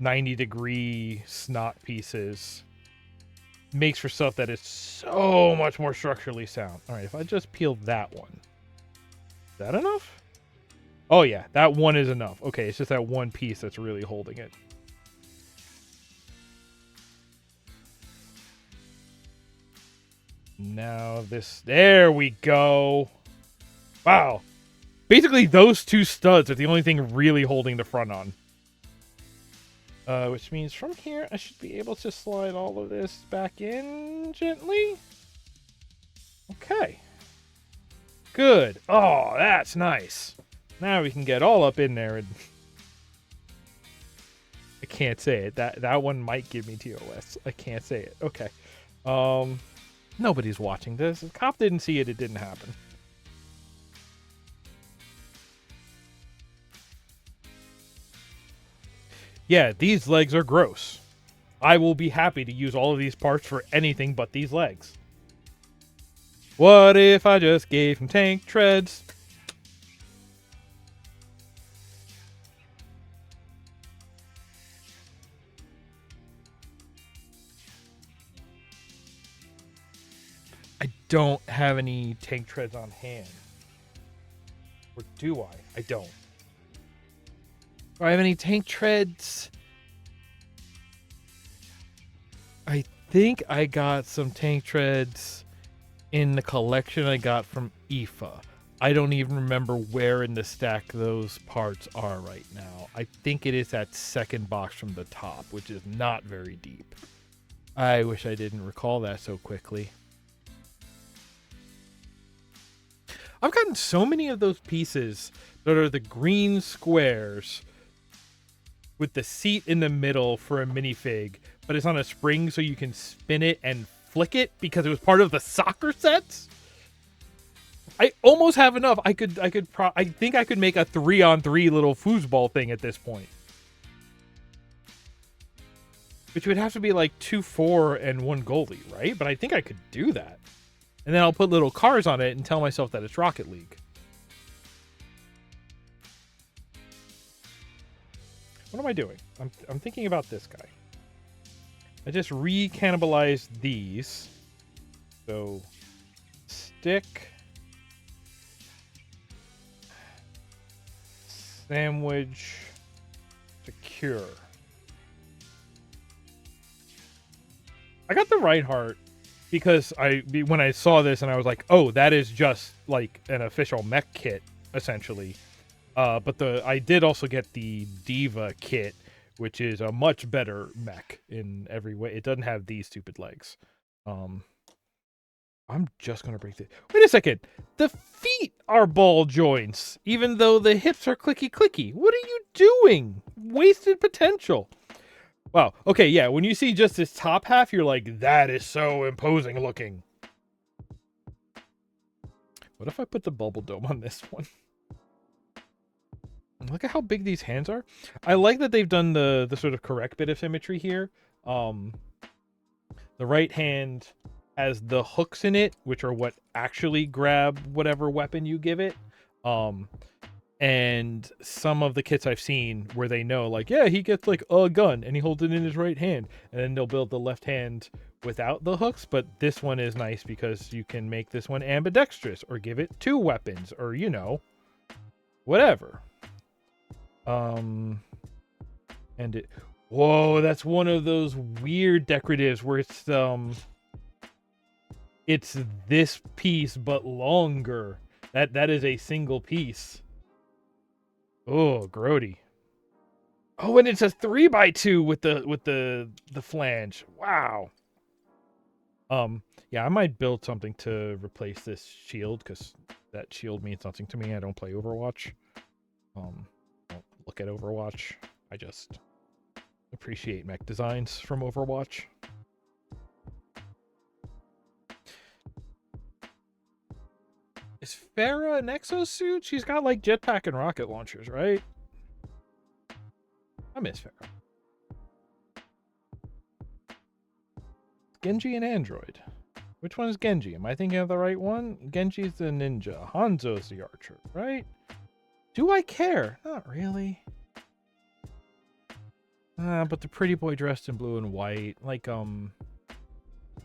90-degree snot pieces makes for stuff that is so much more structurally sound. All right, if I just peel that one, is that enough? Oh yeah, that one is enough. Okay, it's just that one piece that's really holding it. Now there we go. Wow. Basically, those two studs are the only thing really holding the front on. Which means from here, I should be able to slide all of this back in gently. Okay. Good. Oh, that's nice. Now we can get all up in there and... I can't say it. That one might give me TOS. I can't say it. Okay. Nobody's watching this. If the cop didn't see it, it didn't happen. Yeah, these legs are gross. I will be happy to use all of these parts for anything but these legs. What if I just gave him tank treads? I don't have any tank treads on hand. Or do I? I don't. Do I have any tank treads? I think I got some tank treads in the collection I got from IFA. I don't even remember where in the stack those parts are right now. I think it is that second box from the top, which is not very deep. I wish I didn't recall that so quickly. I've gotten so many of those pieces that are the green squares with the seat in the middle for a minifig, but it's on a spring so you can spin it and flick it because it was part of the soccer sets. I almost have enough. I think I could make a 3-on-3 little foosball thing at this point. Which would have to be like 2-4 and 1 goalie, right? But I think I could do that. And then I'll put little cars on it and tell myself that it's Rocket League. What am I doing? I'm thinking about this guy. I just re-cannibalized these. So, stick, sandwich, secure. I got the right heart because when I saw this and I was like, oh, that is just like an official mech kit, essentially. But I did also get the Diva kit, which is a much better mech in every way. It doesn't have these stupid legs. I'm just gonna break this. Wait a second. The feet are ball joints, even though the hips are clicky. What are you doing? Wasted potential. Wow. Okay, yeah. When you see just this top half, you're like, that is so imposing looking. What if I put the bubble dome on this one? Look at how big these hands are. I like that they've done the sort of correct bit of symmetry here. The right hand has the hooks in it, which are what actually grab whatever weapon you give it. And some of the kits I've seen where they know, like, yeah, he gets like a gun and he holds it in his right hand, and then they'll build the left hand without the hooks. But this one is nice because you can make this one ambidextrous or give it 2 weapons or, you know, whatever. And it, whoa, that's one of those weird decoratives where it's this piece but longer. That is a single piece. Oh, grody. Oh, and it's a 3x2 with the flange. Wow. Yeah, I might build something to replace this shield because that shield means nothing to me. I don't play Overwatch. Don't look at Overwatch. I just appreciate mech designs from Overwatch. Is Farah an exosuit? She's got like jetpack and rocket launchers, right? I miss Farah. Genji and Android. Which one is Genji? Am I thinking of the right one? Genji's the ninja. Hanzo's the archer, right? Do I care? Not really. But the pretty boy dressed in blue and white. Like,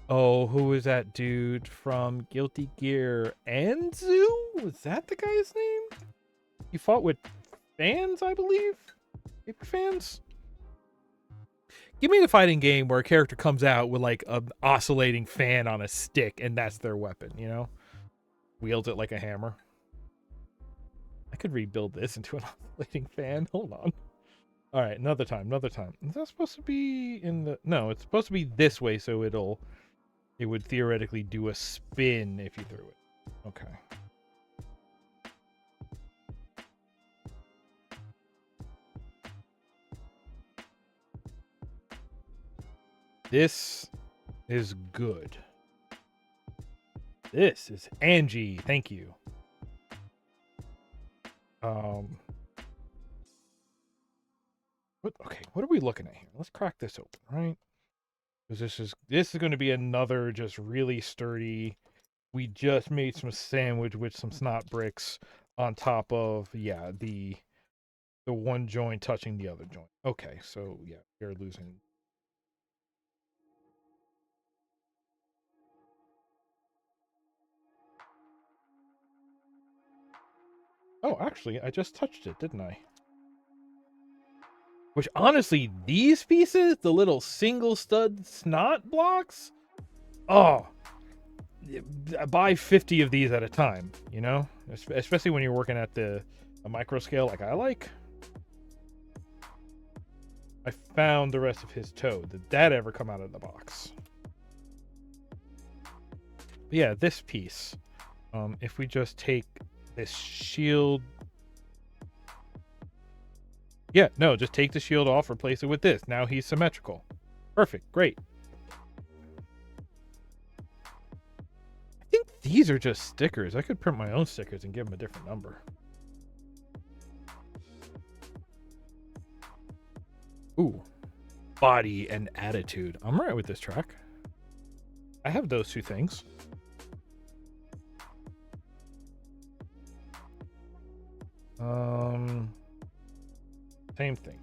oh, who is that dude from Guilty Gear? Anzu? Was that the guy's name? He fought with fans, I believe? Paper fans? Give me the fighting game where a character comes out with like an oscillating fan on a stick and that's their weapon, you know? Wields it like a hammer. I could rebuild this into an oscillating fan. Hold on. All right, another time. Is that supposed to be in the... No, it's supposed to be this way, so it would theoretically do a spin if you threw it. Okay. This is good. This is Angie. Thank you. What are we looking at here? Let's crack this open, right? Because this is going to be another just really sturdy. We just made some sandwich with some snot bricks on top of, yeah, the one joint touching the other joint. Okay, so yeah, you're losing. Oh, actually, I just touched it, didn't I? Which, honestly, these pieces, the little single stud snot blocks, oh, buy 50 of these at a time, you know? Especially when you're working at a micro scale like I like. I found the rest of his toe. Did that ever come out of the box? But yeah, this piece. If we just take this shield... Yeah, no, just take the shield off, replace it with this. Now he's symmetrical. Perfect, great. I think these are just stickers. I could print my own stickers and give them a different number. Ooh. Body and attitude. I'm right with this track. I have those 2 things. Same thing.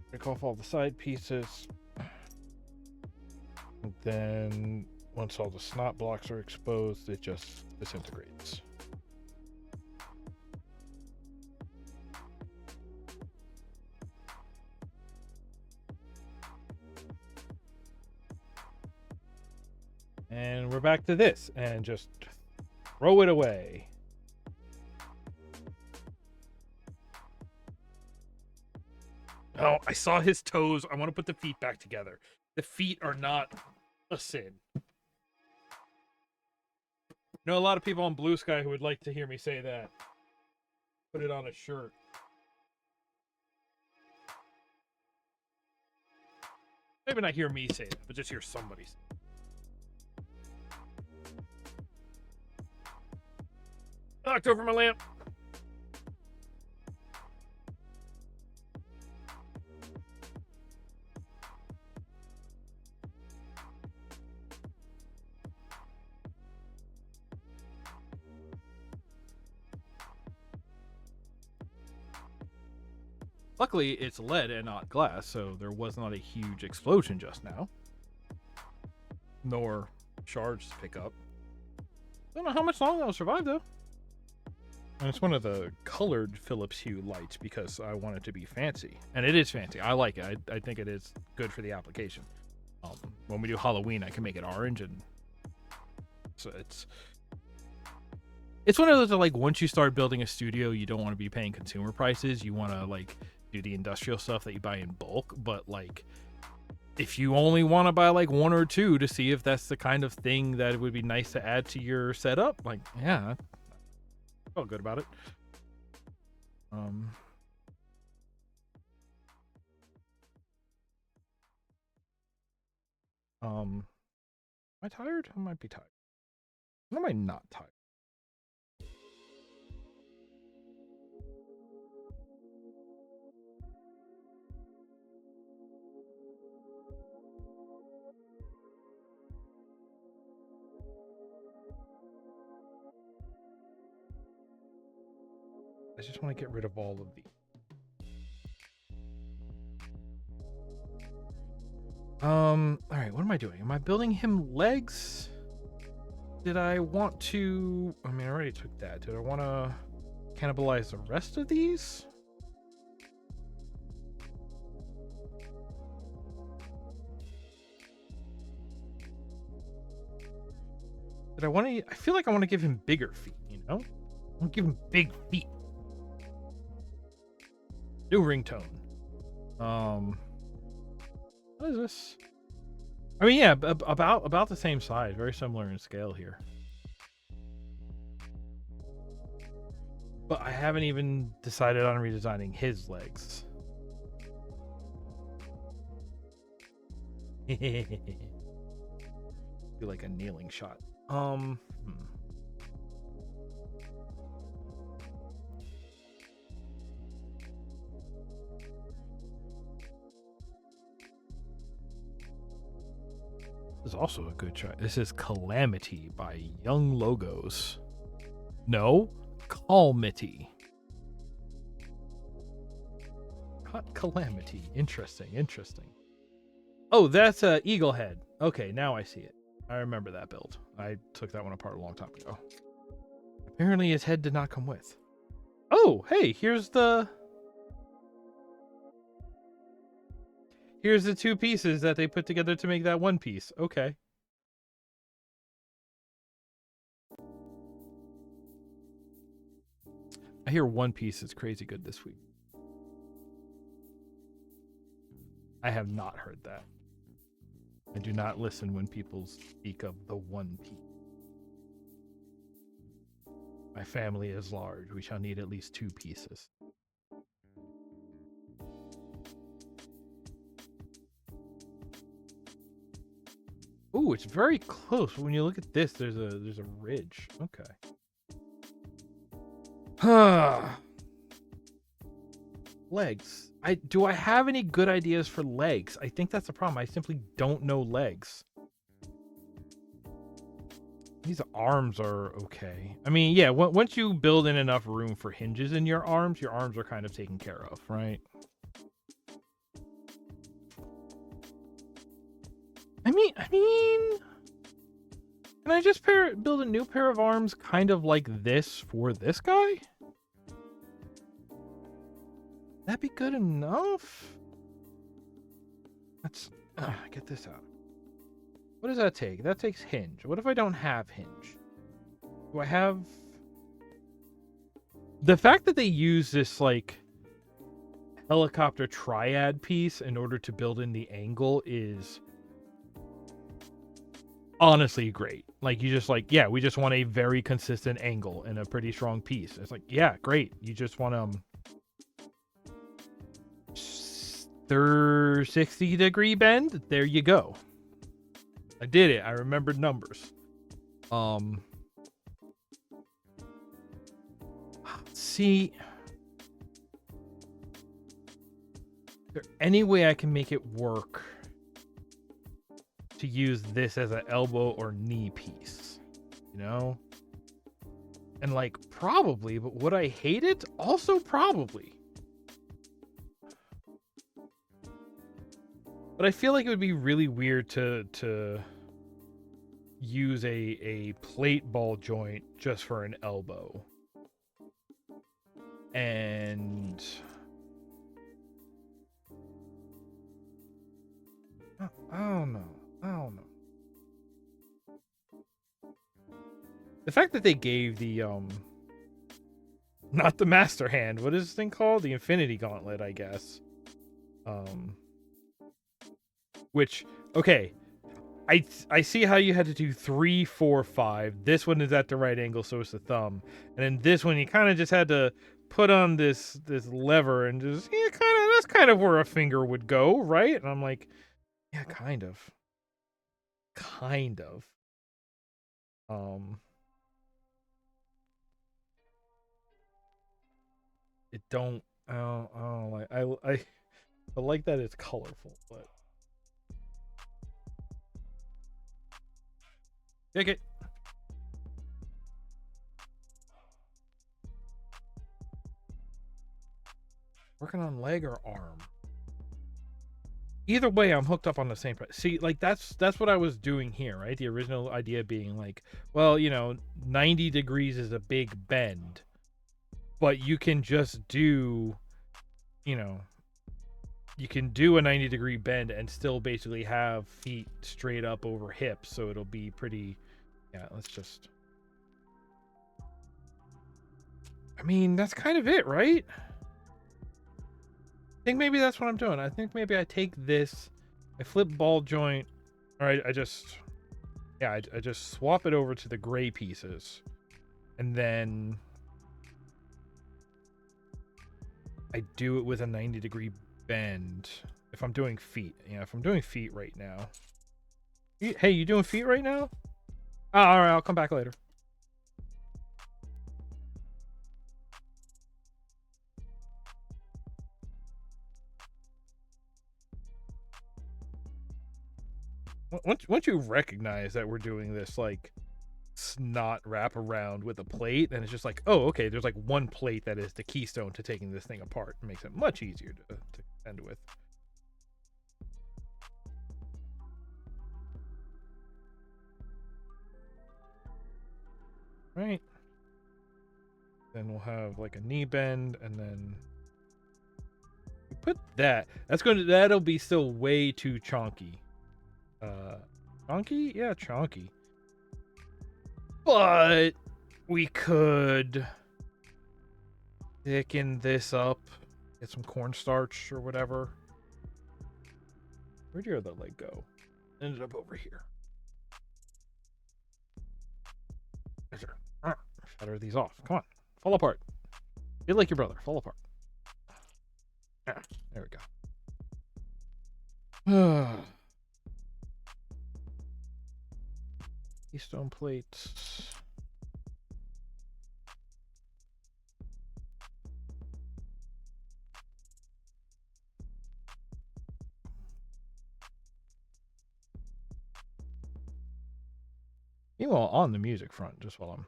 Break off all the side pieces. then once all the snot blocks are exposed, it just disintegrates. And we're back to this, and just throw it away. Oh, I saw his toes. I want to put the feet back together. The feet are not a sin. You know, a lot of people on Blue Sky who would like to hear me say that. Put it on a shirt. Maybe not hear me say that, but just hear somebody say it. Knocked over my lamp. Luckily, it's lead and not glass, so there was not a huge explosion just now. Nor shards to pick up. Don't know how much longer I'll survive, though. And it's one of the colored Philips Hue lights because I want it to be fancy. And it is fancy. I like it. I think it is good for the application. When we do Halloween, I can make it orange, and so it's one of those that, like, once you start building a studio, you don't want to be paying consumer prices. You want to, like, do the industrial stuff that you buy in bulk. But, like, if you only want to buy, like, one or two to see if that's the kind of thing that would be nice to add to your setup, like, yeah, I felt good about it. Am I tired? I might be tired. When am I not tired? I just want to get rid of all of these. All right, what am I doing? Am I building him legs? Did I want to... I mean, I already took that. Did I want to cannibalize the rest of these? Did I want to... I feel like I want to give him bigger feet, you know? I want to give him big feet. New ringtone. What is this? I mean, yeah, about the same size, very similar in scale here. But I haven't even decided on redesigning his legs. Do like a kneeling shot. This is also a good try. This is Calamity by Young Logos. No, Calmity. Not Calamity. Interesting, interesting. Oh, that's Eagle Head. Okay, now I see it. I remember that build. I took that one apart a long time ago. Apparently his head did not come with. Oh, hey, here's the two pieces that they put together to make that one piece. Okay. I hear One Piece is crazy good this week. I have not heard that. I do not listen when people speak of the One Piece. My family is large. We shall need at least 2 pieces. Ooh, it's very close. When you look at this, there's a ridge. Okay. Legs. Do I have any good ideas for legs? I think that's the problem. I simply don't know legs. These arms are okay. I mean, yeah, once you build in enough room for hinges in your arms are kind of taken care of, right? I mean, can I just build a new pair of arms kind of like this for this guy? That'd be good enough? Let's get this out. What does that take? That takes hinge. What if I don't have hinge? Do I have... The fact that they use this, like, helicopter triad piece in order to build in the angle is honestly great. Like, you just, like, yeah, we just want a very consistent angle and a pretty strong piece. It's like, yeah, great. You just want 60-degree bend. There you go. I did it. I remembered numbers. See, is there any way I can make it work to use this as an elbow or knee piece? You know? And like, probably, but would I hate it? Also probably. But I feel like it would be really weird to use a plate ball joint just for an elbow. And I don't know. The fact that they gave the not the master hand, what is this thing called? The infinity gauntlet, I guess. Which, okay, I see how you had to do 3, 4, 5. This one is at the right angle, so it's the thumb. And then this one, you kind of just had to put on this lever and just, yeah, that's kind of where a finger would go, right? And I'm like, yeah, kind of. It don't, I don't like, I like that it's colorful, but. Take it. Working on leg or arm? Either way, I'm hooked up on the same price. See, like that's what I was doing here, right? The original idea being like, well, 90 degrees is a big bend, but you can just do, you can do a 90-degree bend and still basically have feet straight up over hips, so it'll be pretty. Yeah, let's just. I mean, that's kind of it, right? I think maybe that's what I'm doing. I think maybe I take this, I flip ball joint, or I just swap it over to the gray pieces, and then I do it with a 90-degree bend. If I'm doing feet, if I'm doing feet right now. Hey, you doing feet right now? Oh, all right, I'll come back later. Once you recognize that we're doing this like snot wrap around with a plate, and it's just like, oh, okay, there's like one plate that is the keystone to taking this thing apart. It makes it much easier to end with. Right. Then we'll have like a knee bend, and then we put that. That'll be still way too chonky. Chonky? Yeah, chonky. But we could thicken this up, get some cornstarch or whatever. Where'd your other leg go? Ended up over here. Shatter these off. Come on. Fall apart. Be like your brother. Fall apart. There we go. Keystone plates. Meanwhile, on the music front, just while I'm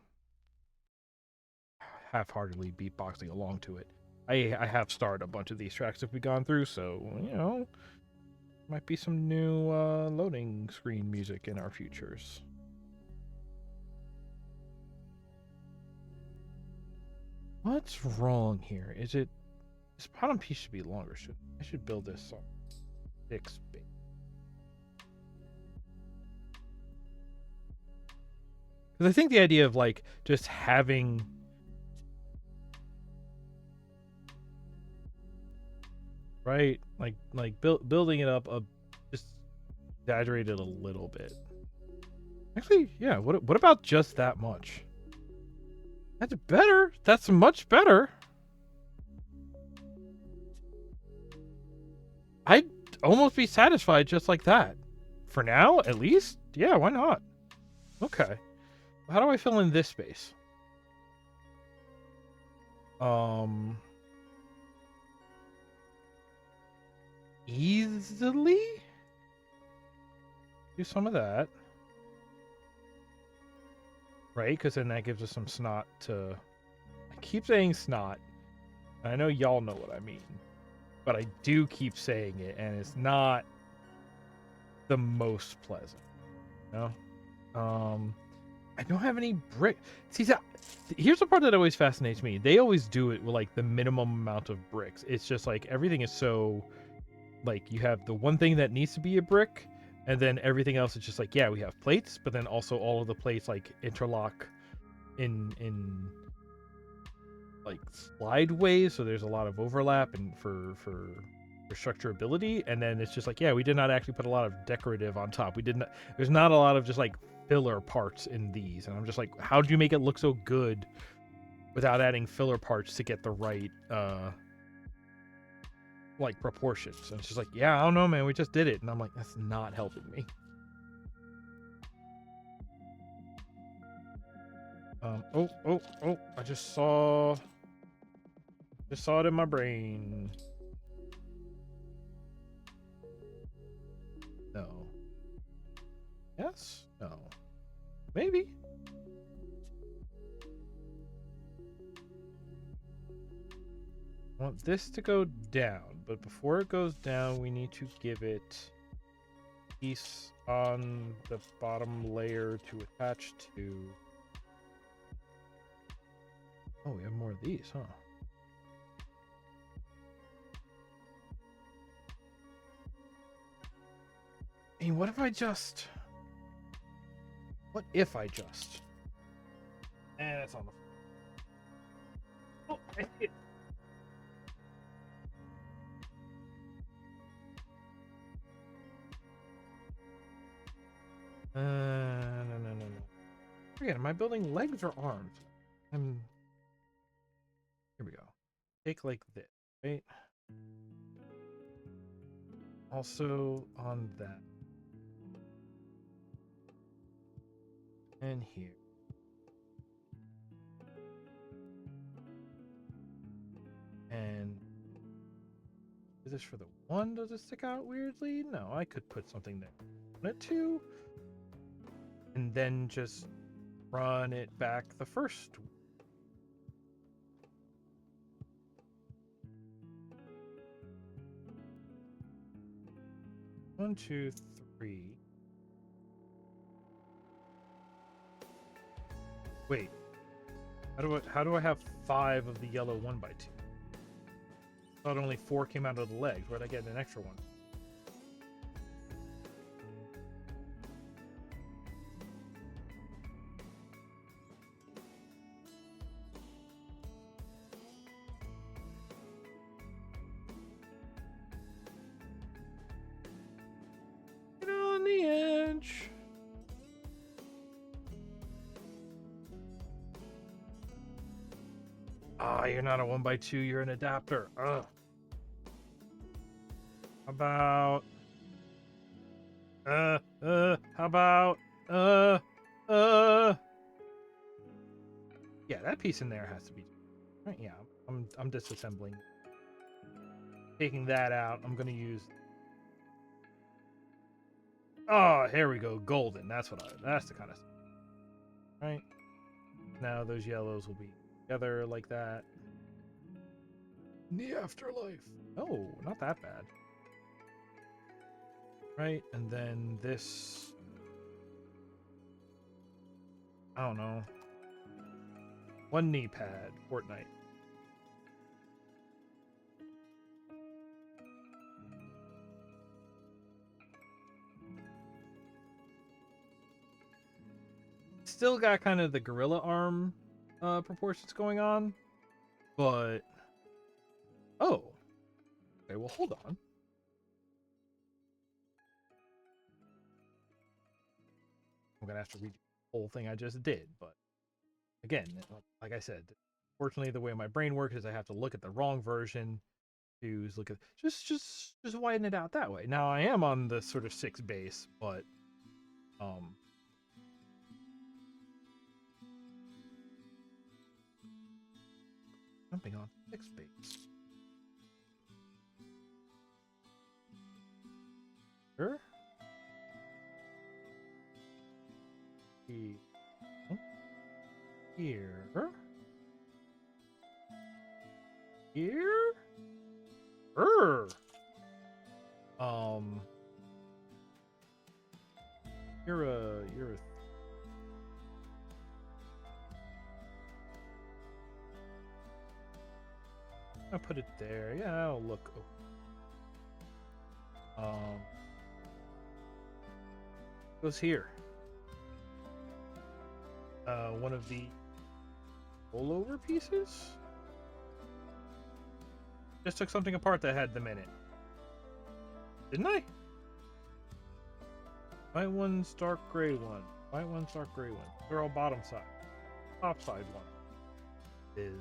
half-heartedly beatboxing along to it, I have starred a bunch of these tracks that we've gone through, so, Might be some new loading screen music in our futures. What's wrong here? Is it... This bottom piece should be longer. I should build this on 6 base. Because I think the idea of like just having... Right? Like building it up just exaggerate it a little bit. Actually, yeah, what about just that much? That's better. That's much better. I'd almost be satisfied just like that. For now, at least? Yeah, why not? Okay. How do I fill in this space? Easily? Do some of that. Right? Because then that gives us some snot to... I keep saying snot. I know y'all know what I mean. But I do keep saying it, and it's not the most pleasant. You know? I don't have any brick. See, here's the part that always fascinates me. They always do it with like the minimum amount of bricks. It's just like everything is so... Like, you have the one thing that needs to be a brick, and then everything else is just like, yeah, we have plates, but then also all of the plates like interlock in like slide ways, so there's a lot of overlap and for structurability. And then it's just like, yeah, we did not actually put a lot of decorative on top. There's not a lot of just like filler parts in these, and I'm just like, how do you make it look so good without adding filler parts to get the right like proportions? And it's just like, yeah, I don't know, man, we just did it. And I'm like, that's not helping me. Oh, I just saw it in my brain. No. Yes? No. Maybe. I want this to go down, but before it goes down, we need to give it a piece on the bottom layer to attach to. Oh, we have more of these, huh? I mean, what if I just... That's on the... Oh, I hit. No. Forget, am I building legs or arms? Here we go. Take like this, right? Also on that. And here. And is this for the one? Does it stick out weirdly? No, I could put something there. On it too. And then just run it back the first. 1, 2, 3. Wait. How do I have 5 of the yellow 1x2? I thought only 4 came out of the legs. Where'd I get an extra one? Get on the edge. Ah, you're not a 1x2, you're an adapter. Ugh. How about... Yeah, that piece in there has to be... Right, yeah, I'm disassembling. Taking that out, I'm gonna use... Oh, here we go, golden. That's the kind of stuff. Right? Now those yellows will be together like that. In the afterlife. Oh, not that bad. right? And then this, I don't know, one knee pad, Fortnite. Still got kind of the gorilla arm proportions going on, but oh, okay. Well, hold on. I'm gonna have to read the whole thing I just did, but again, like I said, fortunately, the way my brain works is I have to look at the wrong version to look at just widen it out that way. Now I am on the sort of 6 base, but um jumping on 6 base. Sure. Here. Here. Er. Um. You're a. I'll put it there. Yeah, I'll look. Goes here. One of the rollover pieces. Just took something apart that had them in it. Didn't I? White one, dark gray one. White one, dark gray one. They're all bottom side. Top side one is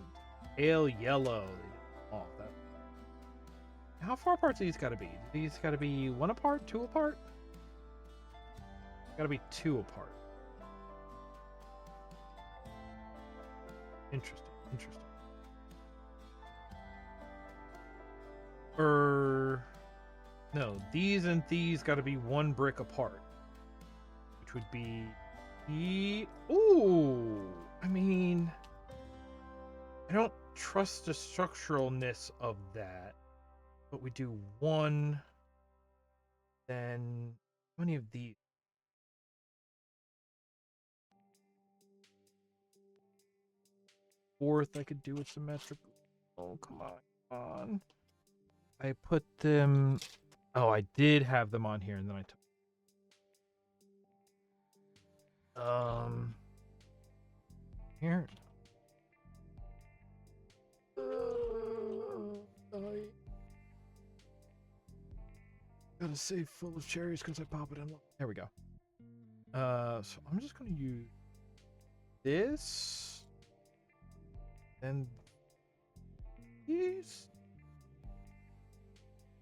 pale yellow. Oh, that. How far apart do these gotta be? These gotta be 1 apart, 2 apart? Gotta be 2 apart. Interesting. No, these and these gotta be 1 brick apart. Which would be ooh! I mean, I don't trust the structuralness of that. But we do 1, then how many of these? 4th I could do it symmetrical. Oh, come on. I put them. Oh, I did have them on here, and then I took. Here. Gotta save full of cherries because I pop it in. There we go. So I'm just gonna use this and these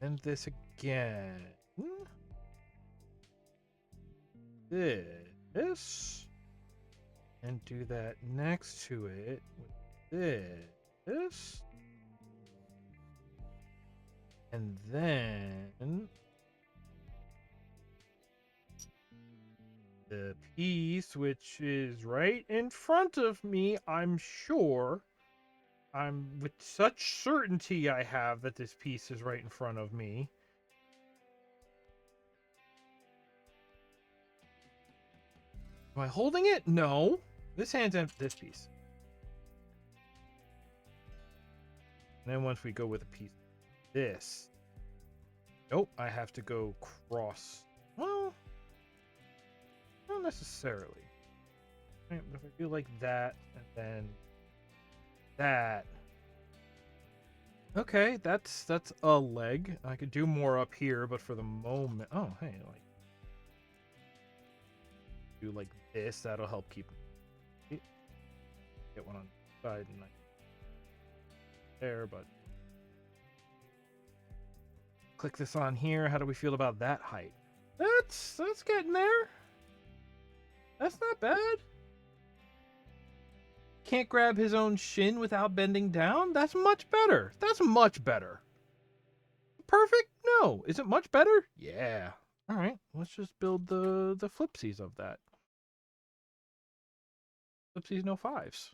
and this again. This and do that next to it with this. And then the piece, which is right in front of me, I'm sure. I'm with such certainty I have that this piece is right in front of me. Am I holding it? No. This hand's empty. This piece. And then once we go with a piece of this. Nope, I have to go cross. Well, not necessarily. Right, but if I do like that, and then that. Okay, that's a leg. I could do more up here, but for the moment, oh hey, like do like this. That'll help keep. Get one on the side and like there, but click this on here. How do we feel about that height? That's getting there. That's not bad. Can't grab his own shin without bending down? That's much better. That's much better. Perfect? No. Is it much better? Yeah. All right. Let's just build the flipsies of that. Flipsies no 5s.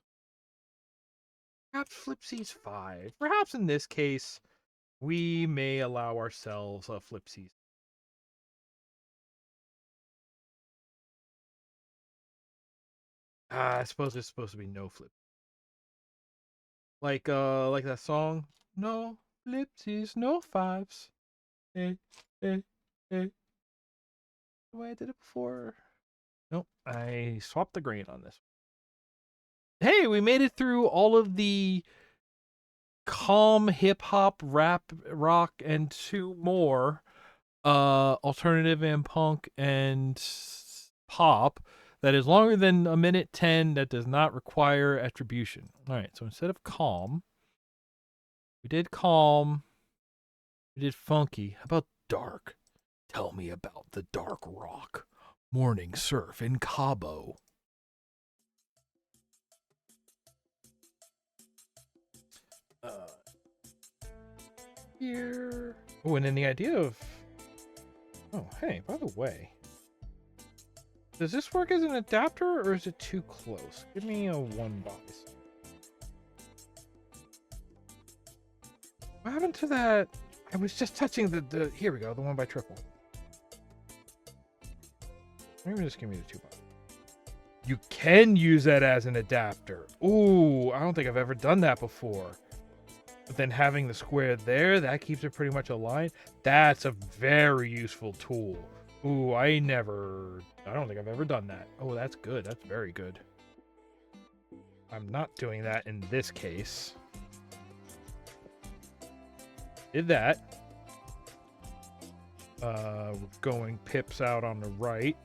Perhaps flipsies 5. Perhaps in this case, we may allow ourselves a flipsies. I suppose it's supposed to be no flip. Like that song. No flipsies, no fives. Hey, hey, hey. The way I did it before. Nope, I swapped the grain on this. Hey, we made it through all of the calm hip hop, rap, rock, and 2 more. Alternative and punk and pop that is longer than a minute 10 that does not require attribution. All right, so instead of calm, we did funky. How about dark? Tell me about the dark rock. Morning surf in Cabo. Here. Oh, and then the idea of... Oh, hey, by the way. Does this work as an adapter, or is it too close? Give me a 1 box. What happened to that? I was just touching the here we go, the 1 by triple. Maybe just give me the 2 box. You can use that as an adapter. Ooh, I don't think I've ever done that before. But then having the square there, that keeps it pretty much aligned. That's a very useful tool. Ooh, I don't think I've ever done that. Oh, that's good. That's very good. I'm not doing that in this case. Did that. We're going pips out on the right.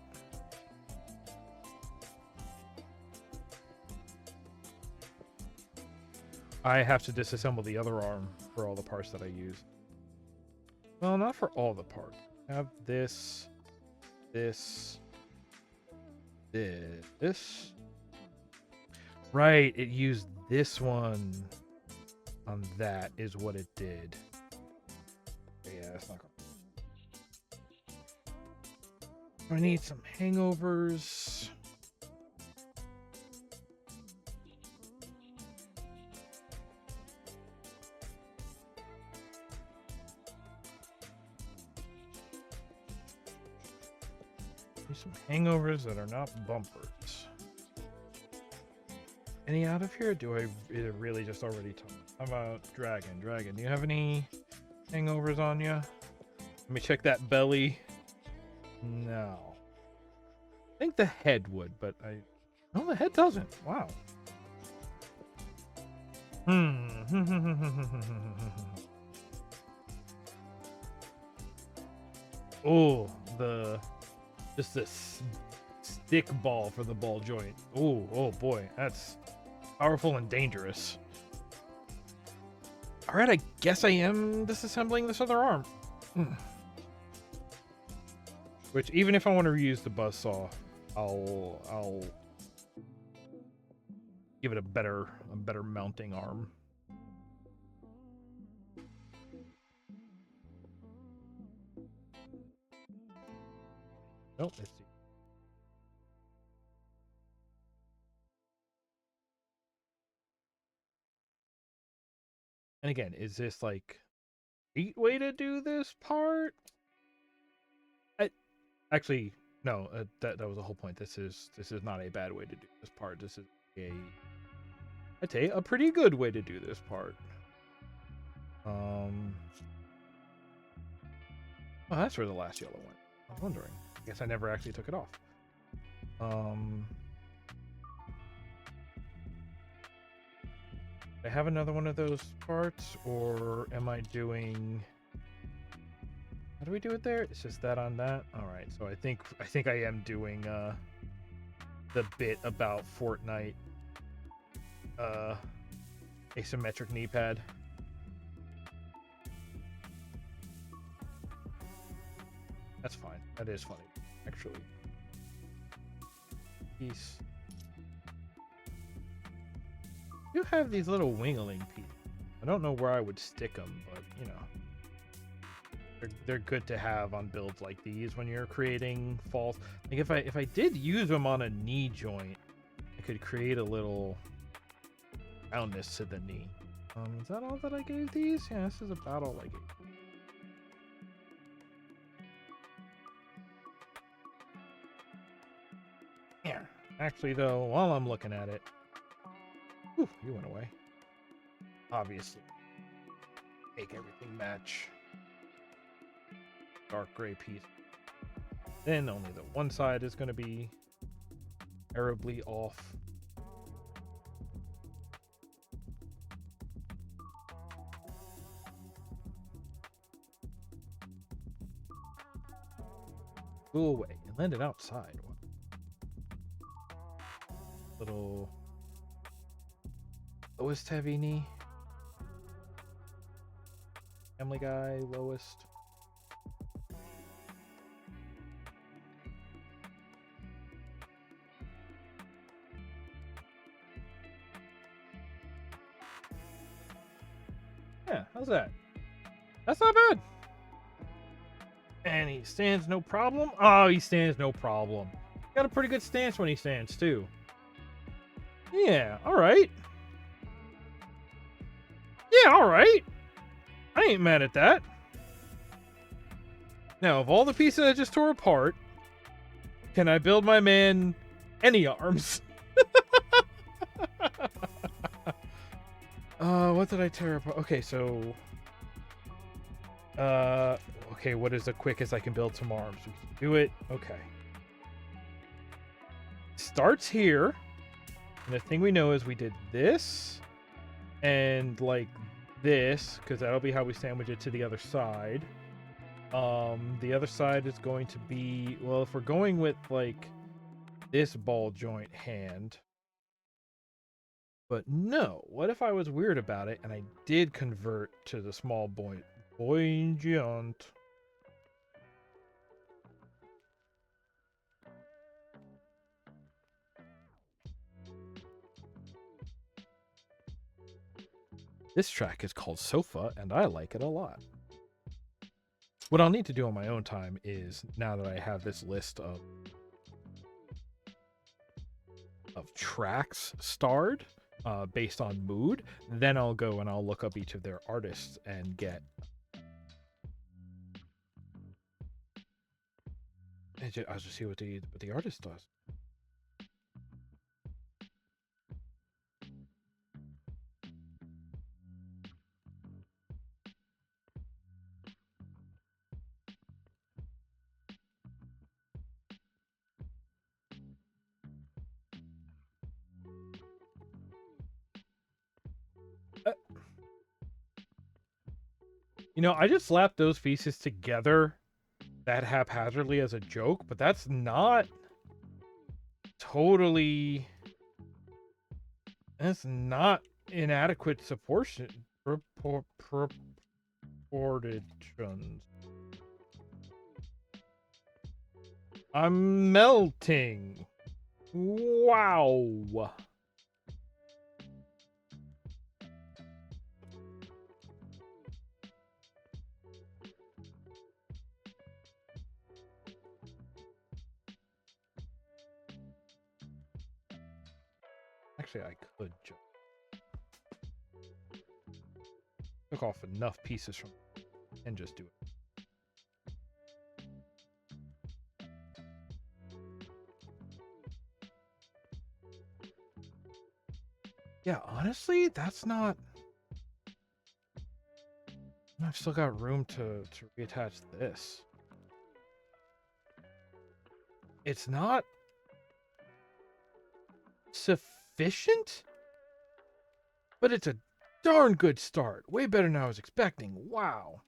I have to disassemble the other arm for all the parts that I use. Well, not for all the parts. I have this. Right, it used this one on that is what it did. Yeah, that's not good. I need some hangovers. Some hangovers that are not bumpers. Any out of here? Do I really just already talk? How about Dragon? Dragon, do you have any hangovers on you? Let me check that belly. No. I think the head would, but no, the head doesn't. Wow. Oh, just this stick ball for the ball joint. Oh boy, that's powerful and dangerous. All right, I guess I am disassembling this other arm. Which, even if I want to reuse the buzzsaw, I'll give it a better mounting arm. Nope, let's see. And again, is this like a great way to do this part? Actually, no. That was the whole point. This is not a bad way to do this part. This is I'd say a pretty good way to do this part. Oh, that's where the last yellow went. I was wondering. I guess I never actually took it off. I have another one of those parts, or am I doing... How do we do it there? It's just that on that? Alright, so I think I am doing the bit about Fortnite asymmetric knee pad. That's fine. That is funny, actually. Peace. You have these little wingling pieces. I don't know where I would stick them, but you know, they're good to have on builds like these when you're creating false. Like if I did use them on a knee joint, I could create a little roundness to the knee. Is that all that I gave these? Yeah, this is about all I gave. Here, Actually, though, while I'm looking at it... Whew, you went away. Obviously. Make everything match. Dark gray piece. Then only the one side is going to be terribly off. Go away and land it outside. Little lowest heavy knee. Family Guy, lowest. Yeah, how's that? That's not bad. And he stands no problem. Oh, he stands no problem. Got a pretty good stance when he stands, too. Yeah, alright. Yeah, alright. I ain't mad at that. Now, of all the pieces I just tore apart, can I build my man any arms? What did I tear apart? Okay, so... okay, what is the quickest I can build some arms? We can do it. Okay. Starts here. And the thing we know is we did this. And, like, this. Because that'll be how we sandwich it to the other side. The other side is going to be... Well, if we're going with, like, this ball joint hand... But no, what if I was weird about it and I did convert to the small boy joint? This track is called Sofa, and I like it a lot. What I'll need to do on my own time is, now that I have this list of tracks starred, based on mood, then I'll go and I'll look up each of their artists and get... I'll just see what the artist does. You know, I just slapped those pieces together that haphazardly as a joke, but that's not totally... That's not inadequate proportions. I'm melting. Wow. Actually, I could just took off enough pieces from and just do it. Yeah, honestly, that's not... I've still got room to reattach this. It's not sufficient, but it's a darn good start. Way better than I was expecting. Wow.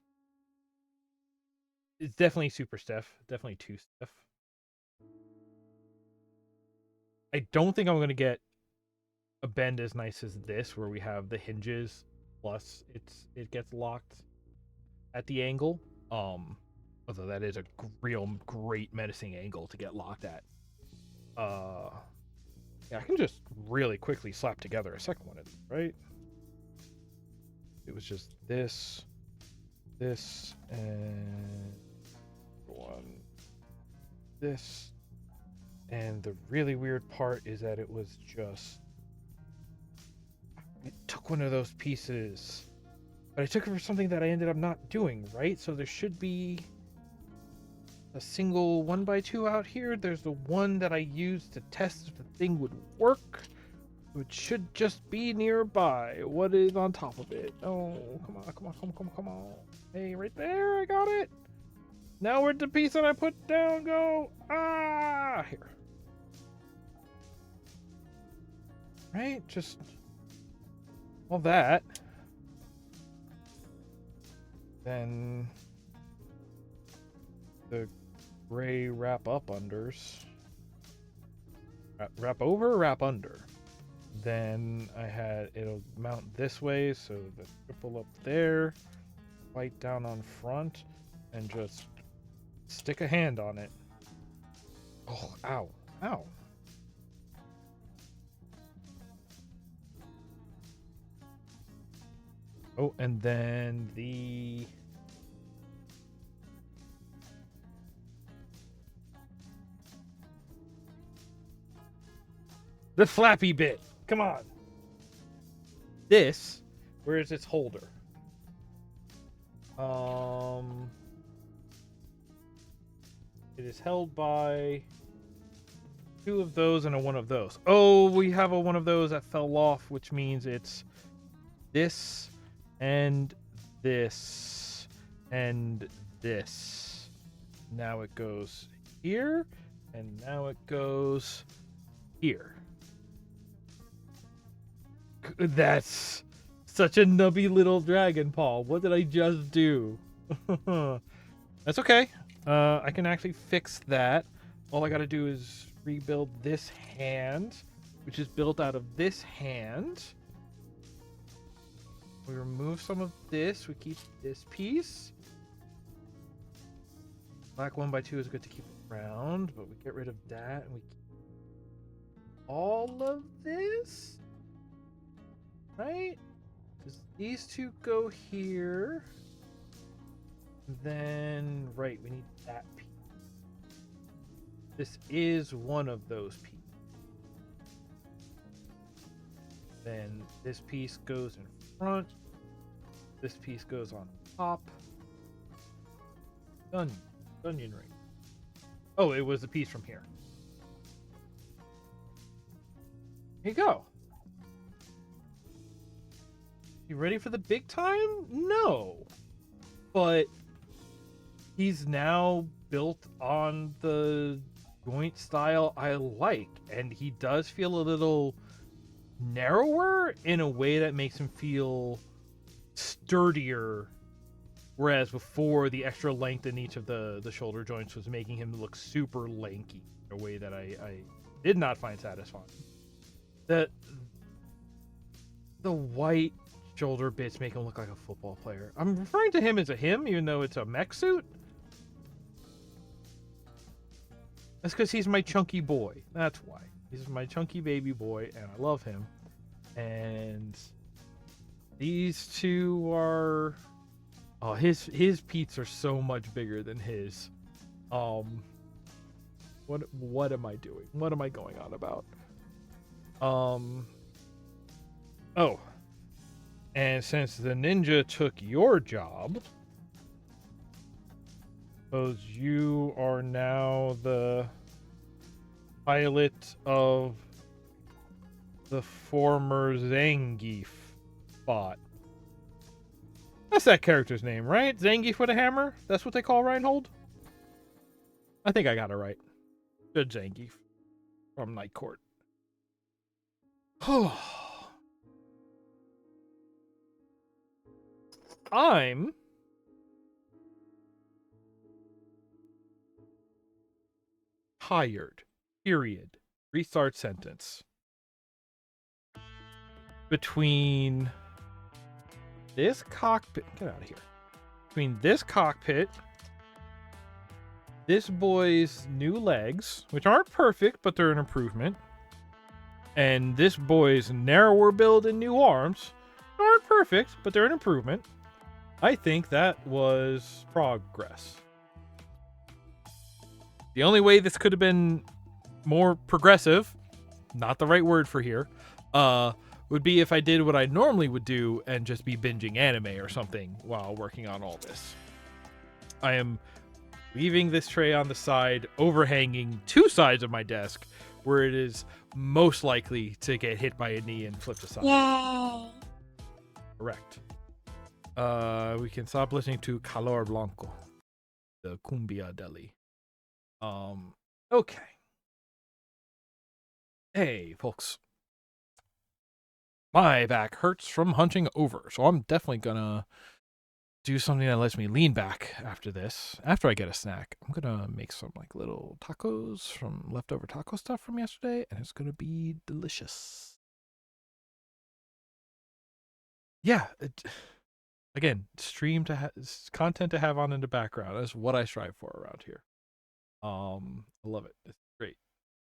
It's definitely super stiff. Definitely too stiff. I don't think I'm going to get a bend as nice as this, where we have the hinges plus it gets locked at the angle. Although that is a real great menacing angle to get locked at. Yeah, I can just really quickly slap together a second one, right? It was just this, and one, this. And the really weird part is that it was just... I took one of those pieces, but I took it for something that I ended up not doing, right? So there should be a single 1x2 out here. There's the one that I used to test if the thing would work. It should just be nearby. What is on top of it? Oh, come on. Hey, right there, I got it. Now where'd the piece that I put down go? Ah, here. Right, just all that. Then the gray wrap up unders. Wrap over, wrap under. Then I had it'll mount this way, so the triple up there, white down on front, and just stick a hand on it. Oh, ow, ow. Oh, and then the flappy bit. Come on. This, where is its holder? It is held by 2 of those and a 1 of those. Oh, we have a 1 of those that fell off, which means it's this and this and this. Now it goes here, and now it goes here. That's such a nubby little dragon, Paul. What did I just do? That's okay. I can actually fix that. All I gotta do is rebuild this hand, which is built out of this hand. We remove some of this. We keep this piece. Black 1x2 is good to keep around, but we get rid of that and we keep all of this. Right? Because these 2 go here. Then, right, we need that piece. This is one of those pieces. Then this piece goes in front. This piece goes on top. Done. Onion ring. Oh, it was the piece from here. Here you go. You ready for the big time? No. But he's now built on the joint style I like. And he does feel a little narrower in a way that makes him feel sturdier. Whereas before, the extra length in each of the shoulder joints was making him look super lanky in a way that I did not find satisfying. The white shoulder bits make him look like a football player. I'm referring to him as a him, even though it's a mech suit. That's because he's my chunky boy. That's why. He's my chunky baby boy, and I love him. And these 2 are... Oh, his peats are so much bigger than his. What am I doing? What am I going on about? Oh. And since the ninja took your job, suppose you are now the pilot of the former Zangief bot. That's that character's name, right? Zangief with a hammer? That's what they call Reinhold? I think I got it right. Good Zangief from Night Court. I'm tired. Period. Restart sentence. Between this cockpit... Get out of here. Between this cockpit, this boy's new legs, which aren't perfect, but they're an improvement, and this boy's narrower build and new arms, aren't perfect, but they're an improvement, I think that was progress. The only way this could have been more progressive, not the right word for here, would be if I did what I normally would do and just be binging anime or something while working on all this. I am leaving this tray on the side, overhanging two sides of my desk, where it is most likely to get hit by a knee and flipped aside. Yay! Correct. We can stop listening to Calor Blanco, the Cumbia Deli. Okay. Hey, folks. My back hurts from hunching over, so I'm definitely gonna do something that lets me lean back after this. After I get a snack, I'm gonna make some like little tacos from leftover taco stuff from yesterday, and it's gonna be delicious. Yeah, again, content to have on in the background. That's what I strive for around here. I love it. It's great.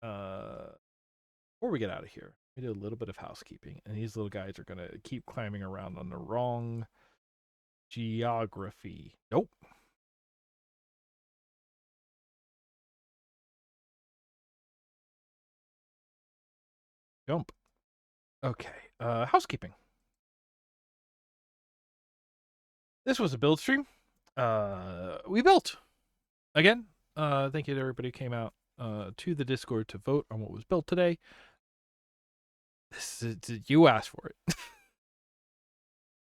Before we get out of here, we do a little bit of housekeeping, and these little guys are gonna keep climbing around on the wrong geography. Nope. Jump. Okay. Housekeeping. This was a build stream. We built again. Thank you to everybody who came out to the Discord to vote on what was built today. You asked for it.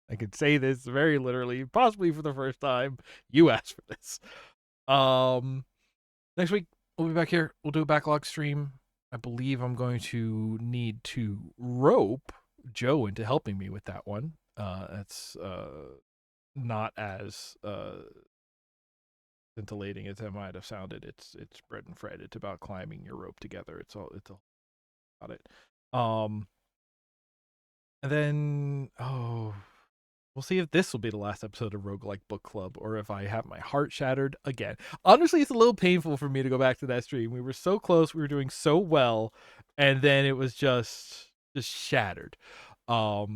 I can say this very literally, possibly for the first time. You asked for this. Next week we'll be back here. We'll do a backlog stream. I believe I'm going to need to rope Joe into helping me with that one. That's not as scintillating as it might have sounded. It's Bread and Fred. It's about climbing your rope together. It's all about it. And then we'll see if this will be the last episode of Roguelike Book Club, or if I have my heart shattered again. Honestly, it's a little painful for me to go back to that stream. We were so close, we were doing so well, and then it was just shattered. But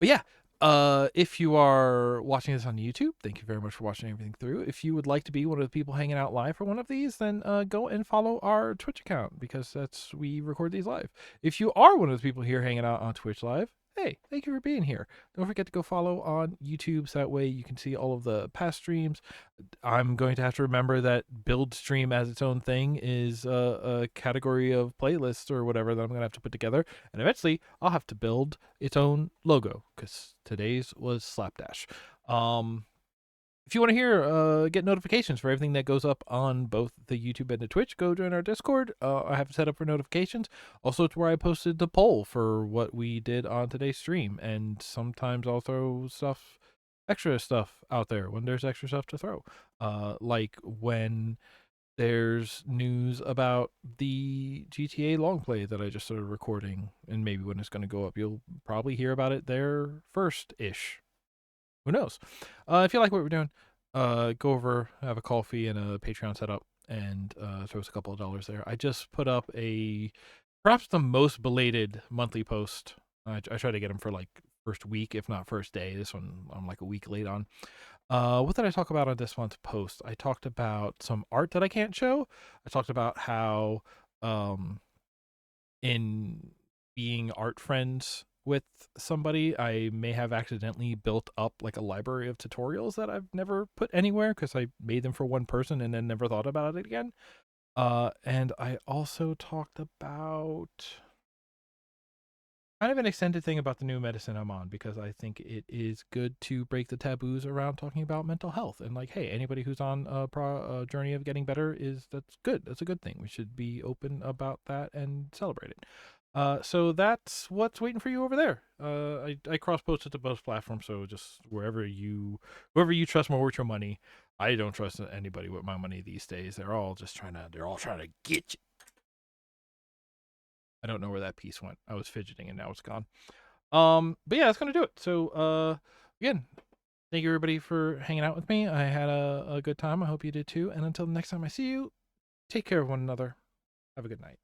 yeah, if you are watching this on YouTube, thank you very much for watching everything through. If you would like to be one of the people hanging out live for one of these, then go and follow our Twitch account, because we record these live. If you are one of the people here hanging out on Twitch live, hey, thank you for being here. Don't forget to go follow on YouTube, so that way you can see all of the past streams. I'm going to have to remember that build stream as its own thing is a category of playlists or whatever that I'm going to have to put together. And eventually I'll have to build its own logo, because today's was Slapdash. If you want to hear, get notifications for everything that goes up on both the YouTube and the Twitch, go join our Discord. I have it set up for notifications. Also, it's where I posted the poll for what we did on today's stream. And sometimes I'll throw extra stuff out there when there's extra stuff to throw. Like when there's news about the GTA long play that I just started recording, and maybe when it's going to go up, you'll probably hear about it there first-ish. Who knows? If you like what we're doing, go over, have a coffee and a Patreon set up, and throw us a couple of dollars there. I just put up perhaps the most belated monthly post. I try to get them for like first week, if not first day. This one I'm like a week late on. What did I talk about on this month's post? I talked about some art that I can't show. I talked about how in being art friends with somebody, I may have accidentally built up like a library of tutorials that I've never put anywhere, because I made them for one person and then never thought about it again. And I also talked about kind of an extended thing about the new medicine I'm on, because I think it is good to break the taboos around talking about mental health. And like, hey, anybody who's on a journey of getting better, that's good. That's a good thing. We should be open about that and celebrate it. So that's what's waiting for you over there. I cross-posted to both platforms, so just whoever you trust more with your money. I don't trust anybody with my money these days. They're all trying to get you. I don't know where that piece went. I was fidgeting and now it's gone. But yeah, that's gonna do it. So again, thank you everybody for hanging out with me. I had a good time. I hope you did too. And until the next time I see you, take care of one another. Have a good night.